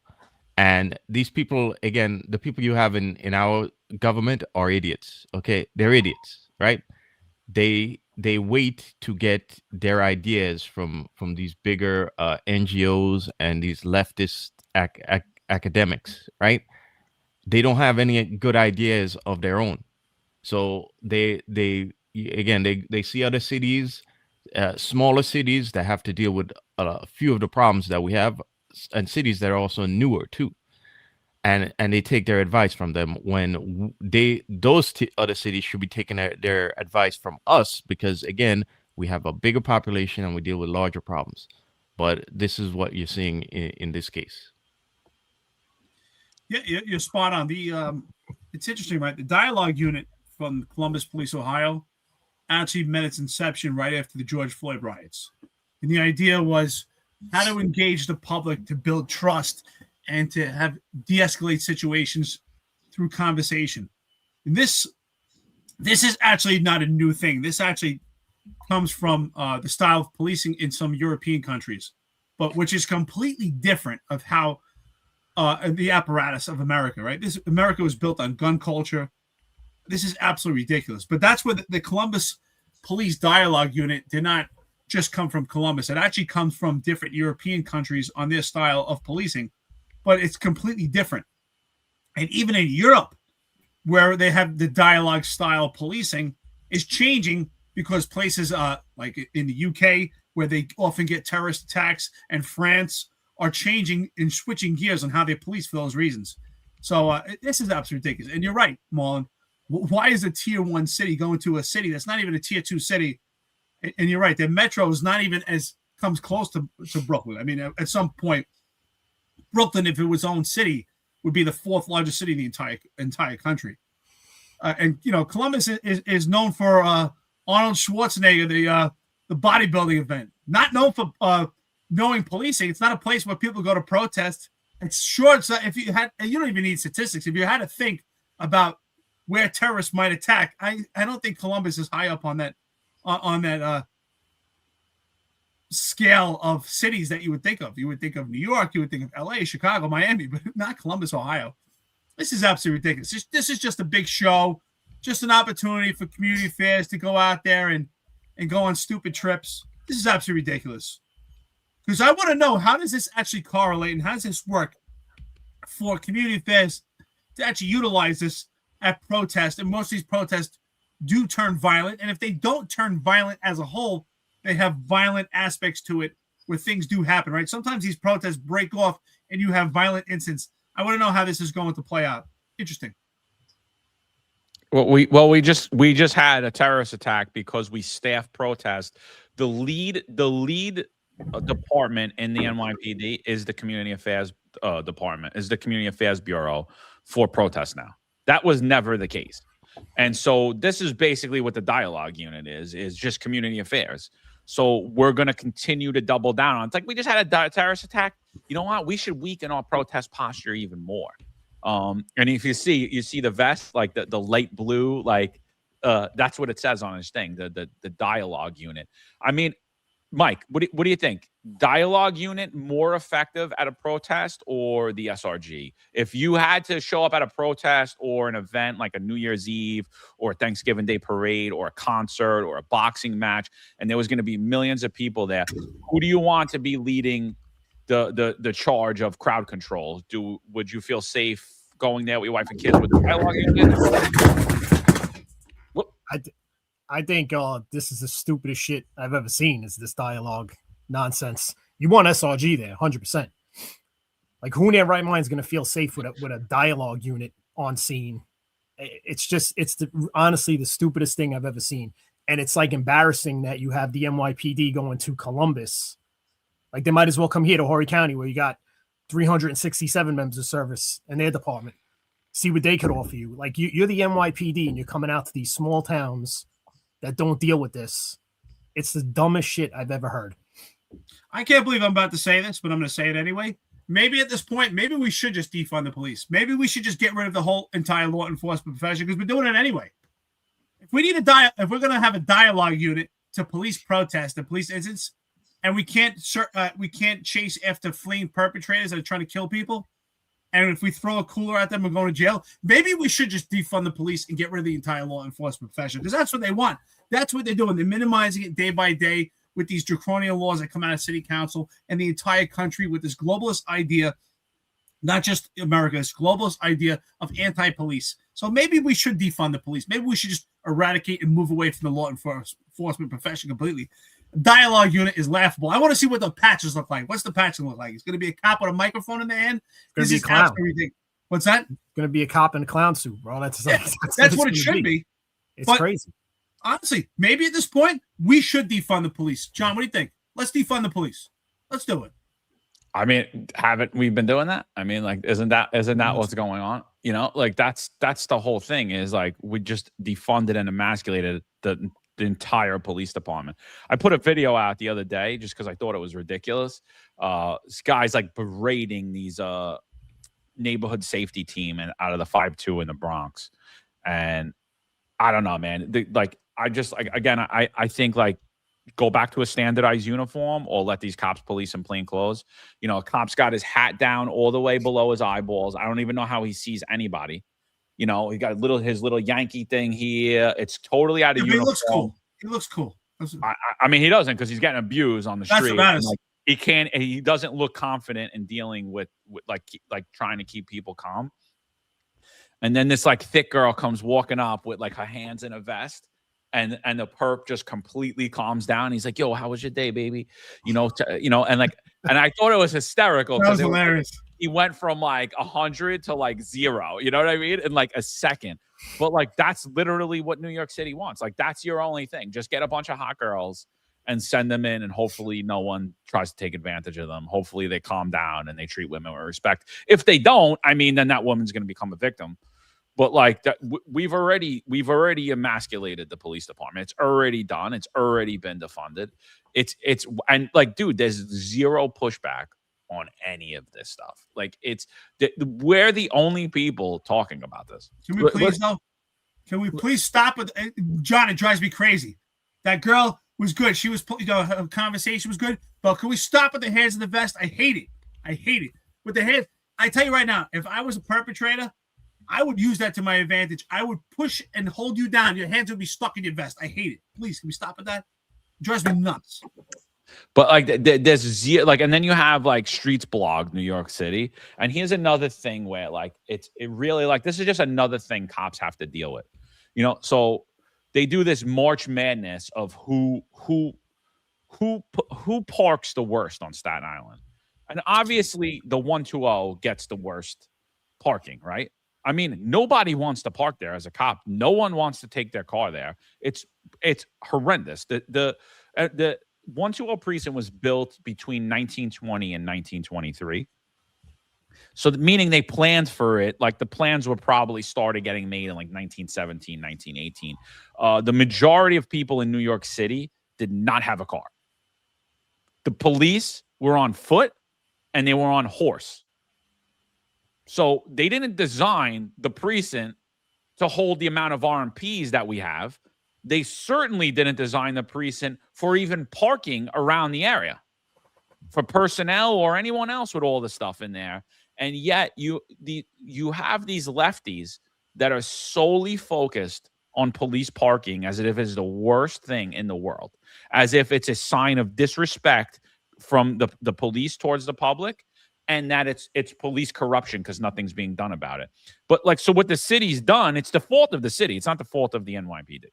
And these people, again, the people you have in our government are idiots. Okay, they're idiots, right? They wait to get their ideas from these bigger NGOs and these leftist academics, right? They don't have any good ideas of their own. So they see other cities, smaller cities that have to deal with a few of the problems that we have, and cities that are also newer too, and they take their advice from them when those other cities should be taking their advice from us, because again, we have a bigger population and we deal with larger problems. But this is what you're seeing in this case. Yeah, you're spot on. It's interesting, right? The dialogue unit from Columbus Police, Ohio, actually met its inception right after the George Floyd riots. And the idea was how to engage the public to build trust and to have de-escalate situations through conversation. And this is actually not a new thing. This actually comes from the style of policing in some European countries, but which is completely different of how the apparatus of America, right? America was built on gun culture. This is absolutely ridiculous. But that's where the Columbus Police Dialogue Unit did not just come from Columbus. It actually comes from different European countries on their style of policing, but it's completely different. And even in Europe, where they have the dialogue style policing, is changing because places like in the UK, where they often get terrorist attacks, and France are changing and switching gears on how they police for those reasons. So this is absolutely ridiculous. And you're right, Marlon. Why is a tier 1 city going to a city that's not even a tier 2 city? And you're right, the metro is not even comes close to Brooklyn. I mean, at some point, Brooklyn, if it was own city, would be the 4th largest city in the entire country. And you know, Columbus is known for Arnold Schwarzenegger, the bodybuilding event. Not known for knowing policing. It's not a place where people go to protest. It's short. So if you don't even need statistics. If you had to think about where terrorists might attack, I don't think Columbus is high up on that scale of cities that you would think of. You would think of New York, you would think of LA, Chicago, Miami, but not Columbus, Ohio. This is absolutely ridiculous. This is just a big show, just an opportunity for community affairs to go out there and go on stupid trips. This is absolutely ridiculous. Because I want to know, how does this actually correlate and how does this work for community affairs to actually utilize this at protests? And most of these protests do turn violent. And if they don't turn violent as a whole, they have violent aspects to it where things do happen, right? Sometimes these protests break off and you have violent incidents. I want to know how this is going to play out. Interesting. Well, we just had a terrorist attack because we staff protest. The lead department in the NYPD is the Community Affairs Department, is the Community Affairs Bureau for protests now. That was never the case. And so this is basically what the dialogue unit is just community affairs. So we're going to continue to double down on it. It's like we just had a terrorist attack. You know what? We should weaken our protest posture even more. And if you see the vest, like the light blue, like that's what it says on his thing, the dialogue unit. I mean, Mike, what do you think? Dialogue unit more effective at a protest or the SRG? If you had to show up at a protest or an event like a New Year's Eve or a Thanksgiving Day parade or a concert or a boxing match, and there was going to be millions of people there, who do you want to be leading the charge of crowd control? Would you feel safe going there with your wife and kids with the dialogue unit? I think this is the stupidest shit I've ever seen, is this dialogue nonsense. You want SRG there, 100%. Like, who in their right mind is going to feel safe with a dialogue unit on scene? It's honestly the stupidest thing I've ever seen. And it's like embarrassing that you have the NYPD going to Columbus. Like, they might as well come here to Horry County, where you got 367 members of service in their department. see what they could offer you. Like you're the NYPD and you're coming out to these small towns that don't deal with this. It's the dumbest shit I've ever heard. I can't believe I'm about to say this, but I'm going to say it anyway. Maybe at this point, maybe we should just defund the police. Maybe we should just get rid of the whole entire law enforcement profession because we're doing it anyway. If we need if we're going to have a dialogue unit to police protest and police incidents, and we can't chase after fleeing perpetrators that are trying to kill people, and if we throw a cooler at them, we're going to jail. Maybe we should just defund the police and get rid of the entire law enforcement profession because that's what they want. That's what they're doing. They're minimizing it day by day with these draconian laws that come out of city council and the entire country with this globalist idea, not just America, this globalist idea of anti-police. So maybe we should defund the police. Maybe we should just eradicate and move away from the law enforcement profession completely. Dialogue unit is laughable. I want to see what the patches look like. What's the patch look like? It's going to be a cop with a microphone in their hand. It's going to be a clown. What's that? It's going to be a cop in a clown suit, bro. That's what it should be. It's crazy. Honestly, maybe at this point, we should defund the police. John, what do you think? Let's defund the police. Let's do it. I mean, haven't we been doing that? I mean, like, isn't that what's going on? You know, like that's the whole thing is like we just defunded and emasculated the entire police department. I put a video out the other day just because I thought it was ridiculous. This guy's like berating these neighborhood safety team and out of the 5-2 in the Bronx. And I don't know, man. I think like go back to a standardized uniform or let these cops police in plain clothes. You know, a cop's got his hat down all the way below his eyeballs. I don't even know how he sees anybody. You know, he got his little Yankee thing here. It's totally out of uniform. He looks cool. I mean, he doesn't because he's getting abused on the street. That's what matters. Like, he doesn't look confident in dealing with like trying to keep people calm. And then this like thick girl comes walking up with like her hands in a vest, and the perp just completely calms down. He's like, "Yo, how was your day, baby?" And I thought it was hysterical. That was hilarious. He went from like 100 to like 0. You know what I mean? In like a second. But like that's literally what New York City wants. Like that's your only thing. Just get a bunch of hot girls and send them in, and hopefully no one tries to take advantage of them. Hopefully they calm down and they treat women with respect. If they don't, I mean, then that woman's going to become a victim. But like that, we've already emasculated the police department. It's already done. It's already been defunded. And like, dude, there's zero pushback on any of this stuff. Like we're the only people talking about this. Can we please stop with John? It drives me crazy. That girl was good. She was, her conversation was good. But can we stop with the hands in the vest? I hate it. With the hands, I tell you right now, if I was a perpetrator, I would use that to my advantage. I would push and hold you down. Your hands would be stuck in your vest. I hate it. Please, can we stop with that? It drives me nuts. But like there's zero, like, and then you have like Streets Blog, New York City. And here's another thing where like it really like this is just another thing cops have to deal with. You know, so they do this March Madness of who parks the worst on Staten Island. And obviously the 120 gets the worst parking, right? I mean, nobody wants to park there as a cop. No one wants to take their car there. It's horrendous. The 120 precinct was built between 1920 and 1923. So meaning they planned for it, like the plans were probably started getting made in like 1917, 1918. The majority of people in New York City did not have a car. The police were on foot and they were on horse. So they didn't design the precinct to hold the amount of RMPs that we have. They certainly didn't design the precinct for even parking around the area for personnel or anyone else with all the stuff in there. And yet you have these lefties that are solely focused on police parking as if it's the worst thing in the world, as if it's a sign of disrespect from the police towards the public, and that it's police corruption because nothing's being done about it. But like, so what the city's done, it's the fault of the city. It's not the fault of the NYPD.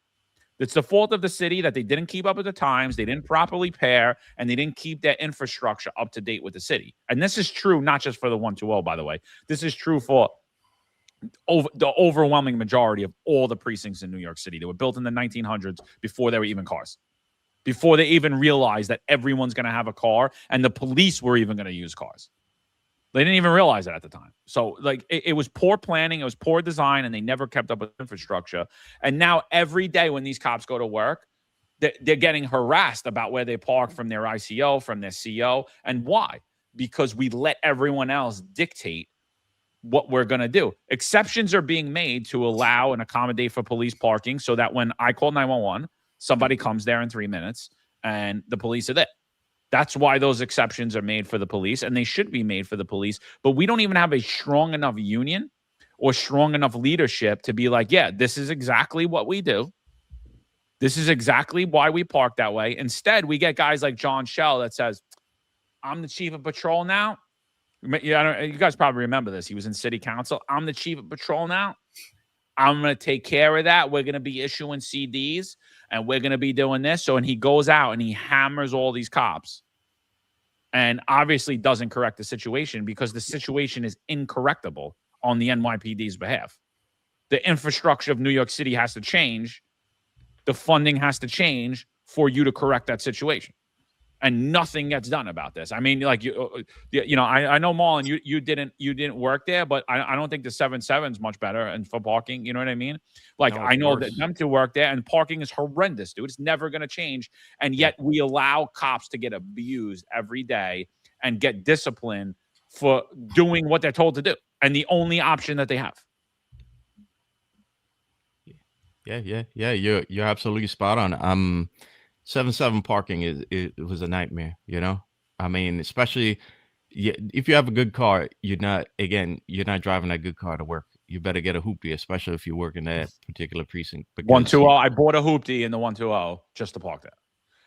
It's the fault of the city that they didn't keep up with the times, they didn't properly pair, and they didn't keep their infrastructure up to date with the city. And this is true not just for the 120, by the way. This is true for the overwhelming majority of all the precincts in New York City. They were built in the 1900s before there were even cars, before they even realized that everyone's going to have a car and the police were even going to use cars. They didn't even realize it at the time. So like it was poor planning, it was poor design, and they never kept up with infrastructure. And now every day when these cops go to work, they're getting harassed about where they park from their ICO, from their CO. And why? Because we let everyone else dictate what we're going to do. Exceptions are being made to allow and accommodate for police parking so that when I call 911, somebody comes there in 3 minutes and the police are there. That's why those exceptions are made for the police, and they should be made for the police. But we don't even have a strong enough union or strong enough leadership to be like, yeah, this is exactly what we do. This is exactly why we park that way. Instead, we get guys like John Shell that says, I'm the chief of patrol now. Yeah, you guys probably remember this. He was in city council. I'm the chief of patrol now. I'm going to take care of that. We're going to be issuing CDs and we're going to be doing this. So, and he goes out and he hammers all these cops and obviously doesn't correct the situation because the situation is incorrectable on the NYPD's behalf. The infrastructure of New York City has to change. The funding has to change for you to correct that situation. And nothing gets done about this. I mean, like I know Marlon, you didn't work there, but I don't think the 7-7 is much better and for parking. You know what I mean? Like No, I know course. that them two work there, and parking is horrendous, dude. It's never going to change, and yet we allow cops to get abused every day and get disciplined for doing what they're told to do, and the only option that they have. Yeah. You're absolutely spot on. 7-7 parking it was a nightmare, you know. I mean, especially if you have a good car, you're not driving that good car to work. You better get a hoopty, especially if you work in that particular precinct. 120. I bought a hoopty in the 120 just to park there.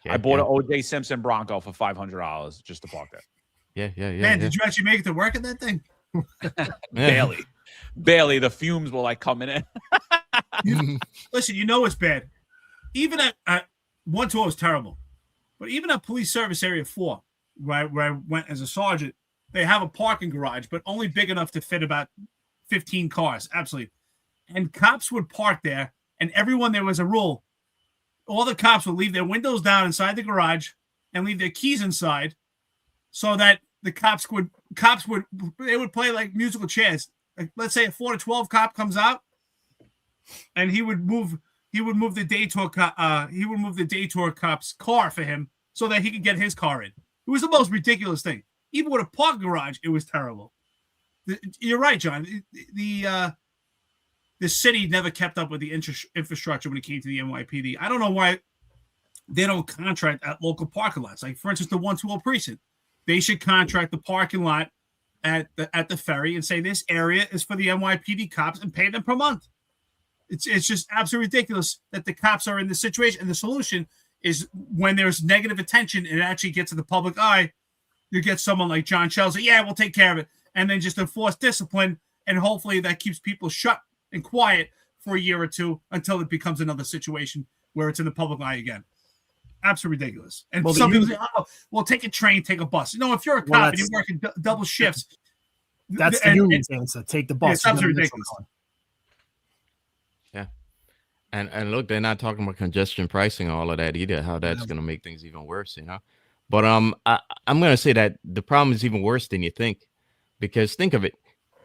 Yeah, I bought an O.J. Simpson Bronco for $500 just to park there. Yeah. Man, did you actually make it to work in that thing? Barely. The fumes were like coming in. Listen, you know it's bad. Even at 120 is terrible. But even at Police Service Area 4, where I went as a sergeant, they have a parking garage, but only big enough to fit about 15 cars. Absolutely. And cops would park there, and everyone, there was a rule. All the cops would leave their windows down inside the garage and leave their keys inside so that the cops would play like musical chairs. Like, let's say a 4 to 12 cop comes out and he would move the detour cop's car for him so that he could get his car in. It was the most ridiculous thing. Even with a parking garage, it was terrible. You're right, John. The city never kept up with the infrastructure when it came to the NYPD. I don't know why they don't contract at local parking lots. Like, for instance, the 120 precinct. They should contract the parking lot at the ferry and say this area is for the NYPD cops and pay them per month. It's just absolutely ridiculous that the cops are in this situation. And the solution is when there's negative attention and it actually gets to the public eye, you get someone like John Shell say, yeah, we'll take care of it. And then just enforce discipline. And hopefully that keeps people shut and quiet for a year or two until it becomes another situation where it's in the public eye again. Absolutely ridiculous. And some people say, oh, well, take a train, take a bus. You know, if you're a cop and you're working double shifts. That's the union's answer. Take the bus. Yeah, it's absolutely ridiculous. Yeah. And look, they're not talking about congestion pricing and all of that either, how that's going to make things even worse, you know. But I'm going to say that the problem is even worse than you think, because think of it.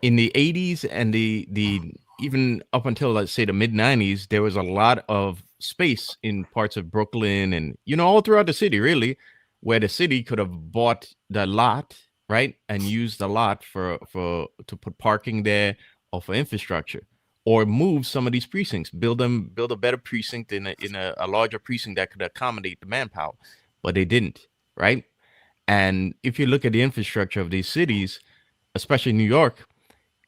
In the 80s and the even up until, let's say, the mid 90s, there was a lot of space in parts of Brooklyn and, you know, all throughout the city, really, where the city could have bought the lot, right, and used the lot to put parking there or for infrastructure, or move some of these precincts, build a better precinct in a larger precinct that could accommodate the manpower, but they didn't, right? And if you look at the infrastructure of these cities, especially New York,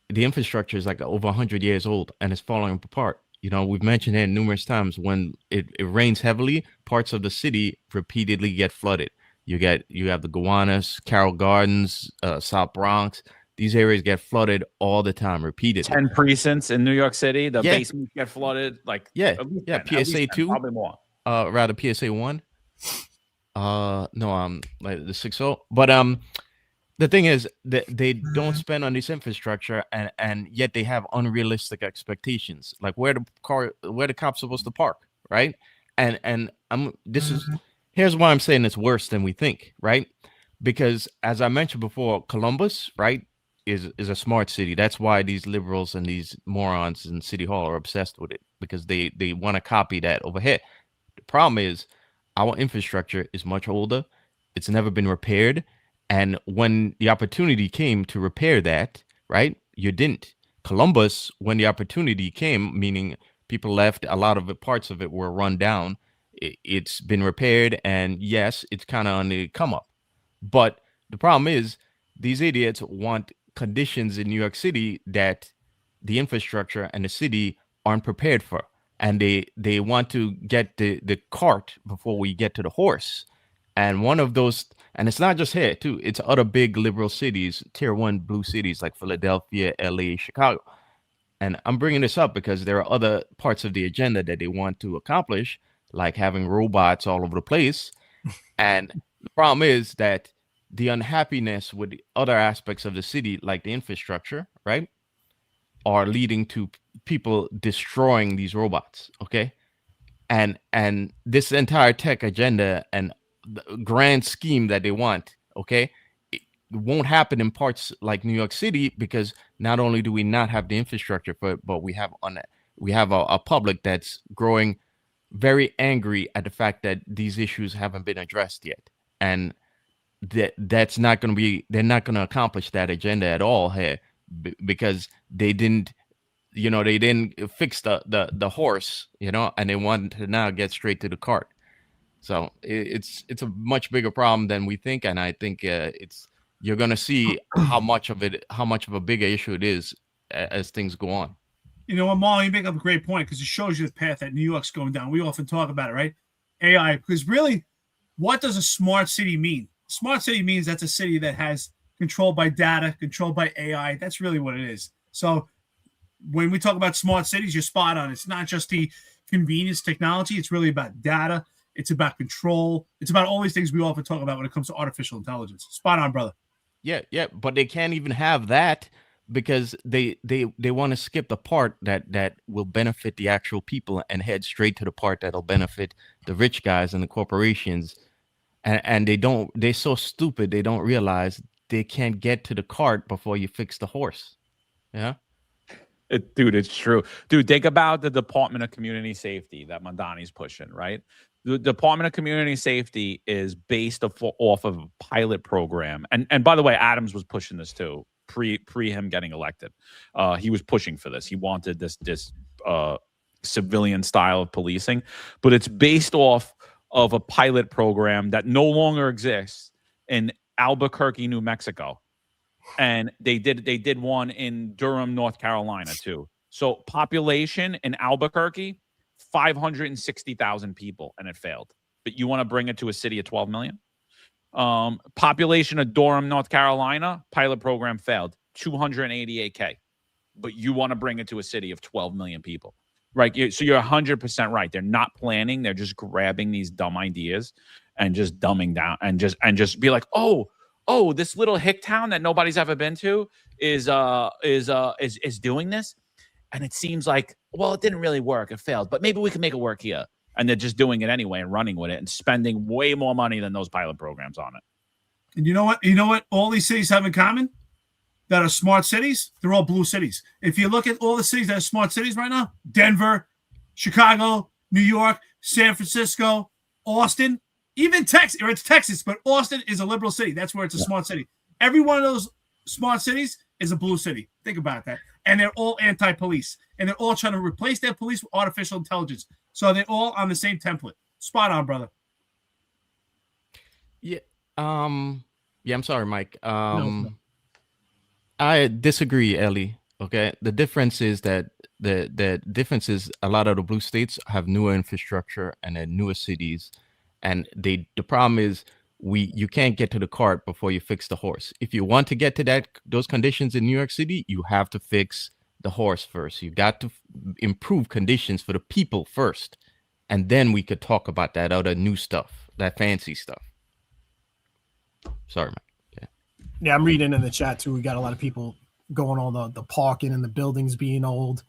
the infrastructure is like over 100 years old and it's falling apart. You know, we've mentioned it numerous times. When it rains heavily, parts of the city repeatedly get flooded. You have the Gowanus, Carroll Gardens, South Bronx. These areas get flooded all the time, repeatedly. 10 precincts in New York City, the basements get flooded. Like PSA 2, probably more. Rather PSA 1. No, like the 6-0. But the thing is that they don't spend on this infrastructure, and yet they have unrealistic expectations, like where the cops supposed to park, right? And here's why I'm saying it's worse than we think, right? Because as I mentioned before, Columbus, right? is a smart city. That's why these liberals and these morons in City Hall are obsessed with it, because they want to copy that over here. The problem is our infrastructure is much older. It's never been repaired. And when the opportunity came to repair that, right, you didn't. Columbus, when the opportunity came, meaning people left, a lot of it, parts of it were run down. It's been repaired, and yes, it's kind of on the come up. But the problem is these idiots want conditions in New York City that the infrastructure and the city aren't prepared for. And they want to get the cart before we get to the horse. And one of those, and it's not just here too, it's other big liberal cities, tier 1 blue cities like Philadelphia, LA, Chicago. And I'm bringing this up because there are other parts of the agenda that they want to accomplish, like having robots all over the place. And the problem is that the unhappiness with the other aspects of the city, like the infrastructure, right, are leading to people destroying these robots. Okay. And this entire tech agenda and the grand scheme that they want, okay, it won't happen in parts like New York City, because not only do we not have the infrastructure for it, but we have a public that's growing very angry at the fact that these issues haven't been addressed yet. And that's not going to be, they're not going to accomplish that agenda at all here, because they didn't fix the horse, and they want to now get straight to the cart. So it's a much bigger problem than we think, and I think you're going to see how much of a bigger issue it is as things go on. You know what, Marlon, you make up a great point, because it shows you the path that New York's going down. We often talk about it, right? AI, because really, what does a smart city mean? Smart city means that's a city that has controlled by data, controlled by AI. That's really what it is. So when we talk about smart cities, you're spot on. It's not just the convenience technology. It's really about data. It's about control. It's about all these things we often talk about when it comes to artificial intelligence. Spot on, brother. Yeah, but they can't even have that, because they want to skip the part that will benefit the actual people and head straight to the part that'll benefit the rich guys and the corporations. And they're so stupid, they don't realize they can't get to the cart before you fix the horse. Yeah. Dude, it's true. Dude, think about the Department of Community Safety that Mandani's pushing, right? The Department of Community Safety is based off of a pilot program. And by the way, Adams was pushing this too, pre him getting elected. He was pushing for this. He wanted this civilian style of policing, but it's based off of a pilot program that no longer exists in Albuquerque, New Mexico. And they did one in Durham, North Carolina too. So population in Albuquerque, 560,000 people, and it failed. But you want to bring it to a city of 12 million? Population of Durham, North Carolina, pilot program failed, 288K. But you want to bring it to a city of 12 million people, right? So you're 100% right. They're not planning. They're just grabbing these dumb ideas and just dumbing down and just be like, oh, this little hick town that nobody's ever been to is doing this. And it seems like, well, it didn't really work. It failed, but maybe we can make it work here. And they're just doing it anyway and running with it and spending way more money than those pilot programs on it. And you know what? You know what all these cities have in common that are smart cities? They're all blue cities. If you look at all the cities that are smart cities right now, Denver, Chicago, New York, San Francisco, Austin, even Texas, or it's Texas, but Austin is a liberal city. That's where it's a smart city. Every one of those smart cities is a blue city. Think about that. And they're all anti-police. And they're all trying to replace their police with artificial intelligence. So they're all on the same template. Spot on, brother. Yeah. I'm sorry, Mike. No. I disagree, Ellie. Okay. The difference is that the difference is a lot of the blue states have newer infrastructure and they're newer cities. And the problem is you can't get to the cart before you fix the horse. If you want to get to those conditions in New York City, you have to fix the horse first. You got to improve conditions for the people first, and then we could talk about that other new stuff, that fancy stuff. Sorry, Mike. Yeah, I'm reading in the chat too. We got a lot of people going on the parking and the buildings being old.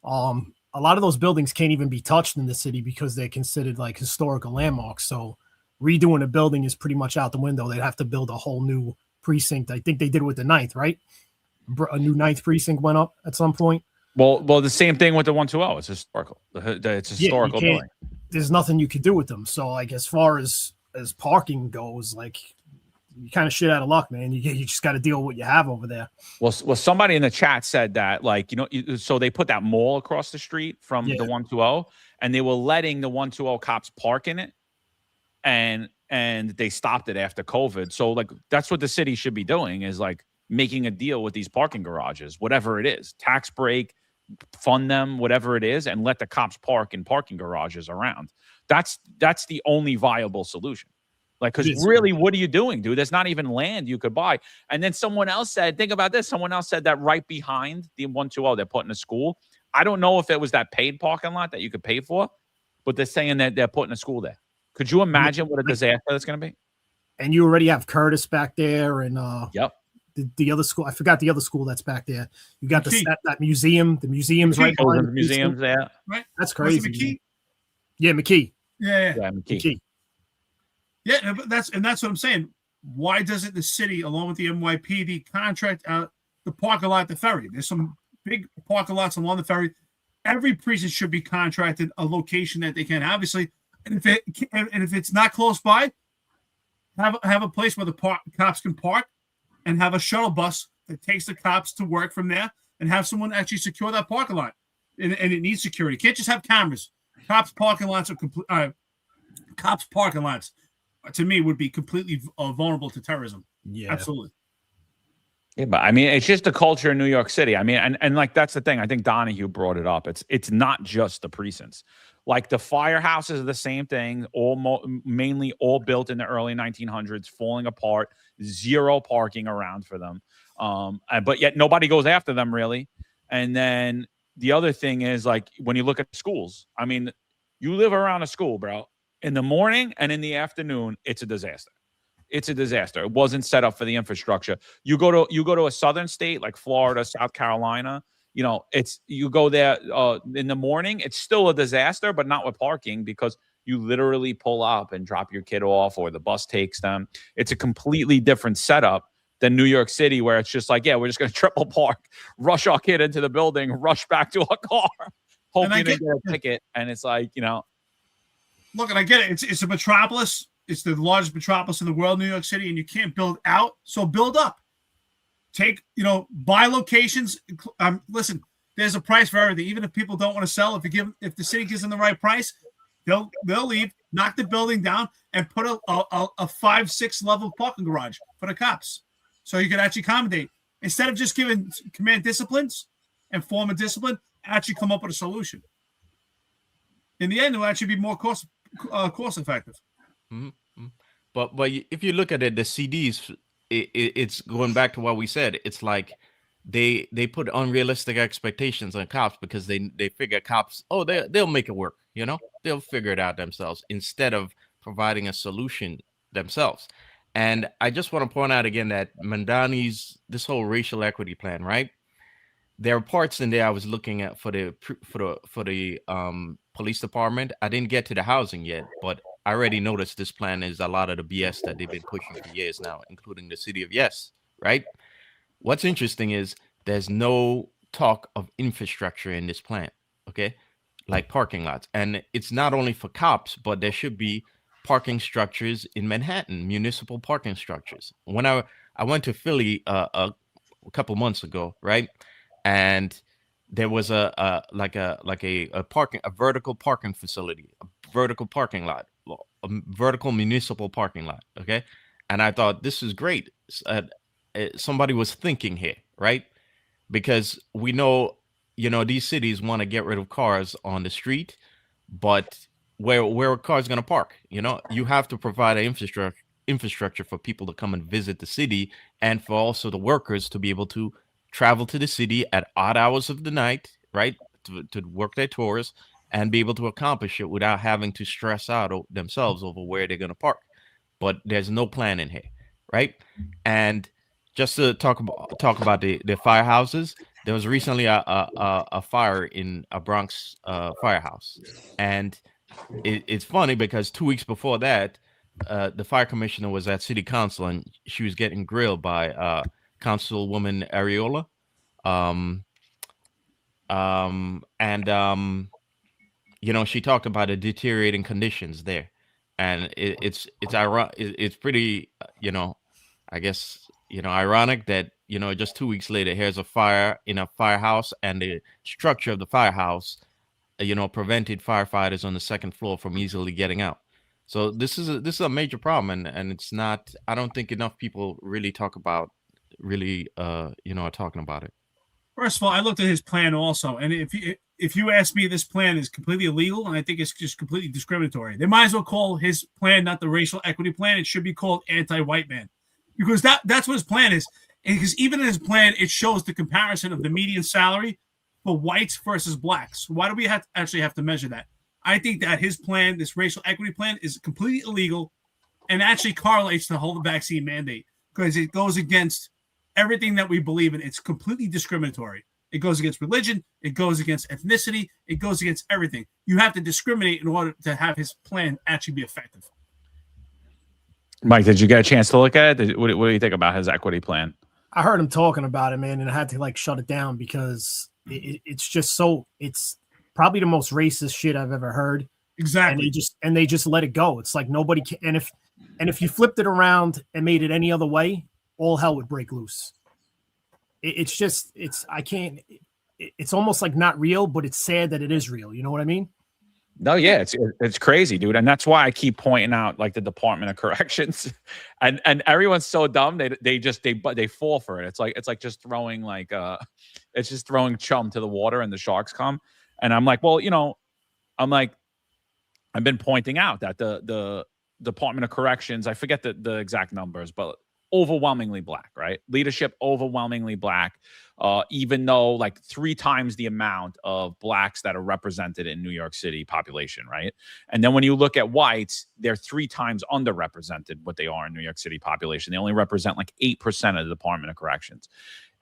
A lot of those buildings can't even be touched in the city because they're considered like historical landmarks. So redoing a building is pretty much out the window. They'd have to build a whole new precinct. I think they did it with the 9th, right? A new 9th precinct went up at some point. Well, the same thing with the 120. It's historical. It's historical building. There's nothing you could do with them. So, like, as far as parking goes, like, you kind of shit out of luck, man. You just got to deal with what you have over there. Well, somebody in the chat said that, like, so they put that mall across the street from the 120, and they were letting the 120 cops park in it, and they stopped it after COVID. So, like, that's what the city should be doing, is like making a deal with these parking garages, whatever it is, tax break, fund them, whatever it is, and let the cops park in parking garages around. That's the only viable solution. Like, because really, what are you doing, dude? There's not even land you could buy. And then someone else said, think about this. Someone else said that right behind the 120, they're putting a school. I don't know if it was that paid parking lot that you could pay for, but they're saying that they're putting a school there. Could you imagine what a disaster that's going to be? And you already have Curtis back there, and yep. The other school. I forgot the other school that's back there. You got that museum. The museum's right behind the museum's there. Right. That's crazy. McKee? Yeah, McKee. Yeah, McKee. Yeah, that's what I'm saying. Why doesn't the city, along with the NYPD, contract out the parking lot at the ferry? There's some big parking lots along the ferry. Every precinct should be contracted a location that they can. Obviously, and if it's not close by, have a place where the cops can park, and have a shuttle bus that takes the cops to work from there, and have someone actually secure that parking lot. And it needs security. You can't just have cameras. Cops parking lots are complete. Cops parking lots, to me, would be completely vulnerable to terrorism. Yeah, absolutely. Yeah, but I mean, it's just the culture in New York City. I mean, and like, that's the thing. I think Donahue brought it up. It's not just the precincts. Like, the firehouses are the same thing. Mainly all built in the early 1900s, falling apart. Zero parking around for them. But yet nobody goes after them, really. And then the other thing is, like, when you look at schools, I mean, you live around a school, bro. In the morning and in the afternoon, it's a disaster. It's a disaster. It wasn't set up for the infrastructure. You go to a southern state like Florida, South Carolina, you go there in the morning, it's still a disaster, but not with parking, because you literally pull up and drop your kid off, or the bus takes them. It's a completely different setup than New York City, where it's just like, yeah, we're just going to triple park, rush our kid into the building, rush back to our car, hope you get a ticket. And it's like, Look, and I get it. It's a metropolis. It's the largest metropolis in the world, New York City, and you can't build out, so build up. Buy locations. Listen, there's a price for everything. Even if people don't want to sell, if the city gives them the right price, they'll leave, knock the building down, and put a 5-6 level parking garage for the cops, so you can actually accommodate. Instead of just giving command disciplines and form a discipline, actually come up with a solution. In the end, it will actually be more cost effective. Mm-hmm. But if you look at it, the CDs, it's going back to what we said. It's like they put unrealistic expectations on cops, because they figure cops, they'll make it work. They'll figure it out themselves, instead of providing a solution themselves. And I just want to point out again that Mandani's, this whole racial equity plan, right? There are parts in there I was looking at for the police department. I didn't get to the housing yet, but I already noticed this plan is a lot of the BS that they've been pushing for years now, including the city of Yes, right? What's interesting is there's no talk of infrastructure in this plan, okay? Like parking lots. And it's not only for cops, but there should be parking structures in Manhattan, municipal parking structures. When I went to Philly a couple months ago, right? And there was a vertical parking facility, a vertical parking lot, a vertical municipal parking lot. Okay. And I thought, this is great. Somebody was thinking here, right? Because we know, these cities want to get rid of cars on the street, but where are cars going to park? You have to provide an infrastructure for people to come and visit the city, and for also the workers to be able to travel to the city at odd hours of the night, right, to work their tours and be able to accomplish it without having to stress out themselves over where they're going to park. But there's no plan in here, right? And just to talk about the firehouses, there was recently a fire in a Bronx firehouse, and it's funny because 2 weeks before that, the fire commissioner was at city council, and she was getting grilled by Councilwoman Areola, Um, and she talked about the deteriorating conditions there, and it's ironic. It's pretty, I guess, ironic that just 2 weeks later, here's a fire in a firehouse, and the structure of the firehouse, prevented firefighters on the second floor from easily getting out. So this is a major problem, and it's not. I don't think enough people really talk about, are talking about it. First of all, I looked at his plan also, and if you ask me, this plan is completely illegal, and I think it's just completely discriminatory. They might as well call his plan not the racial equity plan; it should be called anti-white man, because that's what his plan is. And because even in his plan, it shows the comparison of the median salary for whites versus blacks. Why do we actually have to measure that? I think that his plan, this racial equity plan, is completely illegal and actually correlates to the whole vaccine mandate because it goes against everything that we believe in. It's completely discriminatory. It goes against religion. It goes against ethnicity. It goes against everything. You have to discriminate in order to have his plan actually be effective. Mike, did you get a chance to look at it? What do you think about his equity plan? I heard him talking about it, man, and I had to shut it down because it's just it's probably the most racist shit I've ever heard. Exactly. And they just let it go. It's like nobody can. And if you flipped it around and made it any other way, all hell would break loose. It's almost like not real, but it's sad that it is real. You know what I mean? No, yeah, it's crazy, dude, and that's why I keep pointing out the Department of Corrections, and everyone's so dumb they fall for it. It's like just throwing it's just throwing chum to the water and the sharks come. And I'm like, well, I've been pointing out that the Department of Corrections, I forget the exact numbers, but overwhelmingly black, right? Leadership overwhelmingly black, even though 3 times the amount of blacks that are represented in New York City population, right? And then when you look at whites, they're 3 times underrepresented what they are in New York City population. They only represent 8% of the Department of Corrections.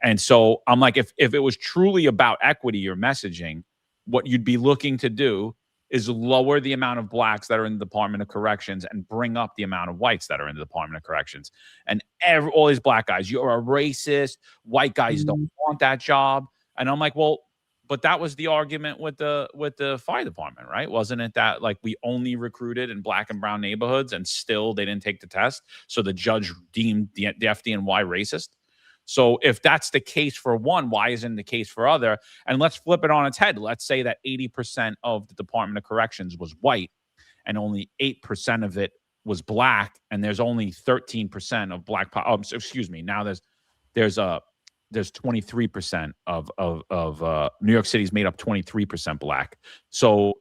And so I'm like, if it was truly about equity, your messaging, what you'd be looking to do is lower the amount of blacks that are in the Department of Corrections and bring up the amount of whites that are in the Department of Corrections. And all these black guys, you're a racist. White guys don't want that job. And I'm like, well, but that was the argument with the fire department, right? Wasn't it that we only recruited in black and brown neighborhoods and still they didn't take the test? So the judge deemed the FDNY racist. So if that's the case for one, why isn't the case for other? And let's flip it on its head. Let's say that 80% of the Department of Corrections was white and only 8% of it was black. And there's only 13% of black. Excuse me. Now there's 23% of New York City's made up 23% black. So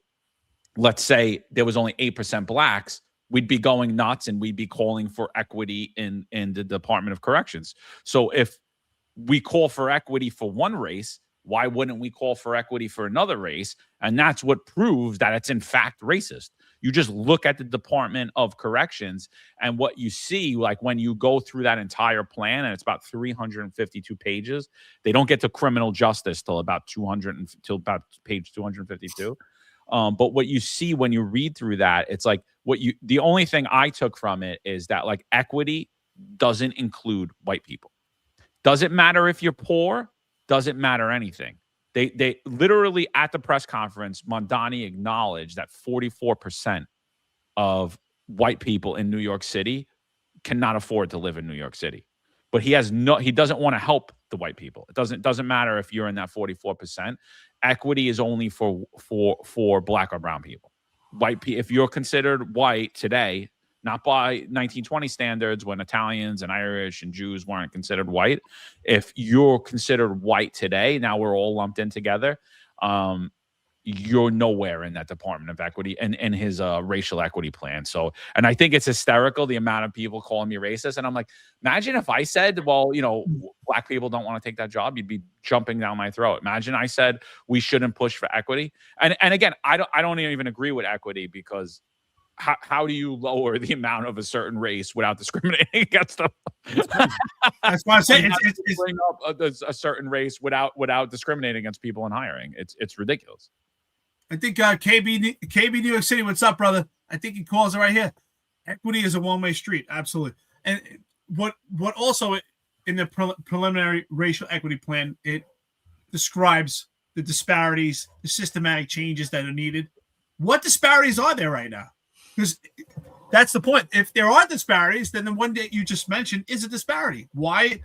let's say there was only 8% blacks. We'd be going nuts and we'd be calling for equity in the Department of Corrections. So if we call for equity for one race, why wouldn't we call for equity for another race? And that's what proves that it's in fact racist. You just look at the Department of Corrections and what you see, when you go through that entire plan, and it's about 352 pages, they don't get to criminal justice till about page 252. But what you see when you read through that, it's the only thing I took from it is that equity doesn't include white people. Doesn't matter if you're poor, doesn't matter anything. They literally at the press conference, Mondani acknowledged that 44% of white people in New York City cannot afford to live in New York City. But he doesn't want to help the white people. It doesn't matter if you're in that 44%. Equity is only for black or brown people. If you're considered white today, not by 1920 standards when Italians and Irish and Jews weren't considered white. If you're considered white today, now we're all lumped in together. You're nowhere in that Department of Equity and his racial equity plan. So, and I think it's hysterical, the amount of people calling me racist. And I'm like, imagine if I said, well, black people don't want to take that job. You'd be jumping down my throat. Imagine I said we shouldn't push for equity. And again, I don't even agree with equity because how do you lower the amount of a certain race without discriminating against them? That's why I say it's bring up a certain race without discriminating against people in hiring. It's ridiculous. I think KB New York City, what's up, brother? I think he calls it right here. Equity is a one-way street, absolutely. And what also in the preliminary racial equity plan, it describes the disparities, the systematic changes that are needed. What disparities are there right now? Because that's the point. If there are disparities, then the one that you just mentioned is a disparity. Why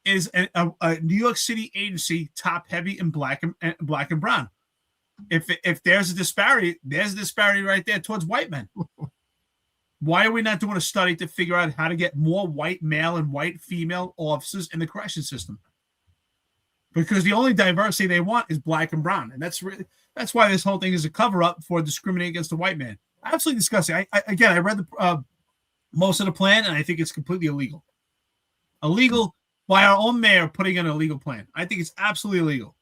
is a New York City agency top heavy in black and brown? If there's a disparity, there's a disparity right there towards white men. Why are we not doing a study to figure out how to get more white male and white female officers in the correction system? Because the only diversity they want is black and brown, and that's why this whole thing is a cover up for discriminating against the white man. Absolutely disgusting. I read the most of the plan, and I think it's completely illegal. Illegal by our own mayor putting in an illegal plan. I think it's absolutely illegal.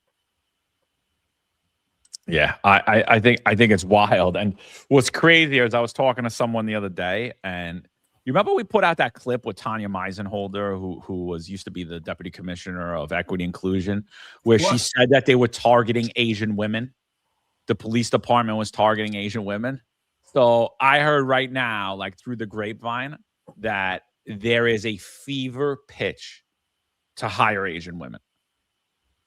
Yeah, I think it's wild. And what's crazy is I was talking to someone the other day, and you remember we put out that clip with Tanya Meisenholder, who used to be the deputy commissioner of equity inclusion, where she said that they were targeting Asian women. The police department was targeting Asian women. So I heard right now, like through the grapevine, that there is a fever pitch to hire Asian women.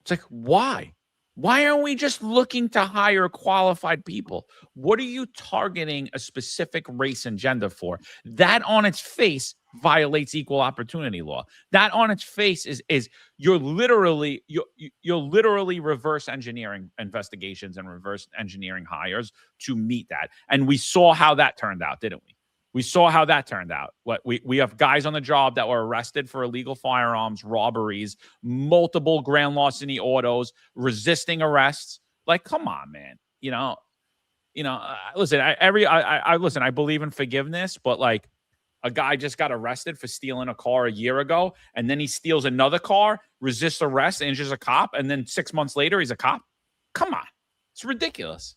It's like, why? Why aren't we just looking to hire qualified people? What are you targeting a specific race and gender for? That on its face violates equal opportunity law. That on its face is you're literally reverse engineering investigations and reverse engineering hires to meet that. And we saw how that turned out, didn't we? We saw how that turned out. We have guys on the job that were arrested for illegal firearms, robberies, multiple grand larceny autos, resisting arrests. Like, come on, man. Listen. I believe in forgiveness, but like, a guy just got arrested for stealing a car a year ago, and then he steals another car, resists arrest, injures a cop, and then 6 months later he's a cop. Come on, it's ridiculous.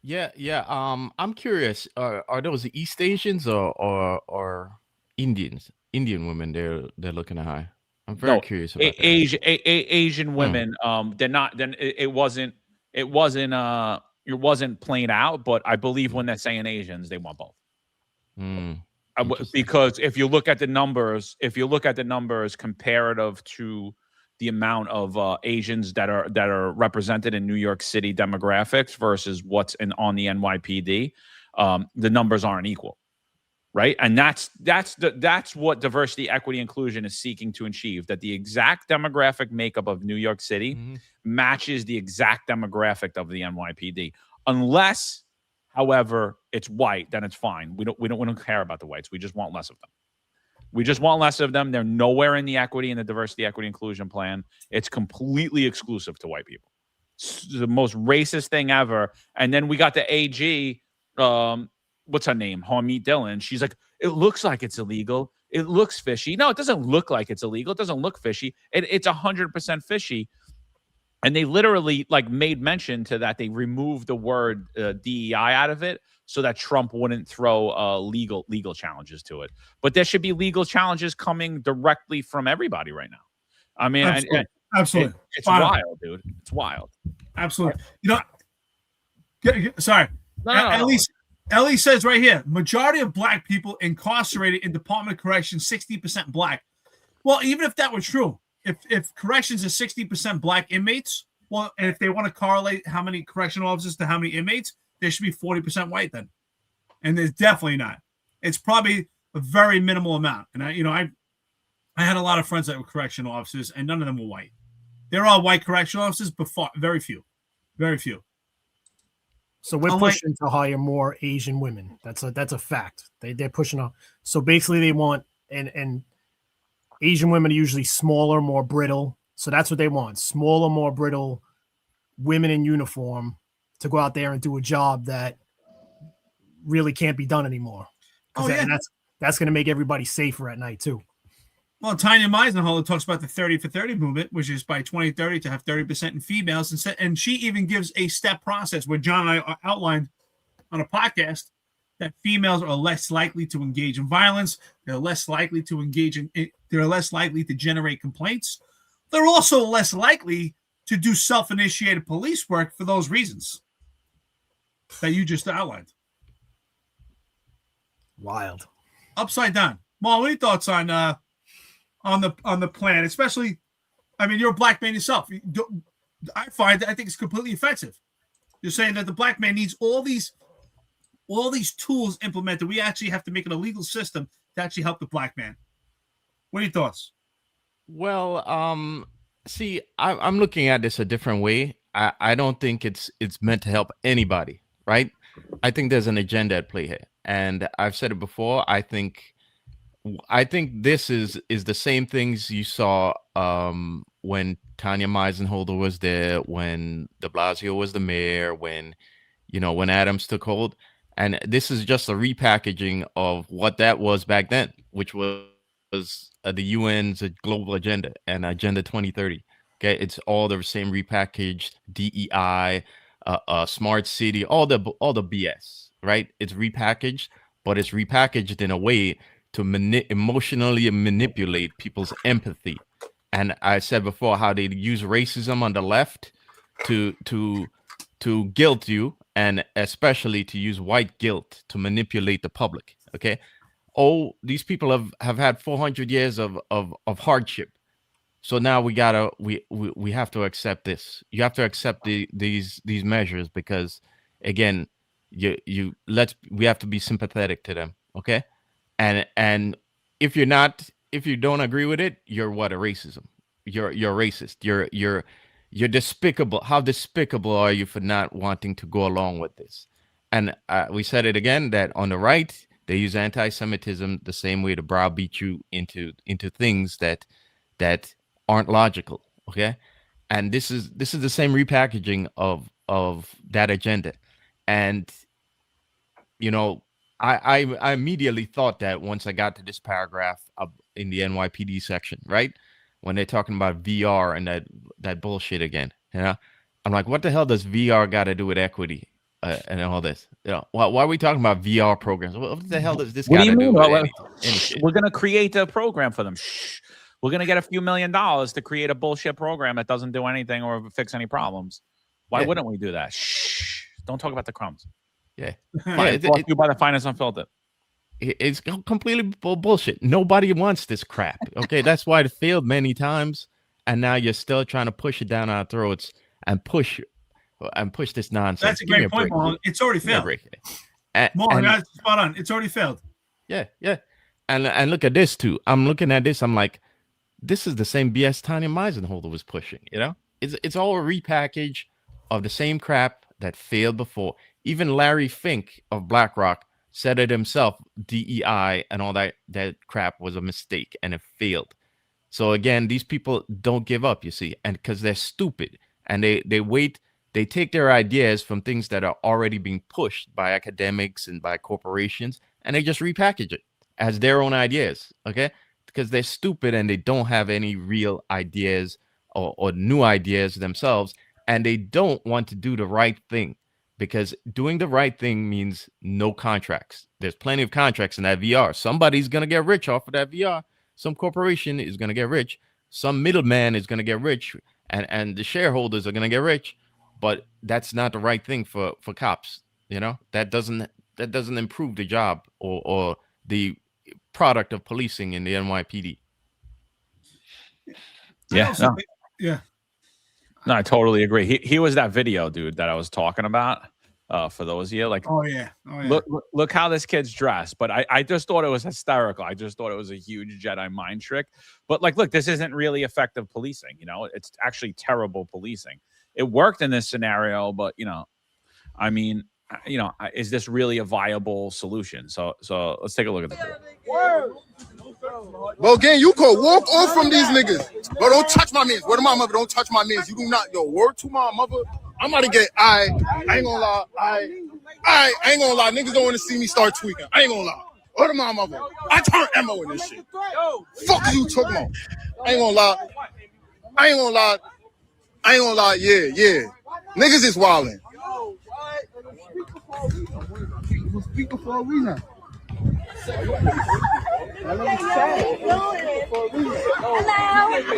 Yeah. I'm curious. Are those East Asians or Indians? Indian women they're looking to hire. I'm very curious about that. Asian women. They're not. Then it wasn't playing out. But I believe when they're saying Asians, they want both. Because if you look at the numbers comparative to the amount of Asians that are represented in New York City demographics versus what's on the NYPD, the numbers aren't equal, right? And that's what diversity, equity, inclusion is seeking to achieve. That the exact demographic makeup of New York City matches the exact demographic of the NYPD, unless, however, it's white. Then it's fine. We don't care about the whites. We just want less of them. They're nowhere in the equity and the diversity, equity, inclusion plan. It's completely exclusive to white people. It's the most racist thing ever. And then we got the AG, what's her name? Harmeet Dillon. She's like, it looks like it's illegal. It looks fishy. No, it doesn't look like it's illegal. It doesn't look fishy. It's 100% fishy. And they literally made mention to that. They removed the word DEI out of it, so that Trump wouldn't throw legal challenges to it. But there should be legal challenges coming directly from everybody right now. I mean, absolutely. It's wild, dude. It's wild. Absolutely. Sorry. No. Ellie says right here, majority of black people incarcerated in Department of Corrections, 60% black. Well, even if that were true, if corrections is 60% black inmates, well, and if they want to correlate how many correctional officers to how many inmates, there should be 40% white then. And there's definitely not. It's probably a very minimal amount. And I had a lot of friends that were correctional officers, and none of them were white. They're all white correctional officers, but very few. Very few. So we're pushing to hire more Asian women. That's a fact. They're pushing on. So basically they want, and Asian women are usually smaller, more brittle. So that's what they want. Smaller, more brittle women in uniform to go out there and do a job that really can't be done anymore. That's going to make everybody safer at night too. Well, Tanya Meisenholder talks about the 30 for 30 movement, which is by 2030 to have 30% in females. And she even gives a step process where John and I outlined on a podcast that females are less likely to engage in violence. They're less likely to they're less likely to generate complaints. They're also less likely to do self-initiated police work for those reasons that you just outlined. Wild. Upside down. Marlon, what are your thoughts on the plan, especially I mean, you're a black man yourself. I think it's completely offensive. You're saying that the black man needs all these tools implemented. We actually have to make an illegal system to actually help the black man. What are your thoughts? Well, see, I'm looking at this a different way. I don't think it's meant to help anybody, right? I think there's an agenda at play here, and I've said it before. I think this is the same things you saw when Tanya Meisenholder was there, when De Blasio was the mayor, when Adams took hold, and this is just a repackaging of what that was back then, which was the UN's global agenda and Agenda 2030. Okay, it's all the same repackaged DEI, smart city, all the BS, right? It's repackaged, but it's repackaged in a way to emotionally manipulate people's empathy. And I said before how they use racism on the left to guilt you, and especially to use white guilt to manipulate the public. Okay. Oh, these people have had 400 years of hardship. So now we have to accept this. You have to accept these measures because, again, we have to be sympathetic to them, okay? And if you don't agree with it, you're what? A racism. You're racist. You're despicable. How despicable are you for not wanting to go along with this? And we said it again that on the right, they use anti-Semitism the same way to browbeat you into things that aren't logical, okay? And this is the same repackaging of that agenda. And I immediately thought that once I got to this paragraph in the NYPD section, right, when they're talking about VR and that bullshit again, I'm like, what the hell does VR got to do with equity and all this? Why are we talking about VR programs? What the hell does this got to do with anything? We're gonna create a program for them. Shh. We're going to get a few $1 million to create a bullshit program that doesn't do anything or fix any problems. Why wouldn't we do that? Shh. Don't talk about the crumbs. Yeah. It's brought to you by the Finest Unfiltered. It's completely bullshit. Nobody wants this crap. Okay. That's why it failed many times. And now you're still trying to push it down our throats and push this nonsense. That's a great point, Marlon. It's already failed. Marlon, that's spot on. It's already failed. Yeah. Yeah. And look at this too. I'm looking at this. I'm like, this is the same BS Tanya Meisenholder was pushing, It's all a repackage of the same crap that failed before. Even Larry Fink of BlackRock said it himself, DEI and all that crap was a mistake and it failed. So again, these people don't give up, you see, and because they're stupid and they take their ideas from things that are already being pushed by academics and by corporations, and they just repackage it as their own ideas, okay? Because they're stupid and they don't have any real ideas or new ideas themselves, and they don't want to do the right thing, because doing the right thing means no contracts. There's plenty of contracts in that VR. Somebody's going to get rich off of that VR. Some corporation is going to get rich. Some middleman is going to get rich, and the shareholders are going to get rich. But that's not the right thing for cops. That doesn't improve the job or the product of policing in the NYPD. Yeah. No, I totally agree. He was that video dude that I was talking about. For those of you, like, look how this kid's dressed. But I just thought it was hysterical. I just thought it was a huge Jedi mind trick. But like, look, this isn't really effective policing. It's actually terrible policing. It worked in this scenario, but I mean, is this really a viable solution? So let's take a look at the video. Well, again, you could walk off from these niggas, but don't touch my mans. Word to my mother, don't touch my mans. You do not, word to my mother. I'm about to get, I ain't gonna lie, I ain't gonna lie. Niggas don't want to see me start tweaking. I ain't gonna lie. Word to my mother. I turn ammo in this shit. Fuck you talking about. I ain't gonna lie. Yeah. Niggas is wildin'. Speaking for a reason.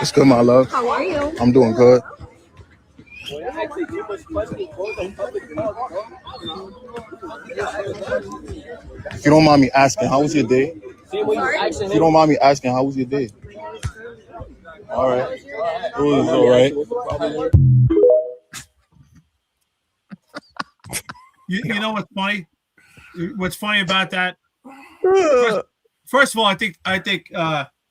It's good, my love. How are you? I'm doing good. If you don't mind me asking, how was your day? If you don't mind me asking, how was your day? All right. Who's all right? You know what's funny? What's funny about that? First of all, I think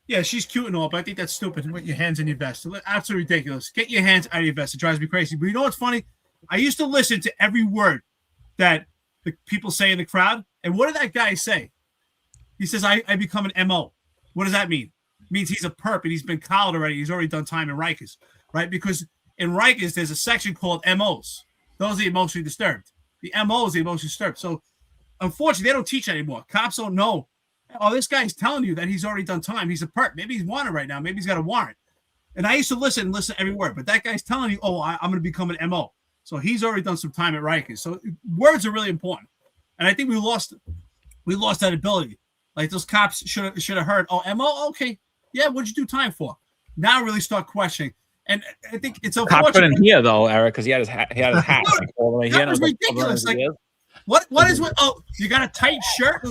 yeah, she's cute and all, but I think that's stupid. Put your hands in your vest. Absolutely ridiculous. Get your hands out of your vest. It drives me crazy. But you know what's funny? I used to listen to every word that the people say in the crowd. And what did that guy say? He says, I become an MO. What does that mean? It means he's a perp and he's been collared already. He's already done time in Rikers, right? Because in Rikers, there's a section called MOs. Those are the emotionally disturbed. The MOs, the emotionally disturbed. So unfortunately, they don't teach that anymore. Cops don't know. Oh, this guy's telling you that he's already done time. He's a perp. Maybe he's wanted right now. Maybe he's got a warrant. And I used to listen every word. But that guy's telling you, oh, I'm going to become an MO. So he's already done some time at Rikers. So words are really important. And I think we lost that ability. Like those cops should have heard, oh, MO? Okay. Yeah, what'd you do time for? Now really start questioning. And I think it's unfortunate. Cop couldn't hear though, Eric, because he had his hat like, all the way here. That was ridiculous. Like, what is what? Oh, you got a tight shirt?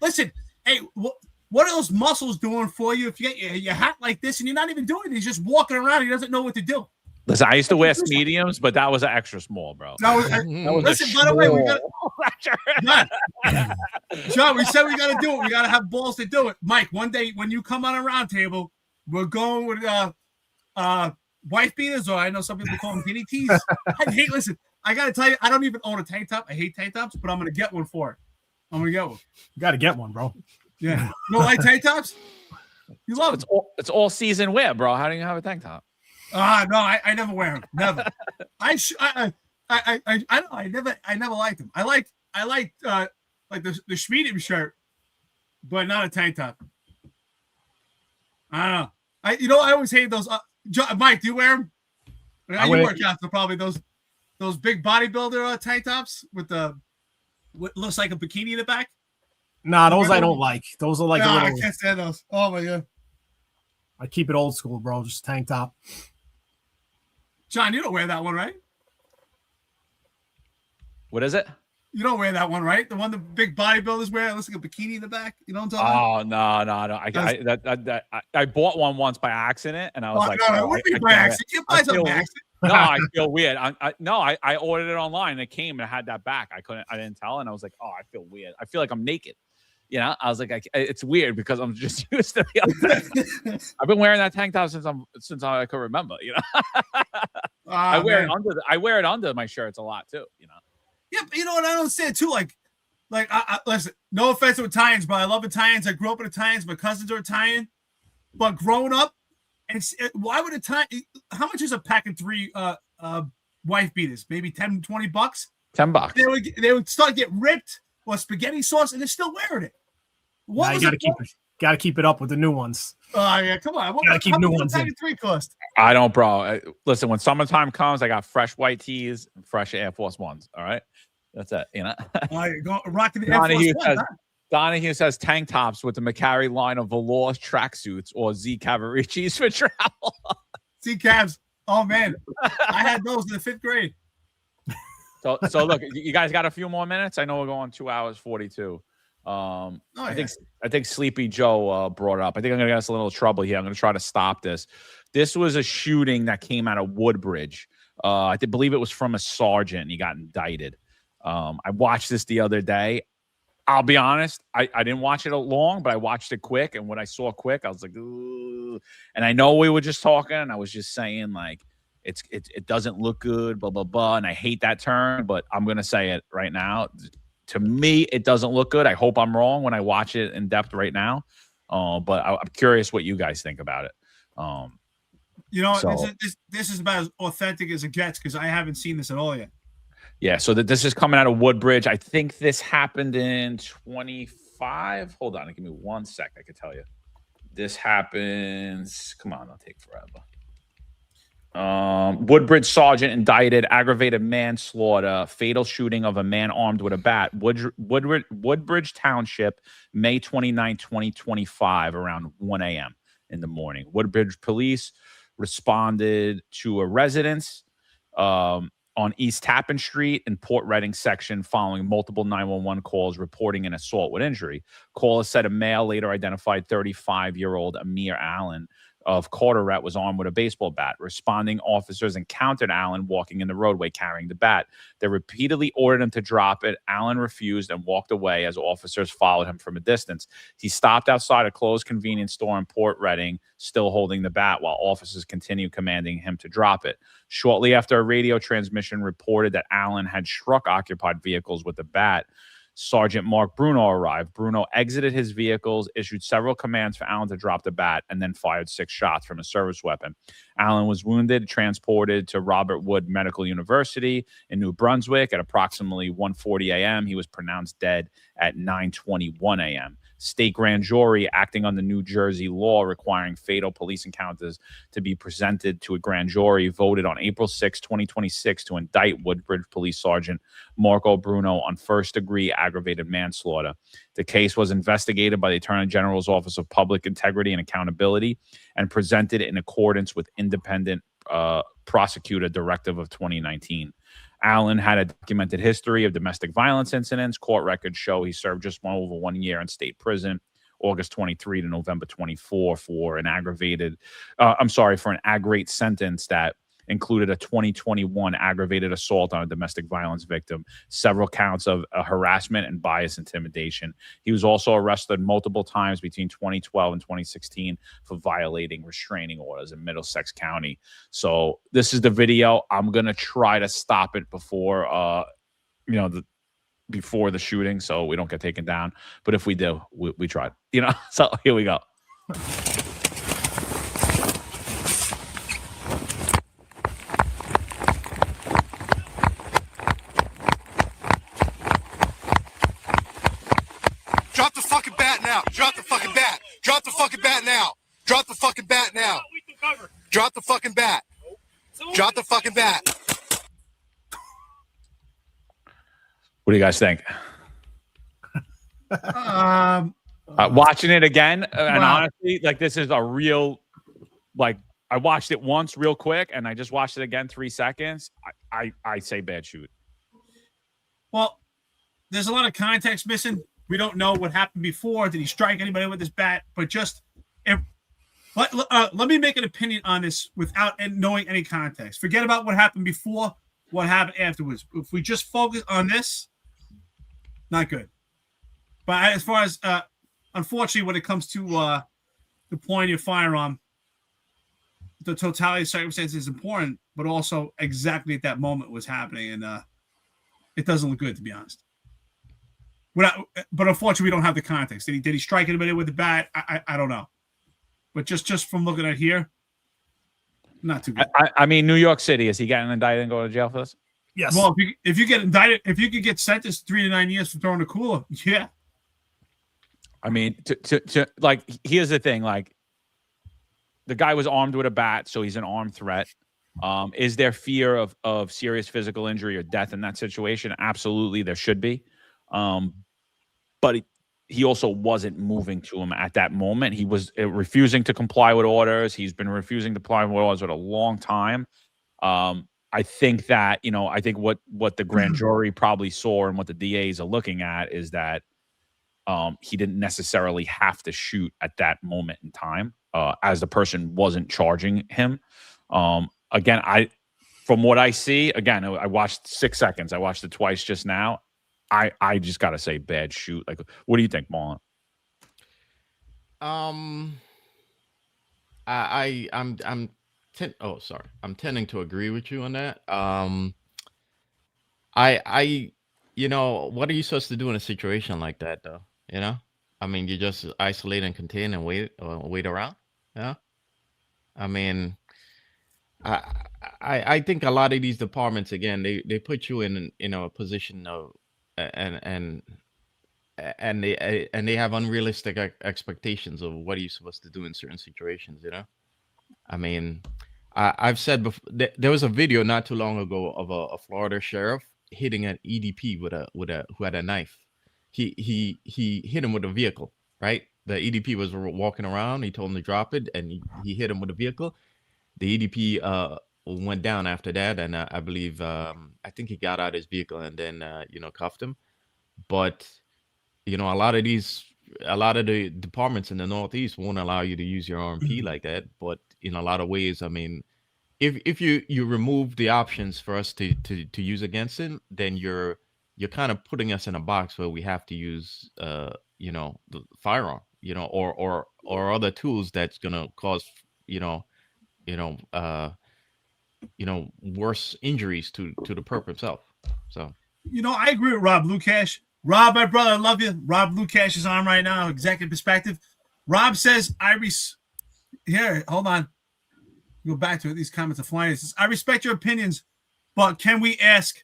Listen, hey, what are those muscles doing for you if you get your hat like this and you're not even doing it? He's just walking around. He doesn't know what to do. Listen, I used to wear mediums, but that was an extra small, bro. Listen, by the way, we got John, we said we got to do it. We got to have balls to do it. Mike, one day when you come on a round table, we're going with wife beaters, or I know some people call them guinea tees. Listen, I got to tell you, I don't even own a tank top. I hate tank tops, but I'm going to get one for it. I'm going to get one. You got to get one, bro. Yeah. You don't like tank tops? You love it. It's all season wear, bro. How do you have a tank top? No, I never wear them. Never. I never liked them. I like the Schmiedium shirt, but not a tank top. I don't know. I always hate those. Mike, do you wear them? You work out, so probably those big bodybuilder tank tops with what looks like a bikini in the back. Nah, those I don't like. Those are like a little. I can't stand those. Oh my god. I keep it old school, bro. Just tank top. John, you don't wear that one, right? What is it? You don't wear that one, right? The one the big bodybuilders wear. It looks like a bikini in the back. You know what I'm talking about? No. I bought one once by accident, and I was like, no, it wouldn't be by accident. You buy something by accident. No, I feel weird. I ordered it online, and it came and it had that back. I didn't tell, and I was like, oh, I feel weird. I feel like I'm naked. You know, I was like, it's weird because I'm just used to the other. I've been wearing that tank top since I could remember. You know, I wear it under my shirts a lot too. You know. Yeah, but you know what I don't say too. Like, I listen. No offense to Italians, but I love Italians. I grew up with Italians. My cousins are Italian, but growing up, why would Italian? How much is a pack of 3 wife beaters? Maybe $10, $20. $10. They would start to get ripped. Or spaghetti sauce, and they're still wearing it. You got to keep it up with the new ones. Oh yeah, come on. Got to keep new ones in. 3 cost? I don't, bro. Listen, when summertime comes, I got fresh white tees and fresh Air Force Ones. All right, that's it. You know. Rocking the Air Force One. Donahue says tank tops with the Macari line of velour tracksuits or Z Cavaricis for travel. Z Cavs. Oh man, I had those in the 5th grade. So look, you guys got a few more minutes. I know we're going 2 hours 42. I think Sleepy Joe brought it up. I think I'm gonna get us a little trouble here. I'm gonna try to stop this. This was a shooting that came out of Woodbridge. I believe it was from a sergeant, and he got indicted. I watched this the other day. I'll be honest, I didn't watch it long, but I watched it quick. And when I saw quick, I was like, ooh. And I know we were just talking, and I was just saying like, it doesn't look good, blah, blah, blah. And I hate that term, but I'm going to say it right now. To me, it doesn't look good. I hope I'm wrong when I watch it in depth right now. But I'm curious what you guys think about it. This is about as authentic as it gets because I haven't seen this at all yet. Yeah, so this is coming out of Woodbridge. I think this happened in 25. Hold on, give me 1 sec. I could tell you. This happens. Come on, it'll take forever. Woodbridge sergeant indicted, aggravated manslaughter, fatal shooting of a man armed with a bat. Woodbridge Township, May 29, 2025, around 1 a.m. in the morning. Woodbridge police responded to a residence on East Tappan Street in Port Reading section following multiple 911 calls reporting an assault with injury. Caller said a male, later identified 35-year-old Amir Allen, of Cowardice was armed with a baseball bat. Responding officers encountered Allen walking in the roadway carrying the bat. They repeatedly ordered him to drop it. Allen refused and walked away as officers followed him from a distance. He stopped outside a closed convenience store in Port Reading, still holding the bat, while officers continued commanding him to drop it. Shortly after, a radio transmission reported that Allen had struck occupied vehicles with the bat. Sergeant Mark Bruno arrived. Bruno exited his vehicles, issued several commands for Allen to drop the bat, and then fired 6 shots from a service weapon. Allen was wounded, transported to Robert Wood Medical University in New Brunswick at approximately 1:40 a.m. He was pronounced dead at 9:21 a.m. State grand jury, acting on the New Jersey law requiring fatal police encounters to be presented to a grand jury, voted on April 6, 2026 to indict Woodbridge Police Sergeant Marco Bruno on first-degree aggravated manslaughter. The case was investigated by the Attorney General's Office of Public Integrity and Accountability and presented in accordance with independent prosecutor directive of 2019. Allen had a documented history of domestic violence incidents. Court records show he served just over 1 year in state prison, August 23 to November 24, for an aggravated sentence that included a 2021 aggravated assault on a domestic violence victim, several counts of harassment and bias intimidation. He was also arrested multiple times between 2012 and 2016 for violating restraining orders in Middlesex County. So this is the video. I'm going to try to stop it before, before the shooting, so we don't get taken down. But if we do, we tried, so here we go. Drop the fucking bat now. Drop the fucking bat. Drop the fucking bat now. Drop the fucking bat now. Drop the fucking bat. Drop the fucking bat. What do you guys think? Watching it again, and honestly, this is a real, I watched it once real quick, and I just watched it again 3 seconds. I say bad shoot. Well, there's a lot of context missing. We don't know what happened before. Did he strike anybody with his bat? But let me make an opinion on this without knowing any context. Forget about what happened before, what happened afterwards. If we just focus on this, not good. But as far as, unfortunately, when it comes to deploying your firearm, the totality of circumstances is important, but also exactly at that moment was happening. And it doesn't look good, to be honest. But unfortunately, we don't have the context. Did he strike anybody with the bat? I don't know. But just from looking at here, not too good. I mean, New York City, is he getting indicted and going to jail for this? Yes. Well, if you get indicted, if you could get sentenced 3 to 9 years for throwing a cooler, yeah. I mean, here's the thing. The guy was armed with a bat, so he's an armed threat. Is there fear of serious physical injury or death in that situation? Absolutely, there should be. But he also wasn't moving to him at that moment. He was refusing to comply with orders. He's been refusing to comply with orders for a long time. I think that, I think what the grand jury probably saw and what the DAs are looking at is that he didn't necessarily have to shoot at that moment in time, as the person wasn't charging him. Again, from what I see, again, I watched 6 seconds. I watched it twice just now. I just gotta say, bad shoot. What do you think, Marlon? I'm tending to agree with you on that. What are you supposed to do in a situation like that, though? I mean, you just isolate and contain and wait around. Yeah. I mean, I think a lot of these departments, again, they put you in a position of and they have unrealistic expectations of what are you supposed to do in certain situations. I mean, I've said before, there was a video not too long ago of a Florida sheriff hitting an EDP who had a knife. He hit him with a vehicle, right? The EDP was walking around. He told him to drop it, and he hit him with a vehicle. The EDP went down after that, and I believe I think he got out his vehicle and then cuffed him. But a lot of these a lot of the departments in the Northeast won't allow you to use your RMP like that. But in a lot of ways, I mean, if you remove the options for us to use against it, then you're kind of putting us in a box where we have to use you know, the firearm, you know, or other tools that's gonna cause worse injuries to the perp himself. So You know, I agree with Rob Lukash. Rob, my brother, I love you. Rob Lukash is on right now, Executive Perspective. Rob says, here, hold on. Go back to it. These comments are flying. It says, I respect your opinions, but can we ask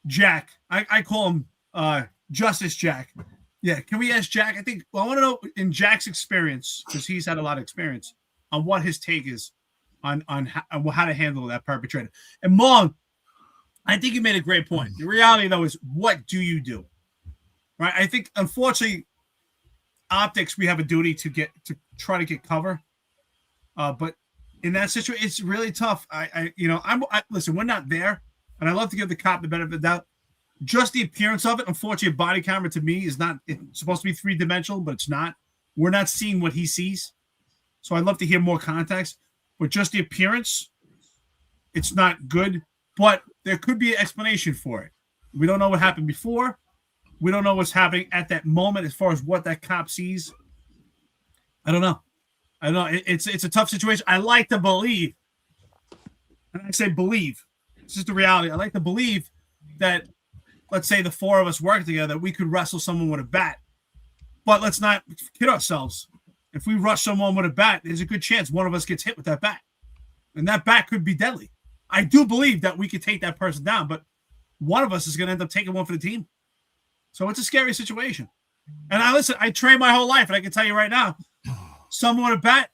Jack? I call him Justice Jack. Yeah, can we ask Jack? I want to know in Jack's experience, because he's had a lot of experience, on what his take is on how to handle that perpetrator. And Marlon, I think you made a great point. The reality, though, is what do you do? Right? I think, unfortunately, optics, we have a duty to try to get cover. But in that situation, it's really tough. Listen, we're not there, and I love to give the cop the benefit of the doubt. Just the appearance of it, unfortunately, a body camera to me is not, it's supposed to be three-dimensional, but it's not. We're not seeing what he sees. So I'd love to hear more context. But just the appearance, it's not good. But there could be an explanation for it. We don't know what happened before. We don't know what's happening at that moment as far as what that cop sees. I don't know. It's a tough situation. I like to believe, and I say believe, this is the reality. I like to believe that, let's say the four of us work together, we could wrestle someone with a bat. But let's not kid ourselves. If we rush someone with a bat, there's a good chance one of us gets hit with that bat. And that bat could be deadly. I do believe that we could take that person down, but one of us is going to end up taking one for the team. So it's a scary situation. And I trained my whole life, and I can tell you right now, someone with a bat,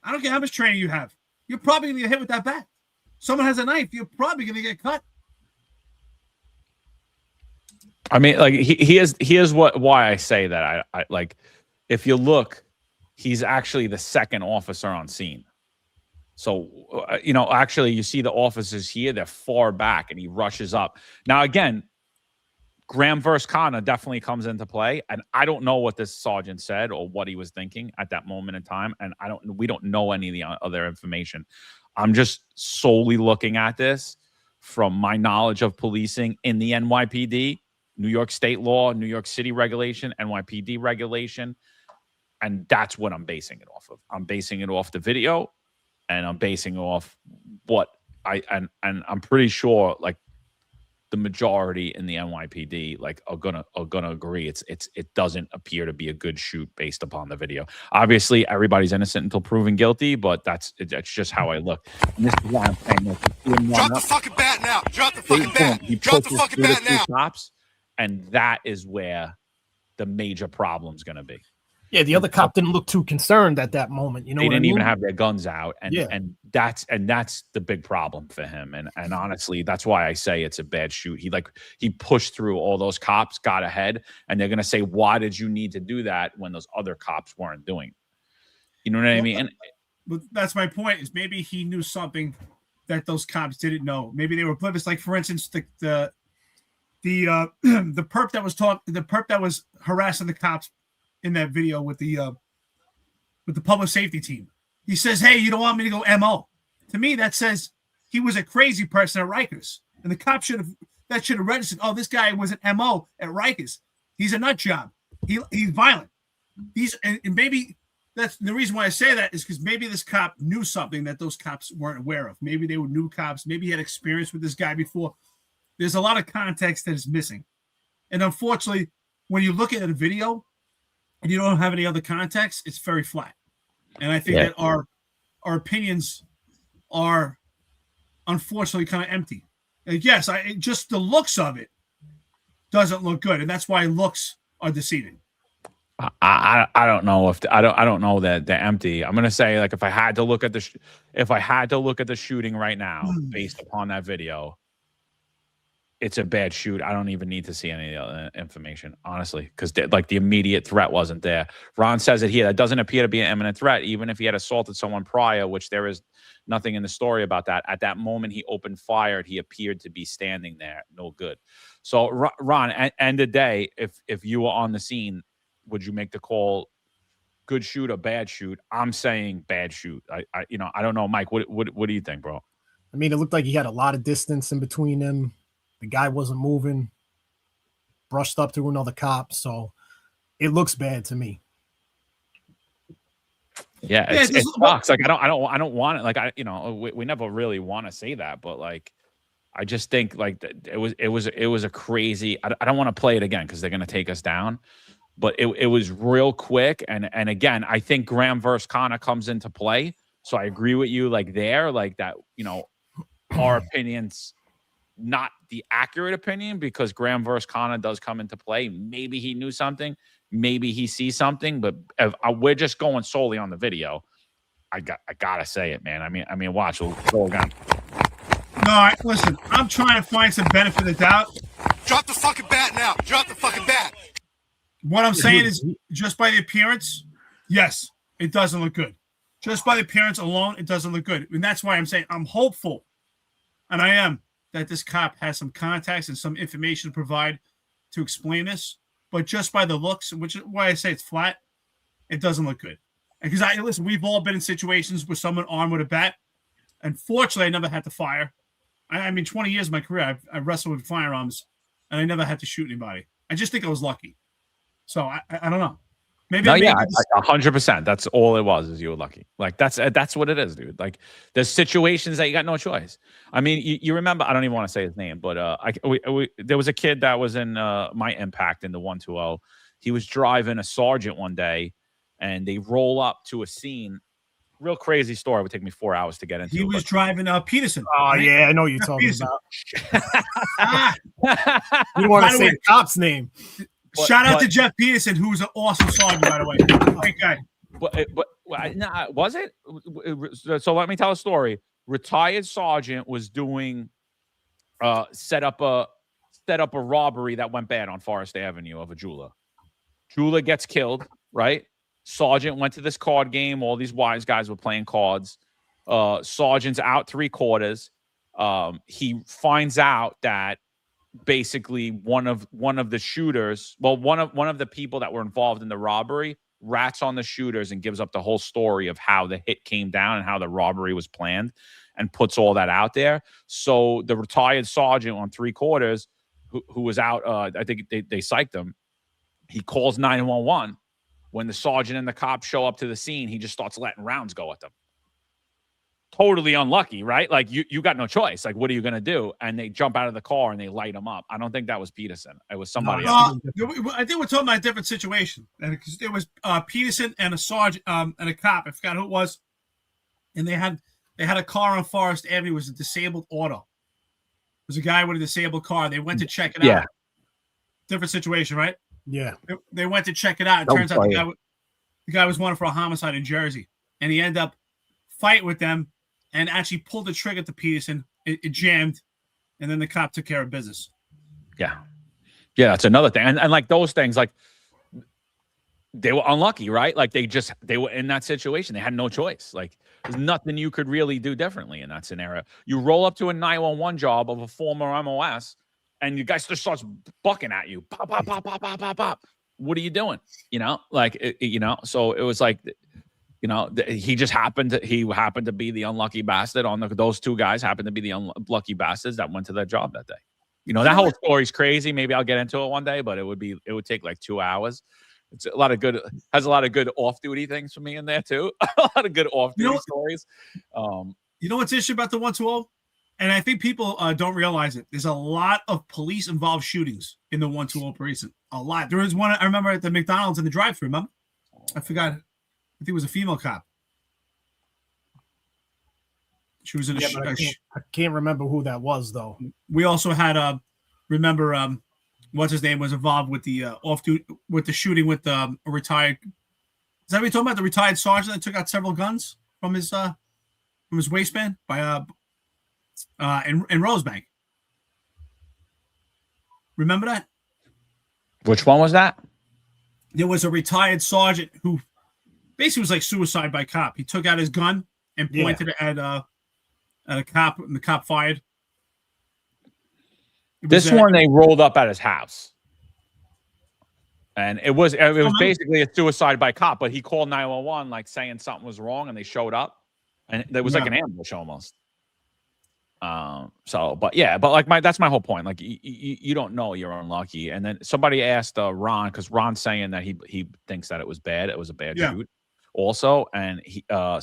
I don't care how much training you have, you're probably going to get hit with that bat. Someone has a knife, you're probably going to get cut. I mean, like here's why I say that. I like, if you look, he's actually the second officer on scene. So, actually, you see the officers here, they're far back, and he rushes up. Now, again, Graham versus Connor definitely comes into play, and I don't know what this sergeant said or what he was thinking at that moment in time, and we don't know any of the other information. I'm just solely looking at this from my knowledge of policing in the NYPD, New York State law, New York City regulation, NYPD regulation, and that's what I'm basing it off of. I'm basing it off the video, and I'm basing it off what and I'm pretty sure, like, the majority in the NYPD are gonna agree it doesn't appear to be a good shoot based upon the video. Obviously, everybody's innocent until proven guilty, but that's just how I look. And this is why I'm saying Drop the fucking bat now. Drop the fucking bat. He Drop the fucking bat now. Cops, and that is where the major problem's gonna be. Yeah, the other cop didn't look too concerned at that moment. You know, they didn't even mean? have their guns out, and that's the big problem for him. And honestly, that's why I say it's a bad shoot. He pushed through all those cops, got ahead, and they're gonna say, "Why did you need to do that when those other cops weren't doing it?" You know what I mean? But that's my point. Is maybe he knew something that those cops didn't know. Maybe they were oblivious. Like, for instance, the perp that was harassing the cops in that video with the public safety team. He says, "Hey, you don't want me to go MO." To me, that says he was a crazy person at Rikers. And the cop should have registered, oh, this guy was an MO at Rikers. He's a nut job. He's violent. And maybe that's the reason why I say that is because maybe this cop knew something that those cops weren't aware of. Maybe they were new cops. Maybe he had experience with this guy before. There's a lot of context that is missing. And unfortunately, when you look at a video and you don't have any other context, it's very flat. And I think that our opinions are unfortunately kind of empty. And yes, just the looks of it doesn't look good, and that's why looks are deceiving. I don't know if I don't know that they're empty. I'm gonna say, like, if I had to look at the shooting right now based upon that video, it's a bad shoot. I don't even need to see any information, honestly, because the immediate threat wasn't there. Ron says it here. That doesn't appear to be an imminent threat, even if he had assaulted someone prior, which there is nothing in the story about that. At that moment, he opened fire. He appeared to be standing there. No good. So, Ron, at end of the day, if you were on the scene, would you make the call? Good shoot or bad shoot? I'm saying bad shoot. I don't know, Mike. What do you think, bro? I mean, it looked like he had a lot of distance in between them. The guy wasn't moving. Brushed up to another cop, so it looks bad to me. Yeah, it sucks. Like I don't want it. Like we never really want to say that, but like I just think like it was a crazy. I don't want to play it again because they're gonna take us down. But it was real quick, and again, I think Graham versus Connor comes into play. So I agree with you, like that. Our opinions, not the accurate opinion, because Graham versus Connor does come into play. Maybe he knew something, maybe he sees something, but if we're just going solely on the video, I gotta say it, man. I mean, watch. We'll go again. No, listen. I'm trying to find some benefit of the doubt. Drop the fucking bat now. Drop the fucking bat. What I'm saying is, just by the appearance, yes, it doesn't look good. Just by the appearance alone, it doesn't look good. And that's why I'm saying I'm hopeful, and I am, that this cop has some contacts and some information to provide to explain this. But just by the looks, which is why I say it's flat, it doesn't look good. Because listen, we've all been in situations with someone armed with a bat. Unfortunately, I never had to fire. I mean, 20 years of my career, I've wrestled with firearms, and I never had to shoot anybody. I just think I was lucky. So I don't know. Maybe. No, yeah, 100%. That's all it was. Is you were lucky. Like that's what it is, dude. Like there's situations that you got no choice. I mean, you remember? I don't even want to say his name, but there was a kid that was in my Impact in the 120. He was driving a sergeant one day, and they roll up to a scene. Real crazy story. It would take me 4 hours to get into. He was driving Peterson. Oh right? yeah, I know you're talking Peterson. about. You don't want to say the cop's name. Shout out to Jeff Peterson, who was an awesome sergeant, by the way. Great guy. But was it? So let me tell a story. Retired sergeant was doing set up a robbery that went bad on Forest Avenue of a jeweler. Jeweler gets killed, right? Sergeant went to this card game. All these wise guys were playing cards. Sergeant's out 3/4. He finds out that basically one of the shooters, one of the people that were involved in the robbery, rats on the shooters and gives up the whole story of how the hit came down and how the robbery was planned, and puts all that out there. So the retired sergeant on 3/4, who was out, I think they psyched him. He calls 911. When the sergeant and the cops show up to the scene, he just starts letting rounds go at them. Totally unlucky, right? Like you got no choice. Like, what are you going to do? And they jump out of the car and they light him up. I don't think that was Peterson. It was somebody else. I think we're talking about a different situation. Because there was Peterson and a sergeant and a cop. I forgot who it was. And they had a car on Forest Avenue. It was a disabled auto. It was a guy with a disabled car. They went to check it out. Different situation, right? Yeah. They went to check it out. It turns out the guy was wanted for a homicide in Jersey. And he ended up fighting with them and actually pulled the trigger to Peterson. It jammed. And then the cop took care of business. Yeah. Yeah, that's another thing. And like those things, like they were unlucky, right? Like they were in that situation. They had no choice. Like there's nothing you could really do differently in that scenario. You roll up to a 911 job of a former MOS, and you guys just starts bucking at you. Pop, pop, pop, pop, pop, pop, pop. What are you doing? So it was like, he just happened to be the unlucky bastard those two guys happened to be the unlucky bastards that went to that job that day. That whole story's crazy. Maybe I'll get into it one day, but it would take like 2 hours. It's has a lot of good off-duty things for me in there too. A lot of good off-duty stories. You know what's interesting about the 120? And I think people don't realize it. There's a lot of police-involved shootings in the 120 precinct. A lot. There was one, I remember, at the McDonald's in the drive-thru, remember? I forgot. I think it was a female cop. She was in I can't remember who that was, though. We also had, what's his name was involved with the with the shooting with a retired. Is that what you're talking about? The retired sergeant that took out several guns from his waistband by in Rosebank. Remember that? Which one was that? There was a retired sergeant who basically was like suicide by cop. He took out his gun and pointed it at a cop, and the cop fired. This one they rolled up at his house. And it was basically a suicide by cop, but he called 911 like saying something was wrong, and they showed up, and there was like an ambush almost. That's my whole point. Like you don't know, you're unlucky. And then somebody asked Ron, because Ron's saying that he thinks that it was bad. It was a bad shoot also. And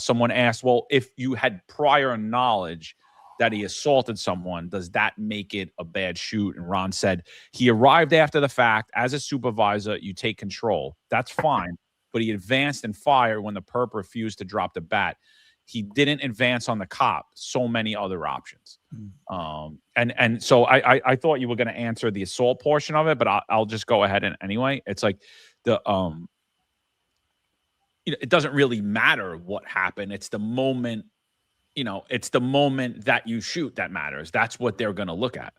someone asked, well, if you had prior knowledge that he assaulted someone, does that make it a bad shoot? And Ron said he arrived after the fact. As a supervisor, you take control. That's fine. But he advanced and fired when the perp refused to drop the bat. He didn't advance on the cop. So many other options. And so I thought you were going to answer the assault portion of it, but I'll just go ahead and anyway. It's like it doesn't really matter what happened. It's the moment. It's the moment that you shoot that matters. That's what they're going to look at.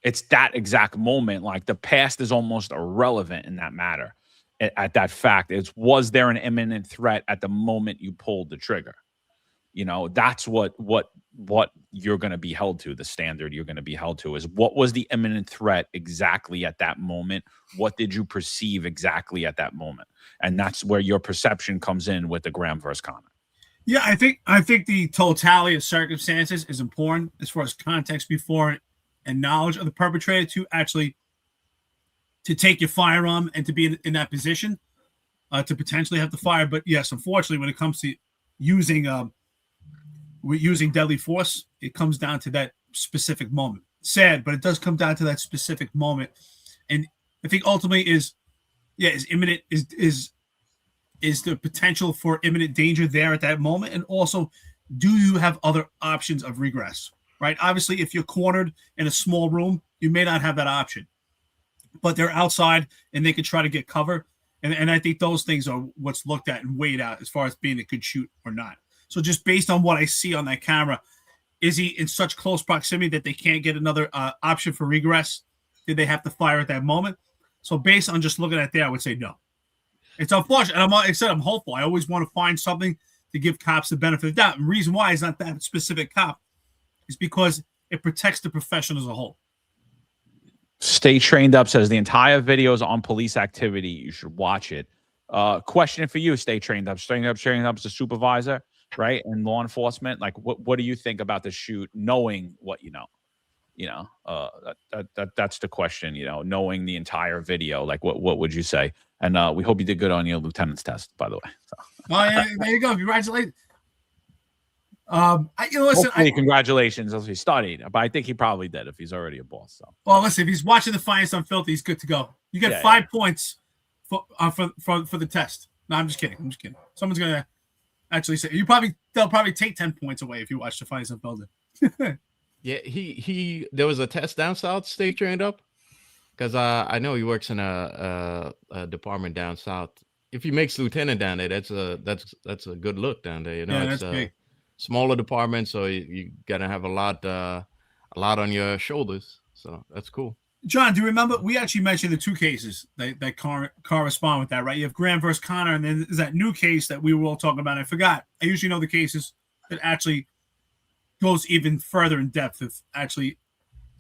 It's that exact moment. Like the past is almost irrelevant in that matter. At that fact, was there an imminent threat at the moment you pulled the trigger? That's what you're going to be held to. The standard you're going to be held to is what was the imminent threat exactly at that moment? What did you perceive exactly at that moment? And that's where your perception comes in with the Graham versus Connor. Yeah, I think the totality of circumstances is important as far as context before and knowledge of the perpetrator to take your firearm and to be in that position to potentially have to fire. But yes, unfortunately, when it comes to using deadly force, it comes down to that specific moment. Sad, but it does come down to that specific moment. And I think ultimately is imminent is the potential for imminent danger there at that moment? And also, do you have other options of regress, right? Obviously, if you're cornered in a small room, you may not have that option. But they're outside and they can try to get cover. And I think those things are what's looked at and weighed out as far as being a good shoot or not. So just based on what I see on that camera, is he in such close proximity that they can't get another option for regress? Did they have to fire at that moment? So based on just looking at that, I would say no. It's unfortunate. And I'm hopeful. I always want to find something to give cops the benefit of the doubt. And the reason why it's not that specific cop is because it protects the profession as a whole. Stay Trained Up says the entire video is on police activity. You should watch it. Question for you, Stay Trained Up. Stay Trained Up is a supervisor, right? In law enforcement. Like, what do you think about the shoot, knowing what you know? That's the question, knowing the entire video, like what would you say? And we hope you did good on your lieutenant's test, by the way. So. Oh yeah, there you go. Congratulations. Congratulations if he studied, but I think he probably did if he's already a boss. So. Well, listen, if he's watching the Finest Unfiltered, he's good to go. You get 5 points for the test. No, I'm just kidding. Someone's gonna actually say they'll probably take 10 points away if you watch the Finest Unfiltered. Yeah, he there was a test down south. Stay Trained Up, because I know he works in a department down south. If he makes lieutenant down there, that's a good look down there. It's a big. Smaller department, so you gotta have a lot on your shoulders. So that's cool. John, do you remember we actually mentioned the 2 cases that correspond with that, right? You have Graham versus Connor, and then there's that new case that we were all talking about. I forgot. I usually know the cases that actually goes even further in depth of actually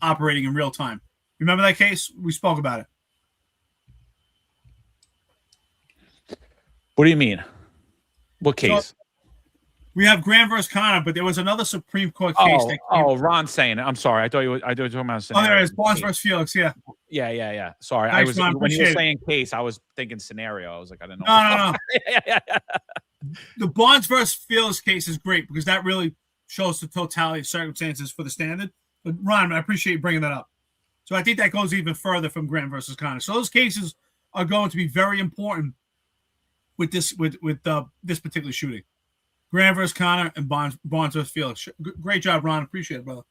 operating in real time. Remember that case? We spoke about it. What do you mean? What case? So, we have Graham versus Connor, but there was another Supreme Court case. Ron's saying it. I'm sorry. I thought you were talking about. Oh, there it is. Barnes versus Felix. Yeah. Yeah. Sorry, Thanks, Ron, when you were saying case, I was thinking scenario. I was like, I didn't know. No. The Barnes versus Felix case is great because that really shows the totality of circumstances for the standard. But Ron, I appreciate you bringing that up. So I think that goes even further from Graham versus Connor. So those cases are going to be very important with this particular shooting. Graham versus Connor and Barnes versus Felix. Great job, Ron. Appreciate it, brother.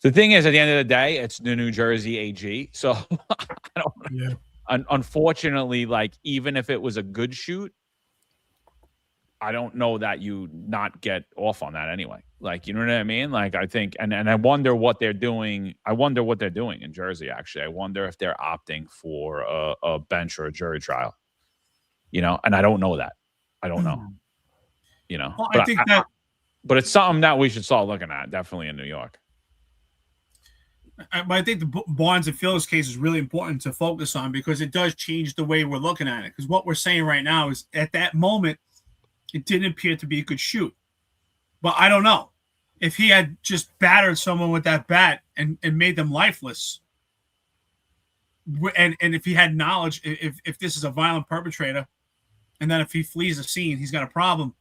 The thing is, at the end of the day, it's the New Jersey AG. So unfortunately, like, even if it was a good shoot, I don't know that you not get off on that anyway. Like, you know what I mean? Like, I think, and I wonder what they're doing. I wonder what they're doing in Jersey, actually. I wonder if they're opting for a bench or a jury trial, and I don't know that. I don't know, Well, I think but it's something that we should start looking at, definitely in New York. But I think the Barnes and Phillips case is really important to focus on because it does change the way we're looking at it. Because what we're saying right now is at that moment, it didn't appear to be a good shoot. But I don't know. If he had just battered someone with that bat and made them lifeless, and if he had knowledge, if this is a violent perpetrator, and then if he flees the scene, he's got a problem,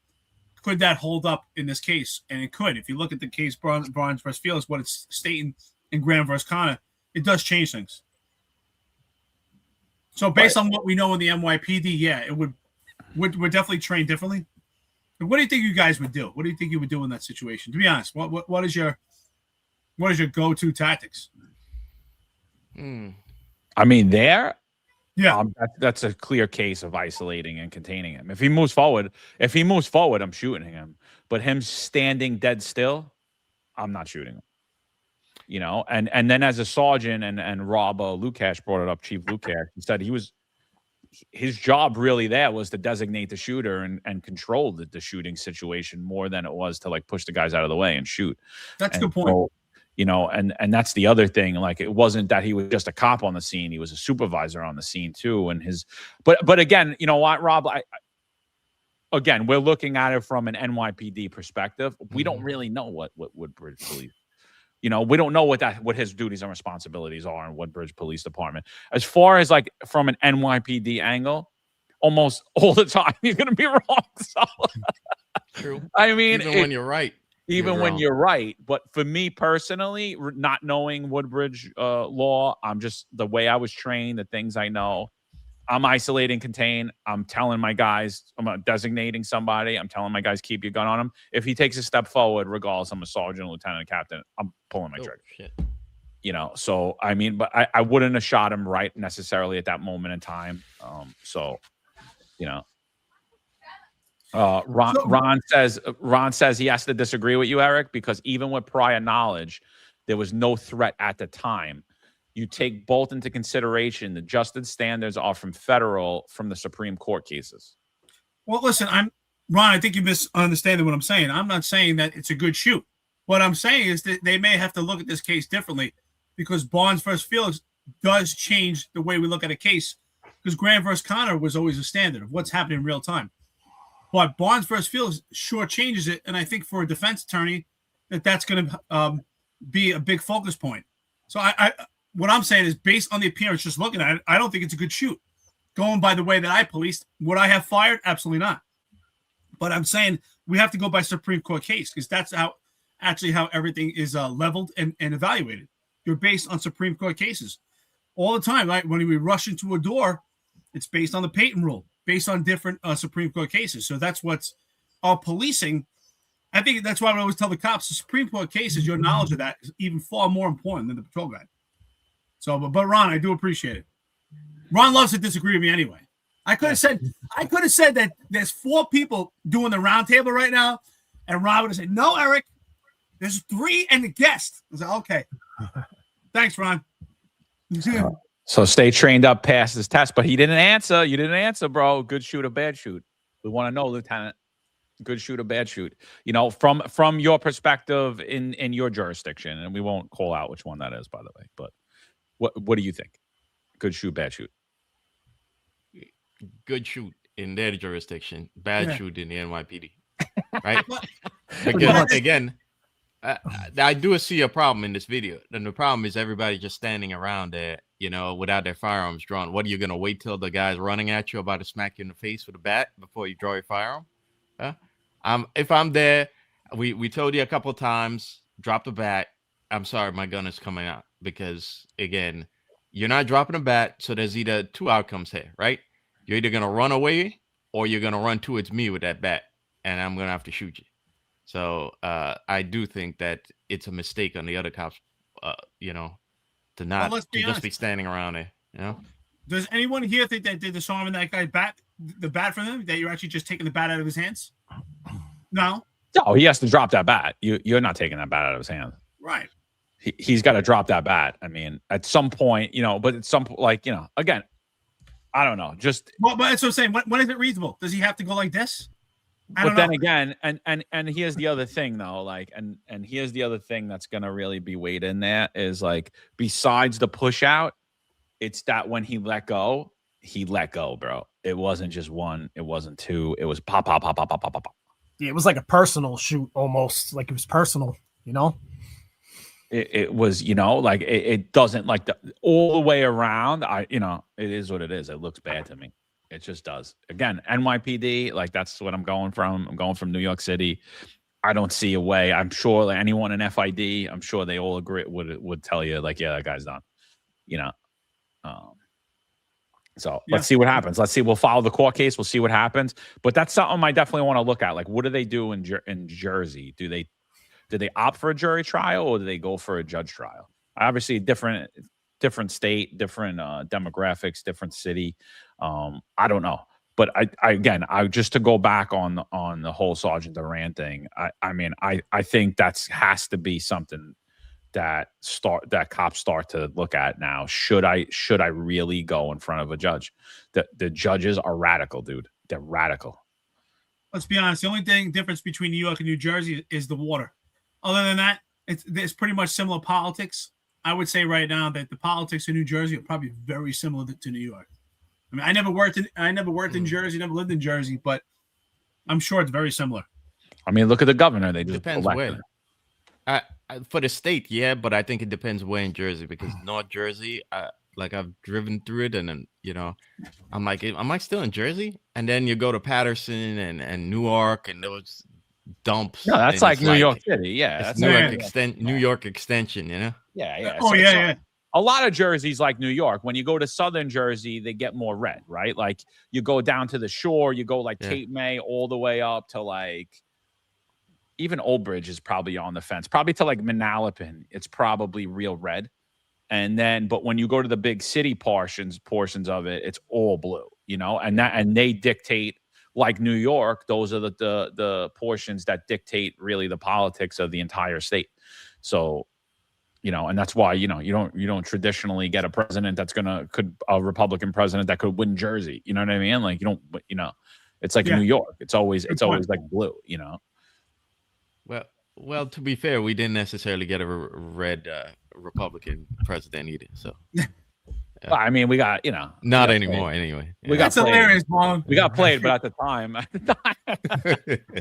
could that hold up in this case? And it could. If you look at the case Barnes versus Fields, what it's stating in Graham versus Connor, it does change things. So based on what we know in the NYPD, yeah, it would definitely train differently. What do you think you guys would do? What do you think you would do in that situation? To be honest, what is your go-to tactics? I mean, yeah, that's a clear case of isolating and containing him. If he moves forward, I'm shooting him. But him standing dead still, I'm not shooting him. You know, and then as a sergeant and Rob Lukash brought it up, Chief Lukash, he said his job really there was to designate the shooter and control the shooting situation more than it was to like push the guys out of the way and shoot. That's a good point. So, you know, and that's the other thing. Like, it wasn't that he was just a cop on the scene; he was a supervisor on the scene too. And but again, you know what, Rob? Again, we're looking at it from an NYPD perspective. We don't really know what Woodbridge Police. You know, we don't know what his duties and responsibilities are in Woodbridge Police Department. As far as like from an NYPD angle, almost all the time you're going to be wrong. So, True. I mean, even when you're right. Even when you're right. But for me personally, not knowing Woodbridge law, I'm just the way I was trained, the things I know. I'm isolating, contain. I'm telling my guys, I'm designating somebody. I'm telling my guys, keep your gun on him. If he takes a step forward, regardless, I'm a sergeant, lieutenant, captain, I'm pulling my trigger. Shit. You know, so I mean, but I wouldn't have shot him right necessarily at that moment in time. So, you know, Ron says he has to disagree with you, Eric, because even with prior knowledge, there was no threat at the time. You take both into consideration. The justice standards are from the Supreme Court cases. Well, listen, Ron, I think you misunderstand what I'm saying. I'm not saying that it's a good shoot. What I'm saying is that they may have to look at this case differently because Barnes versus Felix does change the way we look at a case because Graham versus Connor was always a standard of what's happening in real time. But Barnes versus Felix sure changes it. And I think for a defense attorney that's going to be a big focus point. So what I'm saying is based on the appearance, just looking at it, I don't think it's a good shoot. Going by the way that I policed, would I have fired? Absolutely not. But I'm saying we have to go by Supreme Court case because that's how everything is leveled and evaluated. You're based on Supreme Court cases all the time, right? When we rush into a door, it's based on the Payton rule, based on different Supreme Court cases. So that's what's our policing. I think that's why I always tell the cops the Supreme Court cases, your knowledge of that is even far more important than the patrol guide. So, but Ron, I do appreciate it. Ron loves to disagree with me anyway. I could have said that there's 4 people doing the round table right now, and Ron would have said, "No, Eric, there's 3 and a guest." I was like, "Okay, thanks, Ron." So stay trained up, pass this test, but he didn't answer. You didn't answer, bro. Good shoot or bad shoot? We want to know, Lieutenant. Good shoot or bad shoot? You know, from your perspective in your jurisdiction, and we won't call out which one that is, by the way, but. What do you think? Good shoot, bad shoot? Good shoot in their jurisdiction, bad shoot in the NYPD, right? Because again, I do see a problem in this video. And the problem is everybody just standing around there, you know, without their firearms drawn. What are you going to wait till the guy's running at you about to smack you in the face with a bat before you draw your firearm? If I'm there, we told you a couple of times, drop the bat. I'm sorry, my gun is coming out. Because again, you're not dropping a bat, so there's either 2 outcomes here, right? You're either gonna run away or you're gonna run towards me with that bat, and I'm gonna have to shoot you. So I do think that it's a mistake on the other cops, you know, to not just be standing around there. You know, does anyone here think that they're disarming that guy the bat from him? That you're actually just taking the bat out of his hands? No. No, he has to drop that bat. You're not taking that bat out of his hand. Right. He's got to drop that bat. I mean, at some point, you know, but at some like, you know, again, I don't know. Just but that's what I'm saying. When is it reasonable? Does he have to go like this? But then again, and here's the other thing though, like, and here's the other thing that's gonna really be weighed in there is like, besides the push out, it's that when he let go, bro. It wasn't just one, it wasn't two, it was pop, pop, pop, pop, pop, pop, pop. Yeah, it was like a personal shoot almost, like it was personal, you know? It was, you know, like it doesn't like all the way around. It is what it is. It looks bad to me. It just does. Again, NYPD, like that's what I'm going from. I'm going from New York City. I don't see a way. I'm sure like anyone in FID, I'm sure they all agree would tell you like, yeah, that guy's done. You know. So let's see what happens. Let's see. We'll follow the court case. We'll see what happens. But that's something I definitely want to look at. Like, what do they do in Jersey? Do they opt for a jury trial or do they go for a judge trial? Obviously, different state, different demographics, different city. I don't know. But I just to go back on the whole Sergeant Duran thing. I think that has to be something that cops start to look at now. Should I really go in front of a judge? The judges are radical, dude. They're radical. Let's be honest. The only difference between New York and New Jersey is the water. Other than that, it's pretty much similar politics. I would say right now that the politics in New Jersey are probably very similar to New York. I mean, I never worked in Jersey, never lived in Jersey, but I'm sure it's very similar. I mean, look at the governor. They just depends where. For the state, yeah, but I think it depends where in Jersey, because North Jersey, I've driven through it, and then I'm like, am I still in Jersey? And then you go to Patterson and Newark and those dumps. No, that's like New York City. Yeah, that's New York extension. You know. Yeah. Oh, yeah. A lot of Jersey's like New York. When you go to Southern Jersey, they get more red, right? Like you go down to the shore, you go like Cape May all the way up to like. Even Old Bridge is probably on the fence, probably to like Manalapan. It's probably real red. And then, but when you go to the big city portions of it, it's all blue, you know, and they dictate like New York. Those are the portions that dictate really the politics of the entire state. So, you know, and that's why, you don't traditionally get a president a Republican president that could win Jersey. You know what I mean? Like it's like New York. It's always like blue, you know? Well, to be fair, we didn't necessarily get a red Republican president either. So, well, I mean, we got not anymore anyway. Yeah. That's hilarious, Marlon. We got played, but at the time,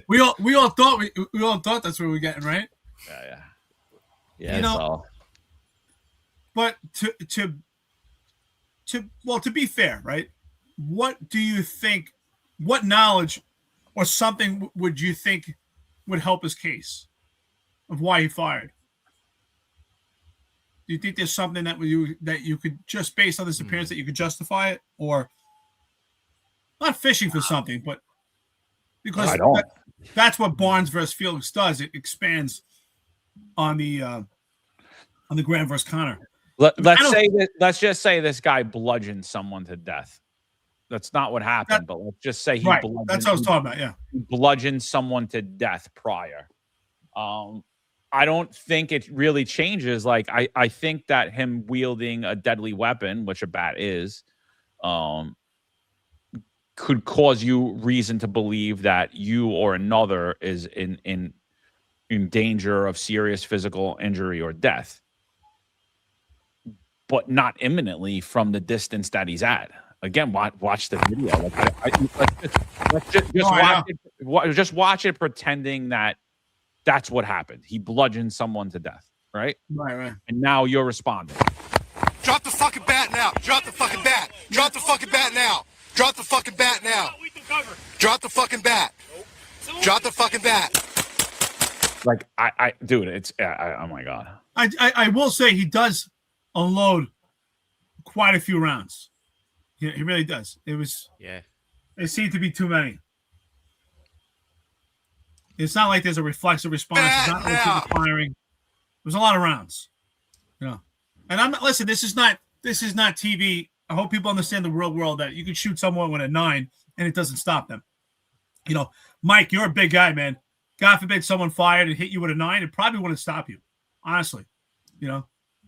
we all thought that's what we're getting, right? Yeah. But to be fair, right? What do you think? What knowledge or something would you think would help his case of why he fired? Do you think there's something that you could just based on this appearance that you could justify it, or not fishing for something, but because that's what Barnes versus Felix does. It expands on the Graham versus Connor. Let's just say this guy bludgeoned someone to death. That's not what happened, but let's just say that's what I was talking about. Yeah, he bludgeoned someone to death prior. I don't think it really changes. Like I think that him wielding a deadly weapon, which a bat is, could cause you reason to believe that you or another is in danger of serious physical injury or death, but not imminently from the distance that he's at. Again, watch the video. Let's just watch it, pretending that that's what happened. He bludgeoned someone to death, right? Right. And now you're responding. Drop the fucking bat now. Drop the fucking bat. Drop the fucking bat now. Drop the fucking bat now. Drop the fucking bat. Drop the fucking bat. Like dude, it's oh my god. I will say he does unload quite a few rounds. Yeah, he really does. It seemed to be too many. It's not like there's a reflexive response. It's not like firing. There's a lot of rounds. And I'm not. Listen, this is not TV. I hope people understand the real world that you can shoot someone with a 9 and it doesn't stop them. Mike, you're a big guy, man. God forbid someone fired and hit you with a 9, it probably wouldn't stop you. Honestly,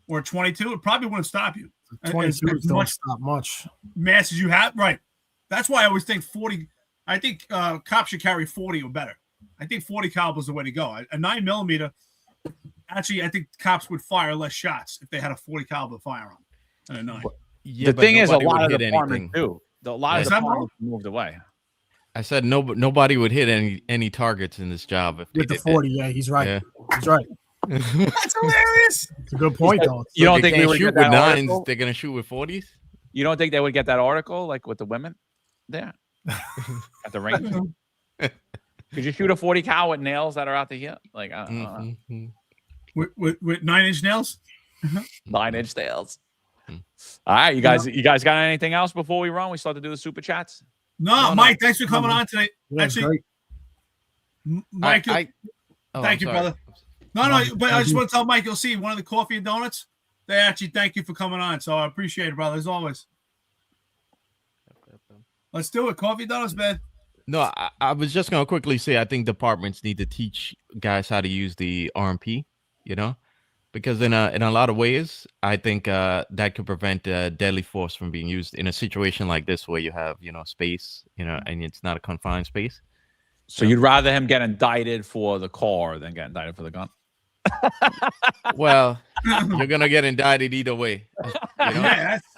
or a 22, it probably wouldn't stop you. 22 don't stop much. Mass as you have, right? That's why I always think 40. I think cops should carry 40 or better. I think 40 caliber is the way to go. A 9mm, actually, I think cops would fire less shots if they had a 40 caliber firearm than a 9. The thing is, a lot of departments do. A lot of Is that departments moved away. I said nobody would hit any targets in this job if With they the did 40, yeah, he's right. Yeah. He's right. That's hilarious. It's a good point, though. You don't They think we can't would shoot get with that nines? article? They're gonna shoot with 40s. You don't think they would get that article like with the women there at the range? Could you shoot a 40 cal with nails that are out to here? Like I don't know. Mm-hmm. With 9-inch nails? 9-inch nails. All right, you guys got anything else before we run? We start to do the super chats. No, Mike, thanks for coming on today. Yeah, Actually, great. Mike, Oh, thank I'm you, sorry. brother. No, but I just want to tell Mike, you'll see one of the coffee and donuts. They actually thank you for coming on, so I appreciate it, brother, as always. Let's do it. Coffee and donuts, man. No, I was just gonna quickly say I think departments need to teach guys how to use the RMP. You know, because in a lot of ways, I think that could prevent deadly force from being used in a situation like this where you have space, and it's not a confined space. So you'd rather him get indicted for the car than get indicted for the gun? Well, you're gonna get indicted either way.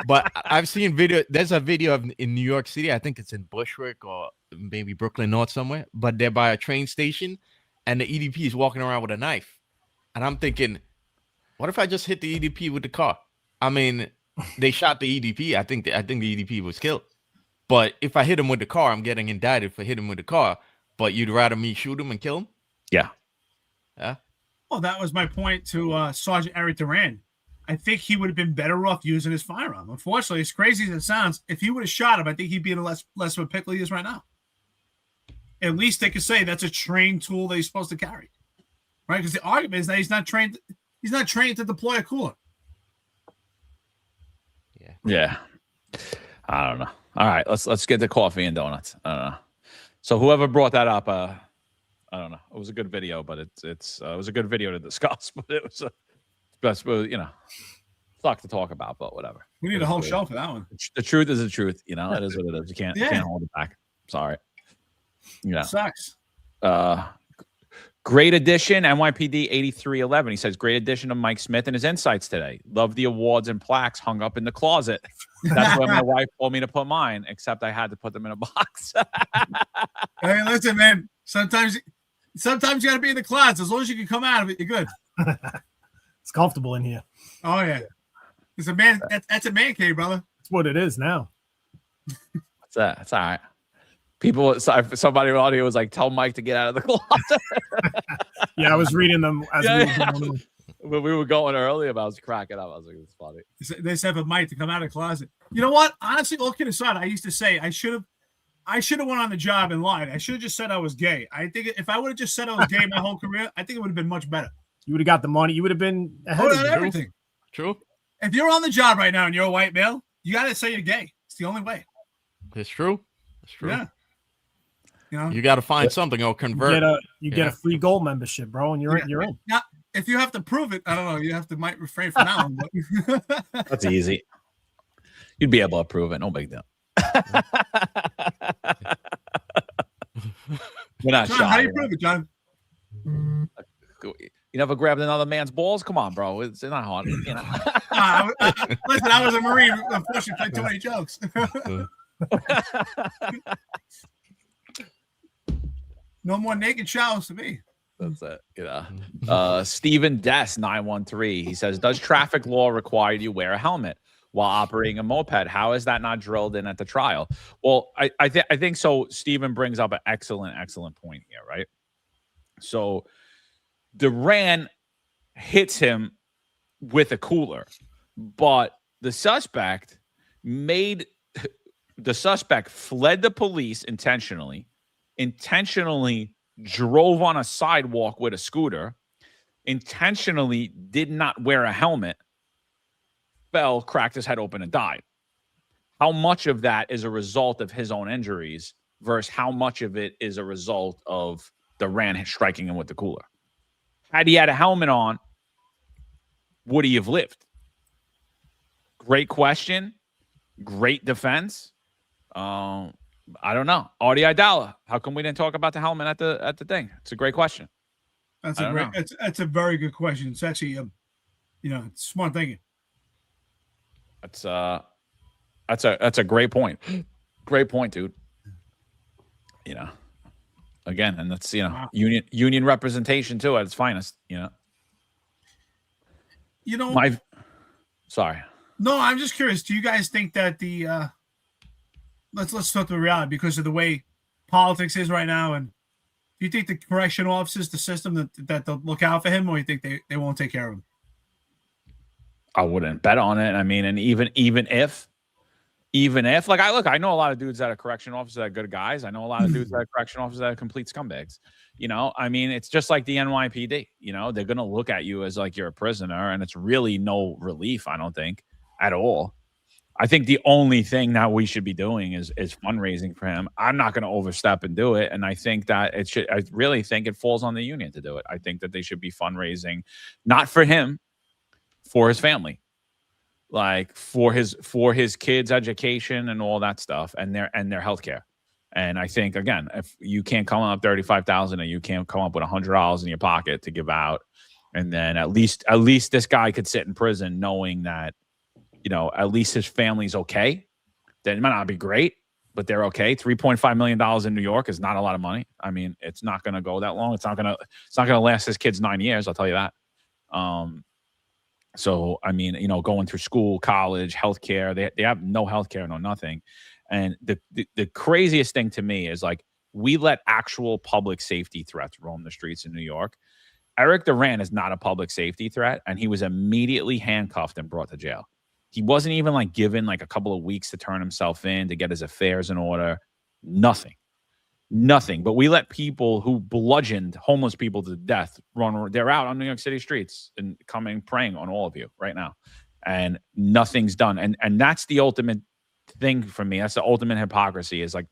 But I've seen video. There's a video in New York City. I think it's in Bushwick or maybe Brooklyn North somewhere. But they're by a train station, and the EDP is walking around with a knife. And I'm thinking, what if I just hit the EDP with the car? I mean, they shot the EDP. I think the EDP was killed. But if I hit him with the car, I'm getting indicted for hitting him with the car. But you'd rather me shoot him and kill him? Yeah. Yeah. Well, that was my point to Sergeant Erik Duran. I think he would have been better off using his firearm. Unfortunately, as crazy as it sounds, if he would have shot him, I think he'd be in a less of a pickle he is right now. At least they could say that's a trained tool that he's supposed to carry, right? Because the argument is that he's not trained. He's not trained to deploy a cooler. Yeah. I don't know. All right, let's get the coffee and donuts. So whoever brought that up, I don't know. It was a good video, but it was a good video to discuss. But it was suck to talk about, but whatever. We need a whole show for that one. The truth is the truth. It is what it is. You can't hold it back. Sorry. It sucks. Great addition, NYPD 8311. He says, great addition of Mike Smith and his insights today. Love the awards and plaques hung up in the closet. That's where my wife told me to put mine, except I had to put them in a box. Hey, listen, man. Sometimes you got to be in the closet. As long as you can come out of it, you're good. It's comfortable in here. Oh, yeah. It's a man. That's a man cave, brother. That's what it is now. That's that. That's all right. People, somebody in the audio was like, tell Mike to get out of the closet. Yeah, I was reading them as we were going in. When we were going earlier, I was cracking up. I was like, it's funny. They said for Mike to come out of the closet. You know what? Honestly, all kidding aside, I used to say I should have went on the job and lied. I should have just said I was gay. I think if I would have just said I was gay my whole career, I think it would have been much better. You would have got the money. You would have been ahead of everything. True. If you're on the job right now and you're a white male, you got to say you're gay. It's the only way. It's true. It's true. Yeah. You got to find something or convert. You get a free gold membership, bro, and you're in. Now, if you have to prove it, I don't know. You might refrain from that one. But That's easy. You'd be able to prove it. No big deal. We're not John, shy. how do you prove it, John? You never grabbed another man's balls? Come on, bro. It's not hard. Listen, I was a Marine. Unfortunately, played too many jokes. No more naked showers to me. That's it. Stephen Dess 913. He says, does traffic law require you wear a helmet while operating a moped? How is that not drilled in at the trial? Well, I think so. Stephen brings up an excellent point here, right? So Duran hits him with a cooler, but the suspect fled the police intentionally drove on a sidewalk with a scooter, intentionally did not wear a helmet, fell, cracked his head open, and died. How much of that is a result of his own injuries versus how much of it is a result of Duran striking him with the cooler? Had he had a helmet on, would he have lived? Great question. Great defense. I don't know. Audie Idala, how come we didn't talk about the helmet at the thing? It's a great question. That's a very good question. It's actually it's smart thinking. That's a great point. Great point, dude. Again, and that's union representation too at its finest. Sorry. No, I'm just curious. Do you guys think that the let's talk the reality because of the way politics is right now, and do you think the correctional officers, the system that they'll look out for him, or you think they won't take care of him? I wouldn't bet on it. I mean, and even if like I know a lot of dudes that are correction officers that are good guys. I know a lot of dudes that are correction officers that are complete scumbags. I mean, it's just like the NYPD. They're gonna look at you as like you're a prisoner, and it's really no relief, I don't think, at all. I think the only thing that we should be doing is fundraising for him. I'm not going to overstep and do it, and I think that I really think it falls on the union to do it. I think that they should be fundraising, not for him, for his family, like for his kids' education and all that stuff, and their healthcare. And I think, again, if you can't come up $35,000 and you can't come up with $100 in your pocket to give out, and then at least this guy could sit in prison knowing that, at least his family's okay. That might not be great, but they're okay. $3.5 million in New York is not a lot of money. I mean, it's not going to go that long. It's not going to last his kids 9 years. I'll tell you that. So, I mean, going through school, college, healthcare, they have no healthcare, no nothing. And the craziest thing to me is like, we let actual public safety threats roam the streets in New York. Erik Duran is not a public safety threat, and he was immediately handcuffed and brought to jail. He wasn't even like given like a couple of weeks to turn himself in, to get his affairs in order. Nothing. But we let people who bludgeoned homeless people to death run. They're out on New York City streets and preying on all of you right now. And nothing's done. And that's the ultimate thing for me. That's the ultimate hypocrisy, is like,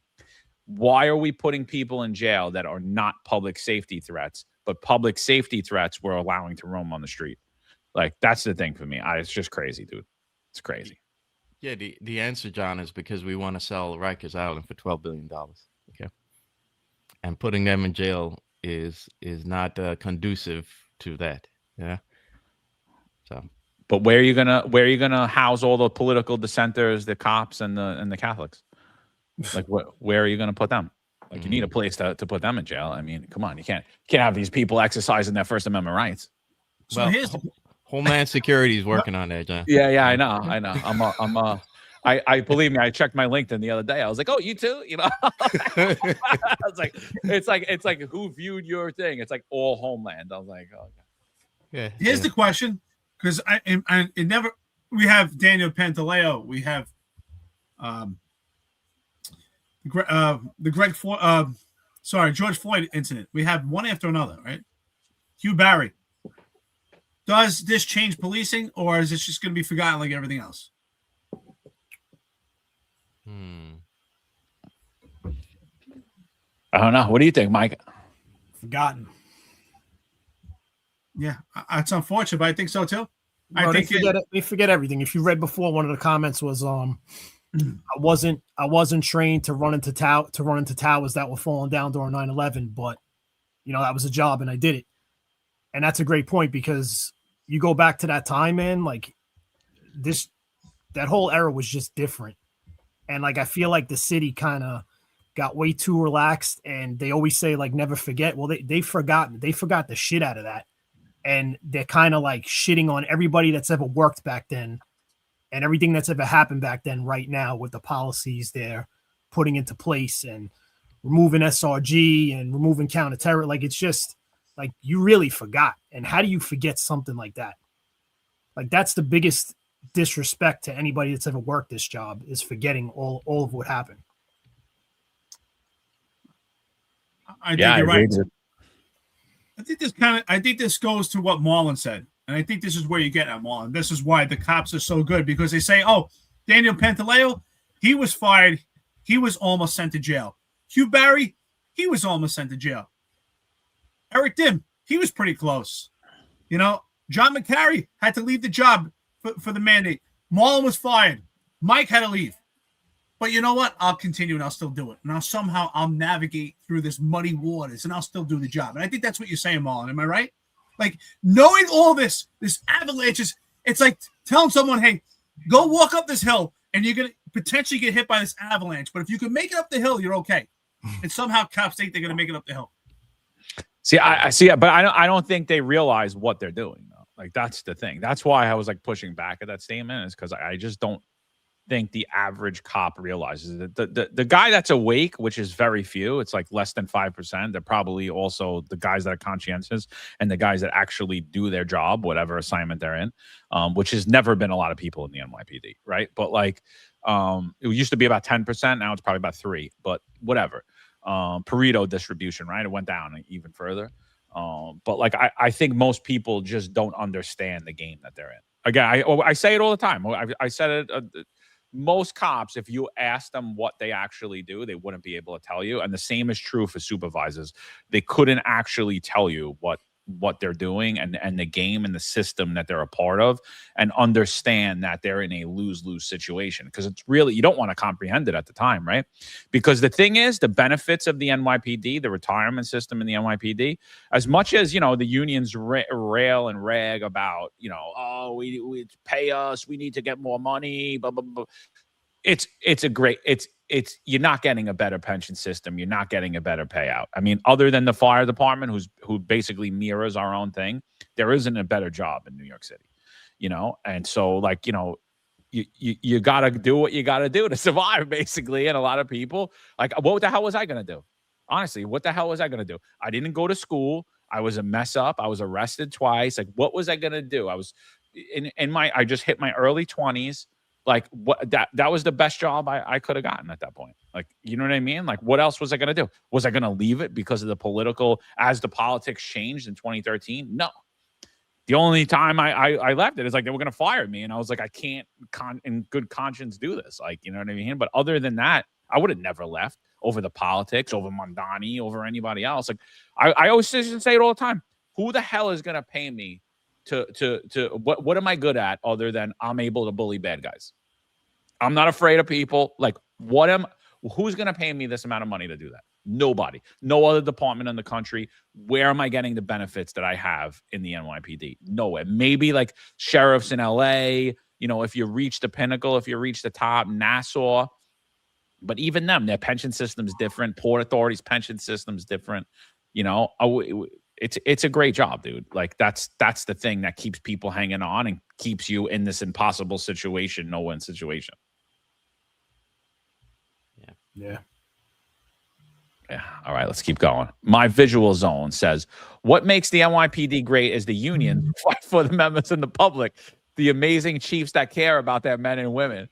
why are we putting people in jail that are not public safety threats, but public safety threats we're allowing to roam on the street? Like, that's the thing for me. It's just crazy, dude. It's crazy. Yeah, the answer, John, is because we want to sell Rikers Island for $12 billion. Okay, and putting them in jail is not conducive to that. Yeah. So, but where are you gonna house all the political dissenters, the cops, and the Catholics? Like, where are you gonna put them? Like, you need a place to put them in jail. I mean, come on, you can't have these people exercising their First Amendment rights. So here's Homeland Security is working on that, John. Yeah, I know. I believe me, I checked my LinkedIn the other day. I was like, oh, you too? I was like, it's like who viewed your thing? It's like all Homeland. I was like, oh, okay. Yeah. Here's the question, because we have Daniel Pantaleo, we have George Floyd incident. We have one after another, right? Hugh Barry. Does this change policing, or is this just going to be forgotten like everything else? I don't know. What do you think, Mike? Forgotten. Yeah, it's unfortunate, but I think so too. No, they forget everything. If you read before, one of the comments was, I wasn't trained to run into towers that were falling down during 9/11, but that was a job and I did it. And that's a great point, because you go back to that time, man, like that whole era was just different. And like, I feel like the city kind of got way too relaxed, and they always say like, never forget. Well, they forgot the shit out of that. And they're kind of like shitting on everybody that's ever worked back then and everything that's ever happened back then right now with the policies they're putting into place and removing SRG and removing counterterror. Like, it's just like, you really forgot. And how do you forget something like that? Like, that's the biggest disrespect to anybody that's ever worked this job, is forgetting all of what happened. I think you're right. I think this goes to what Marlon said. And I think this is where you get at, Marlon. This is why the cops are so good, because they say, oh, Daniel Pantaleo, he was fired. He was almost sent to jail. Hugh Barry, he was almost sent to jail. Eric Dim, he was pretty close. John Macari had to leave the job for the mandate. Marlon was fired. Mike had to leave. But you know what? I'll continue and I'll still do it. And I'll navigate through this muddy waters and I'll still do the job. And I think that's what you're saying, Marlon. Am I right? Like knowing all this avalanches, it's like telling someone, hey, go walk up this hill and you're going to potentially get hit by this avalanche. But if you can make it up the hill, you're okay. And somehow cops think they're going to make it up the hill. See, I see it, but I don't think they realize what they're doing though. Like that's the thing. That's why I was like pushing back at that statement, is because I just don't think the average cop realizes that the guy that's awake, which is very few, it's like less than 5%. They're probably also the guys that are conscientious and the guys that actually do their job, whatever assignment they're in, which has never been a lot of people in the NYPD, right? But like it used to be about 10%. Now it's probably about 3%, but whatever. Pareto distribution, right? It went down even further. But like I think most people just don't understand the game that they're in. Again, I say it all the time. I said it. Most cops, if you ask them what they actually do, they wouldn't be able to tell you. And the same is true for supervisors. They couldn't actually tell you what they're doing and the game and the system that they're a part of, and understand that they're in a lose-lose situation, because it's really, you don't want to comprehend it at the time, right? Because the thing is, the benefits of the NYPD, the retirement system in the NYPD, as much as, you know, the unions rail and rag about, you know, oh, we pay us, we need to get more money, blah, blah, blah. It's you're not getting a better pension system. You're not getting a better payout. I mean, other than the fire department, who basically mirrors our own thing, there isn't a better job in New York City, you know? And so like, you know, you got to do what you got to do to survive, basically. And a lot of people like, what the hell was I going to do? Honestly, what the hell was I going to do? I didn't go to school. I was a mess up. I was arrested twice. Like, what was I going to do? I was I just hit my early 20s. Like what that was the best job I could have gotten at that point. Like, you know what I mean? Like, what else was I going to do? Was I going to leave it because of the politics changed in 2013? No. The only time I left it is like they were going to fire me. And I was like, I can't in good conscience do this. Like, you know what I mean? But other than that, I would have never left over the politics, over Mondani, over anybody else. Like I always say it all the time. Who the hell is going to pay me to what am I good at other than I'm able to bully bad guys? I'm not afraid of people. Like, who's going to pay me this amount of money to do that? Nobody. No other department in the country. Where am I getting the benefits that I have in the NYPD? Nowhere. Maybe like sheriffs in LA, you know, if you reach the pinnacle, if you reach the top, Nassau. But even them, their pension system's different. Port Authority's pension system's different. You know, it's a great job, dude. Like that's the thing that keeps people hanging on and keeps you in this impossible situation, no-win situation. Yeah. All right, let's keep going. My Visual Zone says, what makes the NYPD great is the union fight for the members and the public, the amazing chiefs that care about their men and women,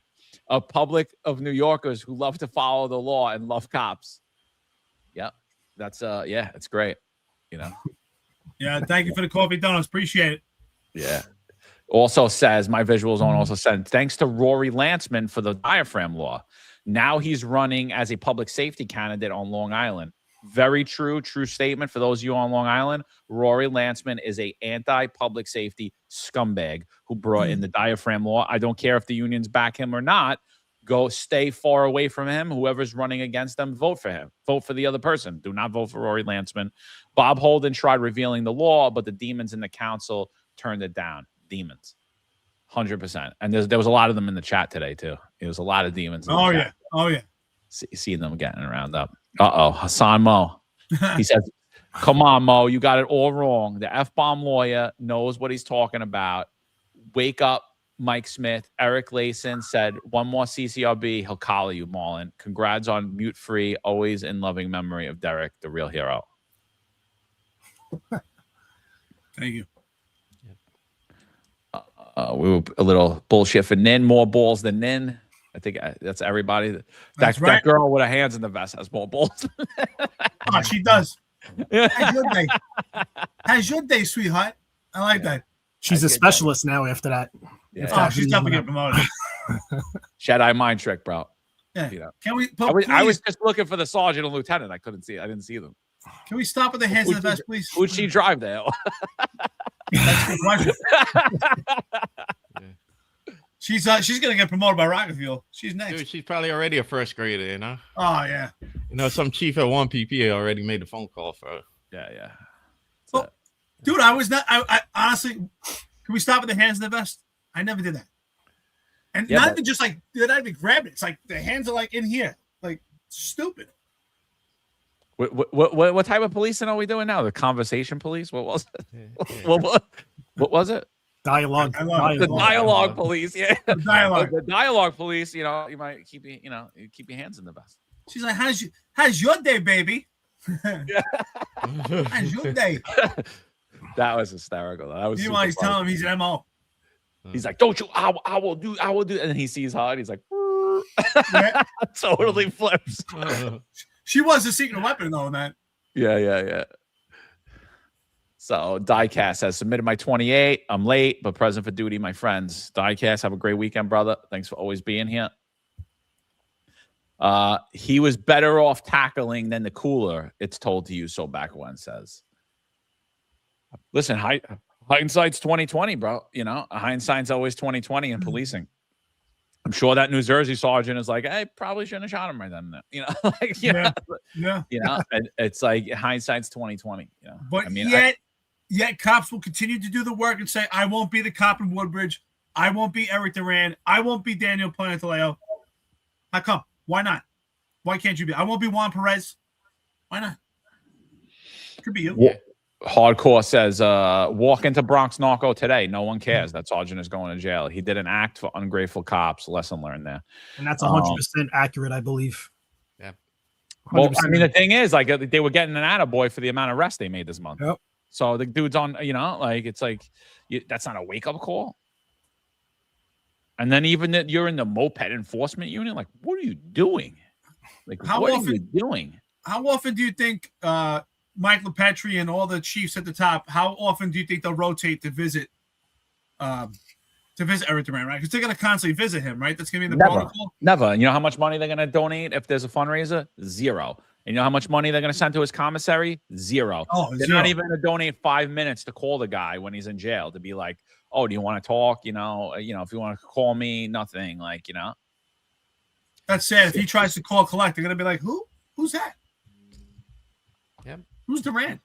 a public of New Yorkers who love to follow the law and love cops. Yep. That's it's great. You know? Yeah, thank you for the coffee donuts. Appreciate it. Yeah. Also says, my Visual Zone also said, thanks to Rory Lanceman for the diaphragm law. Now he's running as a public safety candidate on Long Island. Very true statement for those of you on Long Island. Rory Lanceman is a anti-public safety scumbag who brought in the diaphragm law. I don't care if the unions back him or not. Go stay far away from him. Whoever's running against them, vote for him. Vote for the other person. Do not vote for Rory Lanceman. Bob Holden tried revealing the law, but the demons in the council turned it down. Demons. 100%. And there was a lot of them in the chat today, too. There was a lot of demons. Oh, yeah. Oh, yeah. Seeing them getting around up. Uh-oh. Hassan Mo. He says, come on, Mo. You got it all wrong. The F-bomb lawyer knows what he's talking about. Wake up, Mike Smith. Eric Layson said, one more CCRB, he'll collar you, Marlon. Congrats on mute free. Always in loving memory of Derek, the real hero. Thank you. We were a little bullshit for Nin. More balls than Nin. I think that's everybody. That girl with her hands in the vest has more balls. Oh, she does. How's your day? How's your day, sweetheart? I like that. She's a specialist now after that. Yeah. Oh, she's definitely getting promoted. Jedi mind trick, bro. Yeah. You know. Can we? I was just looking for the sergeant and lieutenant. I couldn't see. I didn't see them. Can we stop with the hands in the vest, please? Who'd she drive there? That's a good question. She's gonna get promoted by rocket fuel. She's next. Dude, she's probably already a first grader, you know. Oh yeah. You know, some chief at 1 PP already made a phone call for her. Yeah. Well, dude, I was not. I honestly, can we stop at the hands in the vest? I never did that. And not even just like did I even grab it? It's like the hands are like in here, like stupid. What type of policing are we doing now? The conversation police? What was it? What was it? Dialogue. The dialogue police. Yeah. The dialogue. The dialogue police. You know, you might keep keep your hands in the vest. She's like, how's your day, baby? How's your day? That was hysterical. That was. Meanwhile, he's telling him he's an MO. He's like, "Don't you? I will do. And then he sees her, and he's like, Yeah. totally flips. She was a secret weapon, though, man. Yeah. So Diecast has submitted my 28. I'm late, but present for duty, my friends. Diecast, have a great weekend, brother. Thanks for always being here. He was better off tackling than the cooler. It's told to you so back when says. Listen, hindsight's 2020, bro. You know, hindsight's always 2020 in policing. I'm sure that New Jersey sergeant is like, I probably shouldn't have shot him right then. You know, like, Yeah. You know, it's like hindsight's 2020. You know, But I mean, yet cops will continue to do the work and say, I won't be the cop in Woodbridge. I won't be Erik Duran. I won't be Daniel Plantaleo. How come? Why not? Why can't you be? I won't be Juan Perez. Why not? Could be you. Yeah. Hardcore says, walk into Bronx narco today. No one cares. That sergeant is going to jail. He did an act for ungrateful cops. Lesson learned there. And that's 100% accurate, I believe. Yeah. Well, I mean, the thing is, like, they were getting an attaboy for the amount of arrests they made this month. Yep. So the dude's on, you know, like, it's like, that's not a wake-up call. And then even that you're in the Moped enforcement unit, like, what are you doing? Like, what are you doing? How often do you think Mike LaPetri and all the chiefs at the top, how often do you think they'll rotate to visit Erik Duran, right? Because they're going to constantly visit him, right? That's going to be in the protocol. Never. And you know how much money they're going to donate if there's a fundraiser? Zero. And you know how much money they're going to send to his commissary? Zero. Oh, they're zero. not even going to donate 5 minutes to call the guy when he's in jail to be like, oh, do you want to talk? You know, if you want to call me, nothing. Like, you know. That's sad. If he tries to call collect, they're going to be like, who? Who's that? Yep. Who's Duran?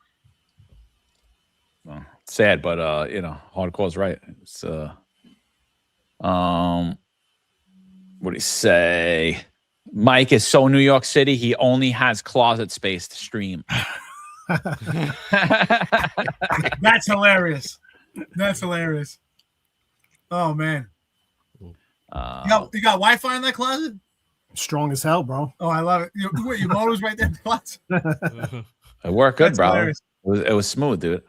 Well, sad, but you know, hardcore's right. It's what do you say? Mike is so New York City, he only has closet space to stream. That's hilarious. That's hilarious. Oh man. You got Wi-Fi in that closet? Strong as hell, bro. Oh, I love it. Your motor's right there in the closet. It worked good, That's bro. hilarious. It was smooth, dude.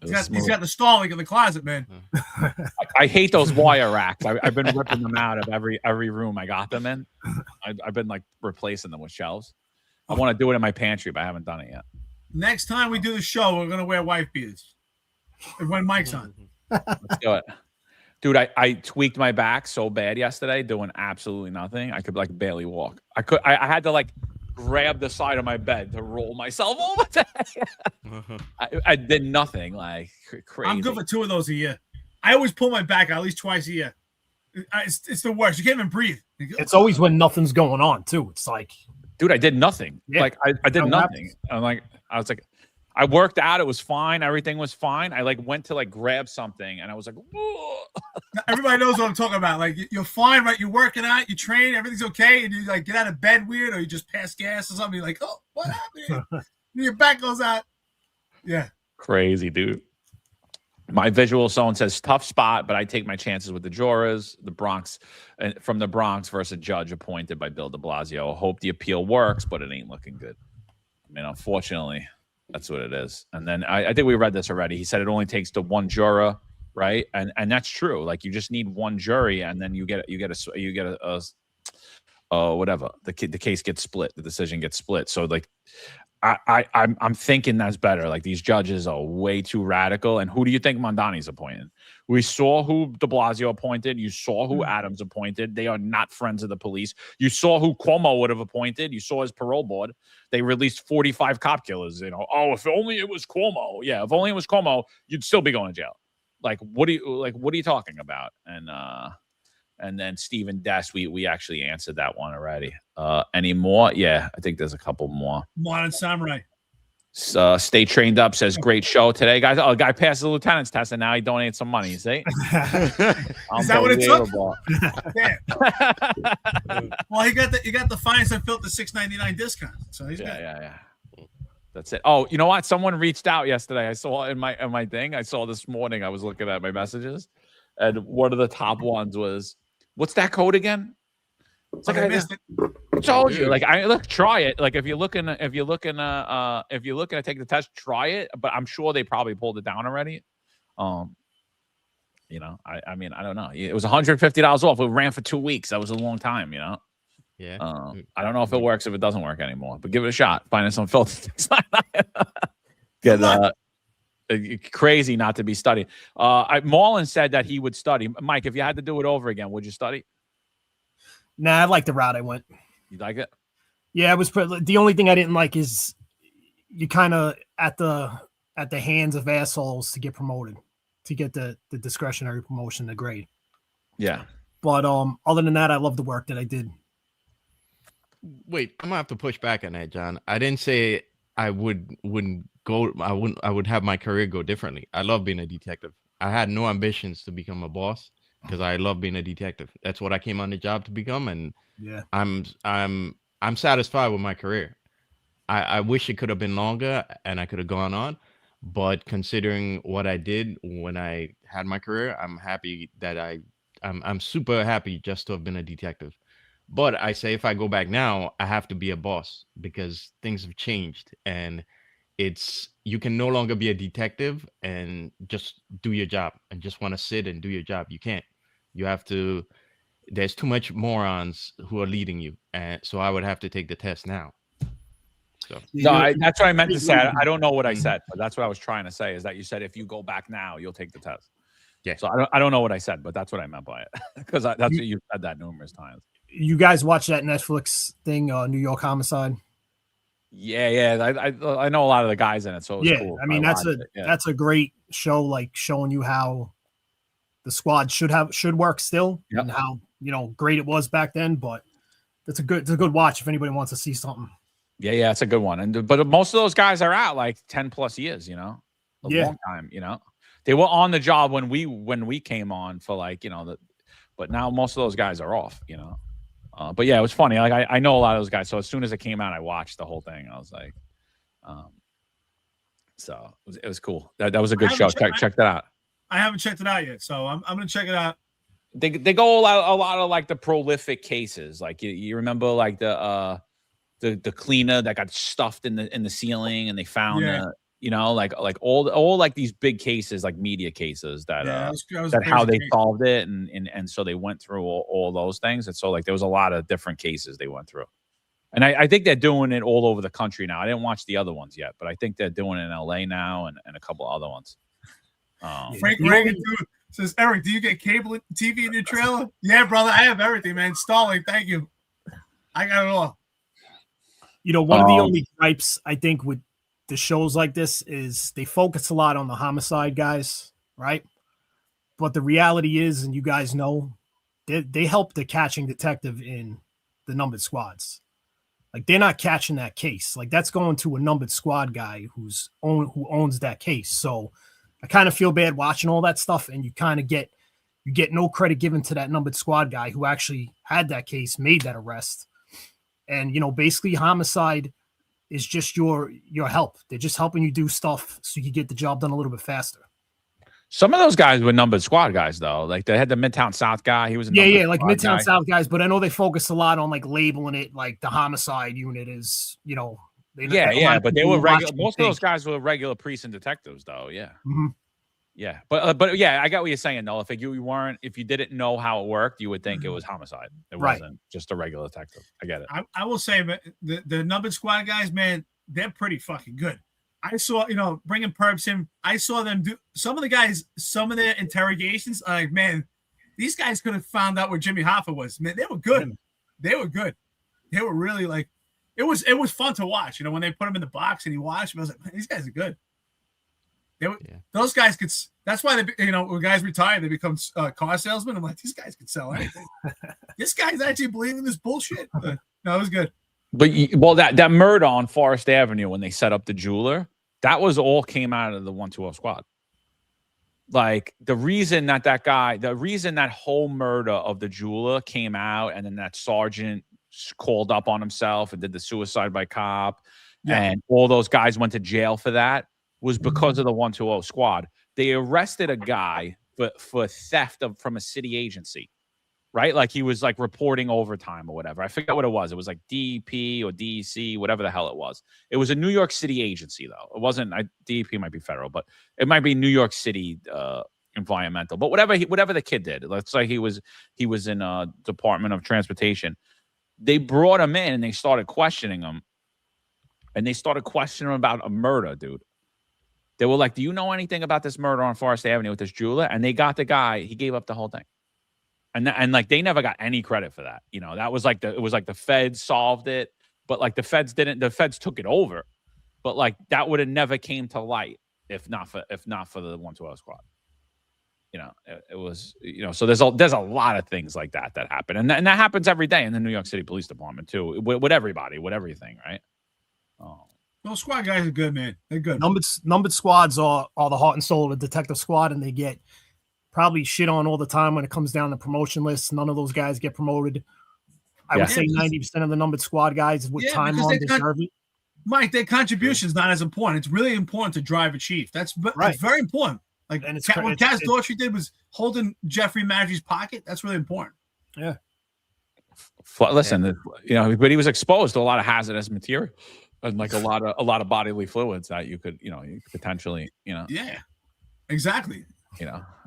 He's got the Starlink in the closet, man. I hate those wire racks. I've been ripping them out of every room I got them in. I've been like replacing them with shelves. I want to do it in my pantry, but I haven't done it yet. Next time we do the show, we're gonna wear wife beaters. When Mike's on. Let's do it. Dude, I tweaked my back so bad yesterday doing absolutely nothing. I could like barely walk. I had to like grab the side of my bed to roll myself over. I did nothing, like crazy. I'm good for 2 of those a year. I always pull my back out at least twice a year. It's the worst. You can't even breathe. It's always when nothing's going on, too. It's like, dude, I did nothing. Yeah. Like I did nothing. I was like, I worked out. It was fine. Everything was fine. I like went to like grab something, and I was like, whoa. Everybody knows what I'm talking about. Like you're fine, right? You're working out, you train, everything's okay, and you like get out of bed weird, or you just pass gas or something. You're like, oh, what happened? And your back goes out. Yeah, crazy, dude. My visual zone says tough spot, but I take my chances with the jurors. The Bronx, from the Bronx versus a judge appointed by Bill de Blasio. Hope the appeal works, but it ain't looking good. I mean, unfortunately, that's what it is. And then I think we read this already. He said it only takes the one juror, right? And that's true. Like you just need one jury, and then you get whatever. The case gets split. The decision gets split. So like, I'm thinking that's better. Like these judges are way too radical. And who do you think Mondani's appointed? We saw who de Blasio appointed. You saw who Adams appointed. They are not friends of the police. You saw who Cuomo would have appointed. You saw his parole board. They released 45 cop killers. You know, oh, if only it was Cuomo. Yeah, if only it was Cuomo, you'd still be going to jail. Like, what are you talking about? And And then Stephen Dest, we actually answered that one already. Any more? Yeah, I think there's a couple more. Modern Samurai. Stay Trained Up says, great show today, guys. Oh, a guy passed the lieutenant's test and now he donates some money. You see? Is that what it took? Damn. Well, he got the Fines Unfiltered $6.99 discount. So he's good. Yeah. That's it. Oh, you know what? Someone reached out yesterday. I saw in my thing. I saw this morning. I was looking at my messages, and one of the top ones was, "What's that code again?" It's like I missed it. I told you. Like try it. Like if you're looking to take the test, try it. But I'm sure they probably pulled it down already. I mean, I don't know. It was $150 off. It ran for 2 weeks. That was a long time. Yeah. I don't know if it works if it doesn't work anymore, but give it a shot. Find some filters. Get crazy not to be studying. Marlon said that he would study. Mike, if you had to do it over again, would you study? Nah, I like the route I went. You like it? Yeah, it was the only thing I didn't like is you kind of at the hands of assholes to get promoted, to get the discretionary promotion, the grade. Yeah. But other than that, I love the work that I did. Wait, I'm gonna have to push back on that, John. I didn't say I would have my career go differently. I love being a detective. I had no ambitions to become a boss because I love being a detective. That's what I came on the job to become, and yeah, I'm satisfied with my career. I wish it could have been longer and I could have gone on, but considering what I did when I had my career, I'm happy that I'm super happy just to have been a detective. But I say if I go back now, I have to be a boss because things have changed, and you can no longer be a detective and just do your job and just want to sit and do your job. You can't. You have to. There's too much morons who are leading you, and so I would have to take the test now. So no, that's what I meant to say. I don't know what I said, but that's what I was trying to say. Is that you said if you go back now, you'll take the test. Yeah. So I don't know what I said, but that's what I meant by it because that's what you said that numerous times. You guys watch that Netflix thing, New York Homicide? Yeah. I know a lot of the guys in it, so it was cool. I mean that's a great show, like showing you how the squad should work still, and how great it was back then. But it's a good watch if anybody wants to see something. Yeah, it's a good one. But most of those guys are out like 10 plus years, a long time, They were on the job when we came on for but now most of those guys are off, But yeah, it was funny. Like I know a lot of those guys. So as soon as it came out, I watched the whole thing. I was like, so it was cool. That was a good show. Check that out. I haven't checked it out yet, so I'm gonna check it out. They go a lot of like the prolific cases. Like you remember like the cleaner that got stuffed in the ceiling, and they found like all like these big cases, like media cases that how they solved it, and so they went through all those things, and so like there was a lot of different cases they went through, and I think they're doing it all over the country now. I didn't watch the other ones yet, but I think they're doing it in LA now and a couple other ones. Frank Reagan says, Eric, do you get cable TV in your trailer? Yeah, brother, I have everything, man. Stalling, thank you. I got it all. One of the only gripes I think with the shows like this is they focus a lot on the homicide guys, right? But the reality is, and you guys know, they help the catching detective in the numbered squads. Like they're not catching that case. Like that's going to a numbered squad guy who owns that case. So I kind of feel bad watching all that stuff, and you kind of get no credit given to that numbered squad guy who actually had that case, made that arrest. And basically homicide is just your help. They're just helping you do stuff so you get the job done a little bit faster. Some of those guys were numbered squad guys though. Like they had the Midtown South guy. He was a like Midtown South guys. But I know they focus a lot on like labeling it like the homicide unit is, but they were regular. Most of those guys were regular precinct detectives though. Yeah. Mm-hmm. Yeah. But yeah, I got what you're saying though. If you didn't know how it worked, you would think it was homicide. It wasn't just a regular detective. I get it. I will say, but the numbered squad guys, man, they're pretty fucking good. I saw, bringing perps in. I saw them do some of their interrogations. Like, man, these guys could have found out where Jimmy Hoffa was. Man, they were good. They were good. They were really like, it was fun to watch. When they put him in the box and he watched him, I was like, man, these guys are good. Those guys could. That's why they, when guys retire, they become car salesmen. I'm like, these guys could sell anything. This guy's actually believing this bullshit. No, it was good. But that murder on Forest Avenue when they set up the jeweler, that was all came out of the 120 squad. Like the reason that whole murder of the jeweler came out, and then that sergeant called up on himself and did the suicide by cop, and all those guys went to jail for that, was because of the 120 squad. They arrested a guy for theft from a city agency, right? Like he was like reporting overtime or whatever. I forget what it was. It was like DEP or DEC, whatever the hell it was. It was a New York City agency though. It wasn't, DEP might be federal, but it might be New York City environmental. But whatever the kid did, let's say he was in a Department of Transportation. They brought him in and they started questioning him. And they started questioning him about a murder, dude. They were like, do you know anything about this murder on Forest Avenue with this jeweler? And they got the guy, he gave up the whole thing. And like they never got any credit for that. That was like it was like the feds solved it, but like the feds took it over. But like that would have never came to light if not for the 120 squad. It was, so there's a lot of things like that happen. And that happens every day in the New York City Police Department too, with everybody, with everything, right? Oh. Those squad guys are good, man. They're good. Numbered squads are the heart and soul of the detective squad, and they get probably shit on all the time when it comes down to promotion lists. None of those guys get promoted. I would say 90% of the numbered squad guys with time on deserve it. Mike, their contribution is not as important. It's really important to drive a chief. That's right. It's very important. Like, and what Kaz Daughtry did was holding Jeffrey Maggie's pocket. That's really important. Yeah. Listen, but he was exposed to a lot of hazardous material and like a lot of bodily fluids that you could potentially, Yeah, exactly.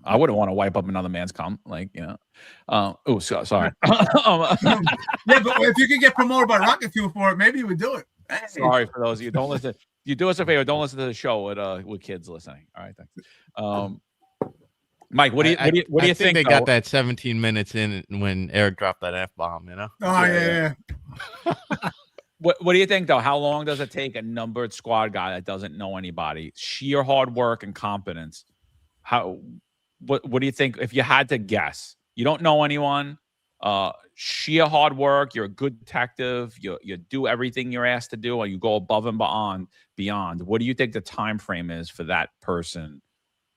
I wouldn't want to wipe up another man's cum, sorry. Yeah, but if you could get promoted by Rocket Fuel for it, maybe you would do it. Hey. Sorry for those of you. Don't listen. You do us a favor. Don't listen to the show with kids listening. All right, thanks. Mike, what do you think? They got that 17 minutes in when Eric dropped that F-bomb, Oh yeah. What do you think though? How long does it take a numbered squad guy that doesn't know anybody, sheer hard work and competence? What do you think if you had to guess? You don't know anyone, sheer hard work, you're a good detective, you do everything you're asked to do, and you go above and beyond. What do you think the time frame is for that person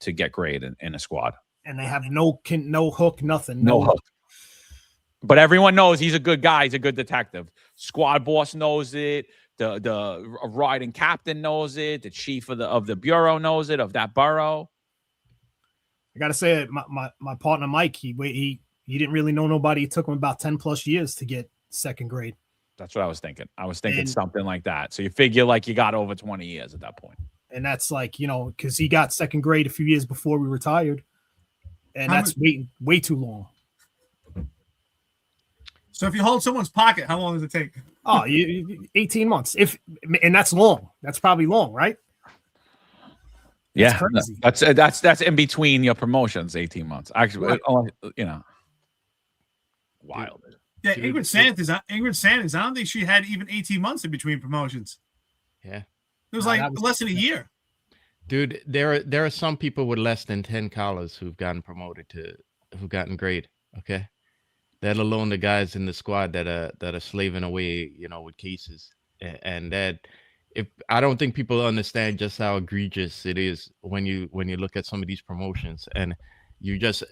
to get great in a squad? And they have no hook, nothing. No hook. But everyone knows he's a good guy, he's a good detective. Squad boss knows it, the riding captain knows it, the chief of the bureau knows it, of that borough. I gotta say, my partner Mike, he didn't really know nobody. It took him about 10 plus years to get second grade. That's what I was thinking. I was thinking something like that. So you figure like you got over 20 years at that point. And that's like, because he got second grade a few years before we retired. And that's way too long. So if you hold someone's pocket, how long does it take? 18 months. And that's long. That's probably long, right? Yeah, that's in between your promotions, 18 months. Actually, wild. Yeah, Ingrid Sanders, I don't think she had even 18 months in between promotions. Yeah. It was less than a year. Dude, there are some people with less than 10 collars who've gotten who've gotten grade. Okay. Let alone the guys in the squad that are slaving away, with cases. And that I don't think people understand just how egregious it is when you look at some of these promotions, and you just,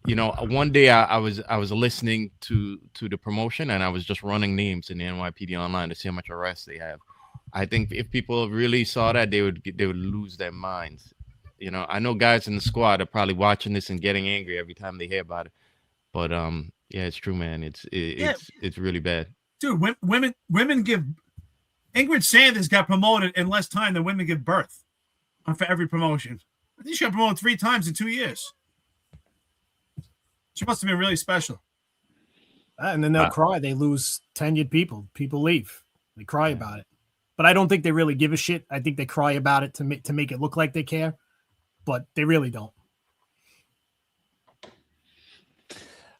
one day I was listening to the promotion, and I was just running names in the NYPD online to see how much arrests they have. I think if people really saw that, they would lose their minds. I know guys in the squad are probably watching this and getting angry every time they hear about it, but yeah, it's true, man. It's really bad. Dude, women give. Ingrid Sanders got promoted in less time than women give birth for every promotion. I think she got promoted 3 times in 2 years. She must have been really special. And then they'll cry. They lose tenured people. People leave. They cry about it. But I don't think they really give a shit. I think they cry about it to make it look like they care. But they really don't.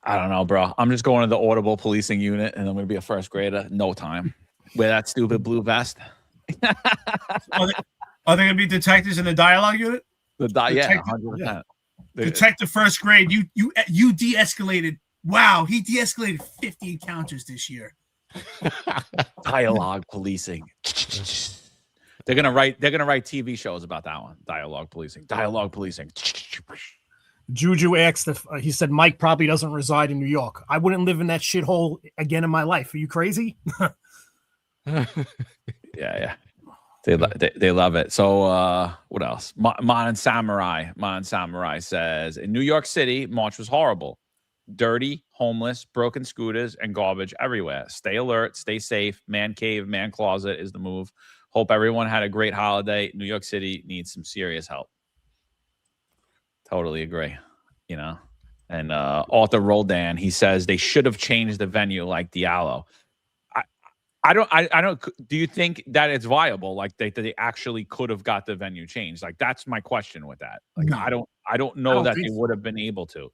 I don't know, bro. I'm just going to the audible policing unit, and I'm going to be a first grader. No time. Wear that stupid blue vest. Are they going to be detectives in the dialogue unit? Yeah, 100%. Detective first grade, you de-escalated. Wow, he de-escalated 50 encounters this year. Dialogue policing. They're gonna write TV shows about that one. Dialogue policing. Juju asked if he said Mike probably doesn't reside in New York. I wouldn't live in that shithole again in my life. Are you crazy? Yeah. They love it. So what else? Mon Samurai says in New York City, March was horrible. Dirty, homeless, broken scooters, and garbage everywhere. Stay alert, stay safe. Man cave, man closet is the move. Hope everyone had a great holiday. New York City needs some serious help. Totally agree. You know, and Arthur Roldan, he says they should have changed the venue like Diallo. I don't. Do you think that it's viable? Like they actually could have got the venue changed? Like that's my question with that. Like No. I don't know that they would have been able to.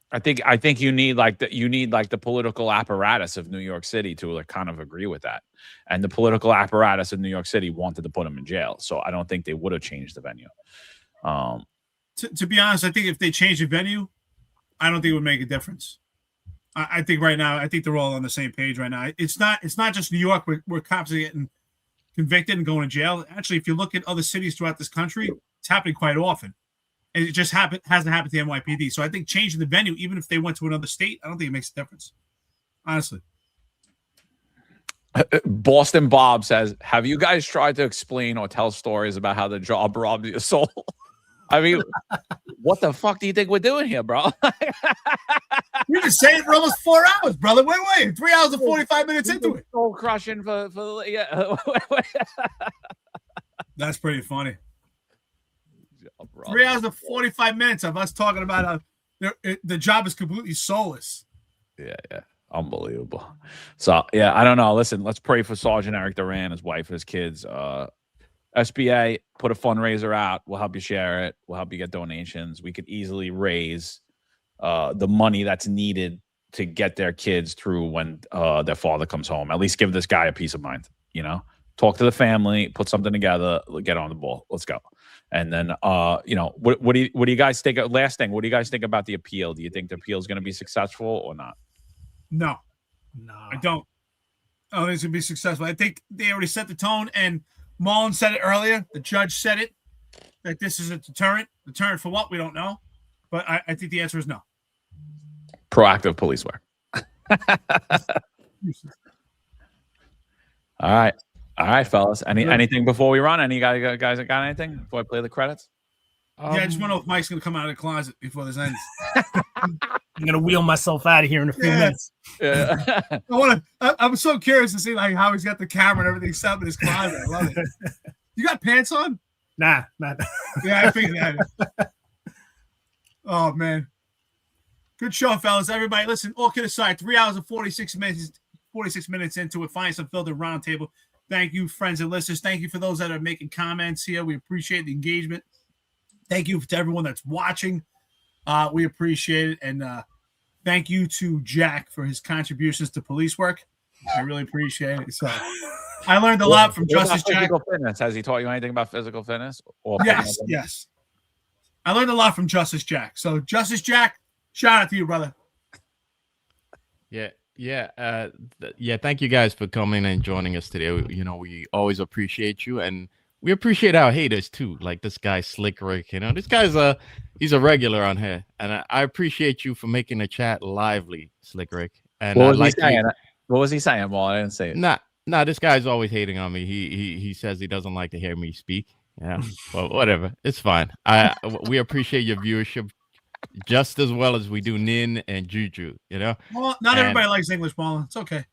I think you need the political apparatus of New York City to like kind of agree with that, and the political apparatus of New York City wanted to put him in jail, so I don't think they would have changed the venue. To be honest, I think if they change the venue, I don't think it would make a difference. I think right now, I think they're all on the same page right now. It's not just New York where cops are getting convicted and going to jail. Actually, if you look at other cities throughout this country, it's happening quite often. And it just hasn't happened to NYPD. So I think changing the venue, even if they went to another state, I don't think it makes a difference. Honestly. Boston Bob says, have you guys tried to explain or tell stories about how the job robbed your soul? I mean, what the fuck do you think we're doing here, bro? We've been saying it for almost 4 hours, brother. Wait. 3 hours and 45 minutes into it. Soul crushing for yeah. That's pretty funny. 3 hours and 45 minutes of us talking about how the job is completely soulless. Yeah. Unbelievable. So, yeah, I don't know. Listen, let's pray for Sergeant Erik Duran, his wife, his kids. SBA, put a fundraiser out. We'll help you share it. We'll help you get donations. We could easily raise the money that's needed to get their kids through when their father comes home. At least give this guy a peace of mind, you know? Talk to the family, put something together, get on the ball. Let's go. And then, what do you guys think? Last thing, what do you guys think about the appeal? Do you think the appeal is going to be successful or not? No, I don't. I don't think it's going to be successful. I think they already set the tone, and Marlon said it earlier. The judge said it, that this is a deterrent. Deterrent for what? We don't know. But I think the answer is no. Proactive police work. All right, fellas. Anything before we run? Any guys got anything before I play the credits? I just want to know if Mike's going to come out of the closet before this ends. I'm going to wheel myself out of here in a few minutes. Yeah. I'm so curious to see like how he's got the camera and everything set up in his closet. I love it. You got pants on? Nah, not. Yeah, I figured that. Oh, man. Good show, fellas. Everybody, listen, all kidding aside, 3 hours and 46 minutes into it. Find some Unfiltered Roundtable. Thank you, friends and listeners. Thank you for those that are making comments here. We appreciate the engagement. Thank you to everyone that's watching. We appreciate it. And thank you to Jack for his contributions to police work. I really appreciate it. So I learned a lot from Justice Jack. Physical fitness. Has he taught you anything about physical fitness? Yes. I learned a lot from Justice Jack. So Justice Jack, shout out to you, brother. Yeah. Thank you guys for coming and joining us today. You know, we always appreciate you, and we appreciate our haters too. Like this guy Slick Rick, you know, this guy's he's a regular on here, and I appreciate you for making the chat lively, Slick Rick. And what was he saying? Well, I didn't say it. Nah, this guy's always hating on me. He says he doesn't like to hear me speak. Yeah, well, whatever, it's fine. We appreciate your viewership just as well as we do Nin and Juju. You know, well, not everybody likes English, Marlon. It's okay.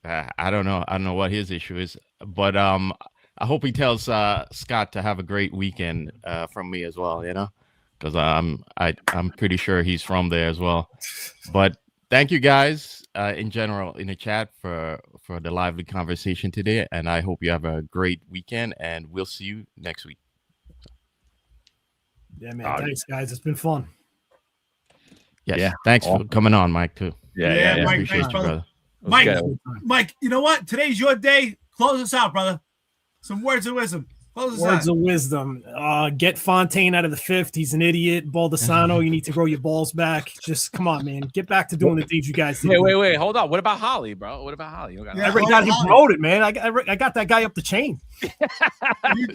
I don't know what his issue is, but I hope he tells Scott to have a great weekend from me as well, you know, because I'm pretty sure he's from there as well. But thank you guys in general in the chat for the lively conversation today, and I hope you have a great weekend, and we'll see you next week. Yeah, man. Thanks, guys. It's been fun. Yes. Yeah. Thanks for coming on, Mike, too. Yeah. Mike, appreciate thanks, you, brother. brother. Mike, you know what? Today's your day. Close us out, brother. Some words of wisdom. Words of wisdom. Get Fontaine out of the fifth. He's an idiot. Baldessano, you need to grow your balls back. Just come on, man. Get back to doing the things you guys did. Wait. Hold on. What about Holly, bro? What about Holly? I already got him promoted, man. I got that guy up the chain.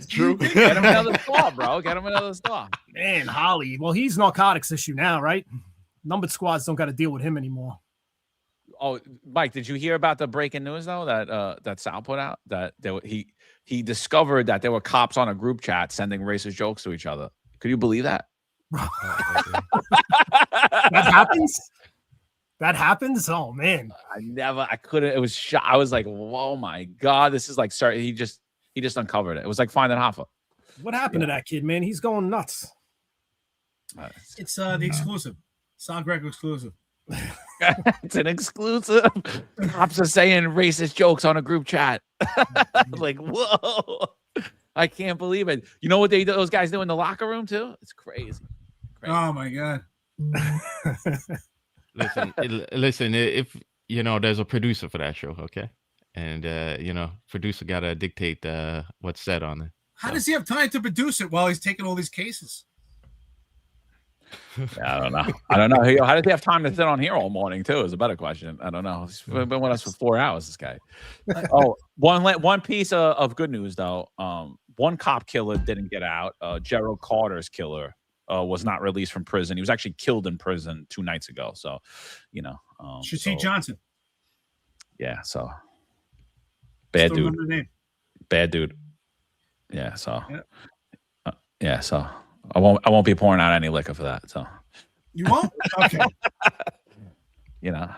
True. Get him another star, bro. Get him another star. Man, Holly. Well, he's narcotics issue now, right? Numbered squads don't got to deal with him anymore. Oh, Mike, did you hear about the breaking news though that Sal put out that he discovered that there were cops on a group chat sending racist jokes to each other? Could you believe that? That happens? That happens? Oh man. I couldn't. It was I was like, oh my God, this is like, sorry, he just uncovered it. It was like finding Hoffa. What happened to that kid, man? He's going nuts. It's the exclusive. Sal Greco exclusive. It's an exclusive. Cops are saying racist jokes on a group chat. Like, whoa. I can't believe it. You know what those guys do in the locker room too? It's crazy. Oh my God. Listen, if you know, there's a producer for that show, okay? And you know, producer gotta dictate what's said on it. How does he have time to produce it while he's taking all these cases? Yeah, I don't know. How did they have time to sit on here all morning too? Is a better question. I don't know. He's been with us for 4 hours. This guy. Oh, one piece of good news though. One cop killer didn't get out. Gerald Carter's killer was not released from prison. He was actually killed in prison 2 nights ago. So, you know, Shateed Johnson. Yeah. So bad Still dude. remember the name. Bad dude. Yeah. So. Yeah. So. I won't be pouring out any liquor for that. So you won't? Okay. You know.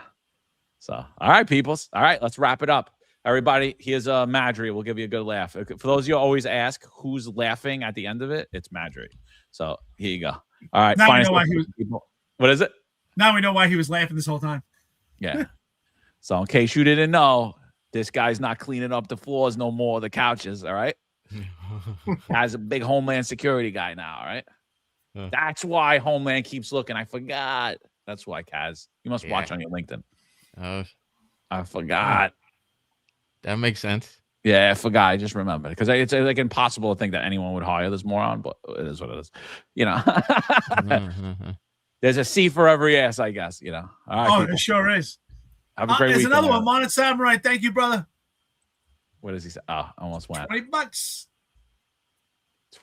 So all right, peoples. All right, let's wrap it up. Everybody, here's Madry. We'll give you a good laugh. For those of you who always ask who's laughing at the end of it, it's Madry. So here you go. All right. Now we know why he was. What is it? Now we know why he was laughing this whole time. Yeah. So in case you didn't know, this guy's not cleaning up the floors no more, the couches. All right. Has a big Homeland Security guy now, all right? That's why Homeland keeps looking. I forgot. That's why, Kaz. You must watch on your LinkedIn. I forgot. That makes sense. Yeah, I forgot. I just remembered because it's like impossible to think that anyone would hire this moron, but it is what it is. You know, there's a C for every ass, I guess. You know. All right, people. It sure is. Have a great weekend. There's another one, Monet Samurai. Thank you, brother. What does he say? Oh, almost went. $20.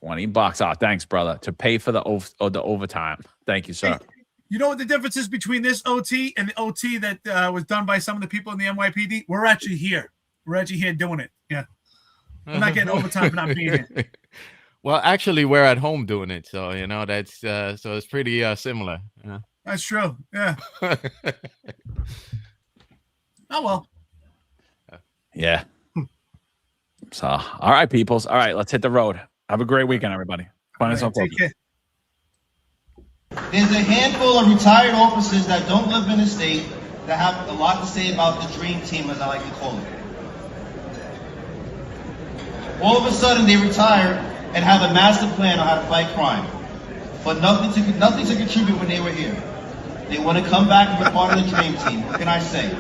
$20. Oh, thanks, brother. To pay for the overtime. Thank you, sir. Hey, you know what the difference is between this OT and the OT that was done by some of the people in the NYPD? We're actually here. We're actually here doing it. Yeah. We're not getting overtime for not being here. Well, actually, we're at home doing it. So, you know, that's so it's pretty similar. Yeah. That's true. Yeah. Oh, well. Yeah. So, all right, peoples. All right, let's hit the road. Have a great weekend, everybody. Find us on There's a handful of retired officers that don't live in the state that have a lot to say about the dream team, as I like to call it. All of a sudden, they retire and have a master plan on how to fight crime, but nothing to contribute when they were here. They want to come back and be part of the dream team. What can I say?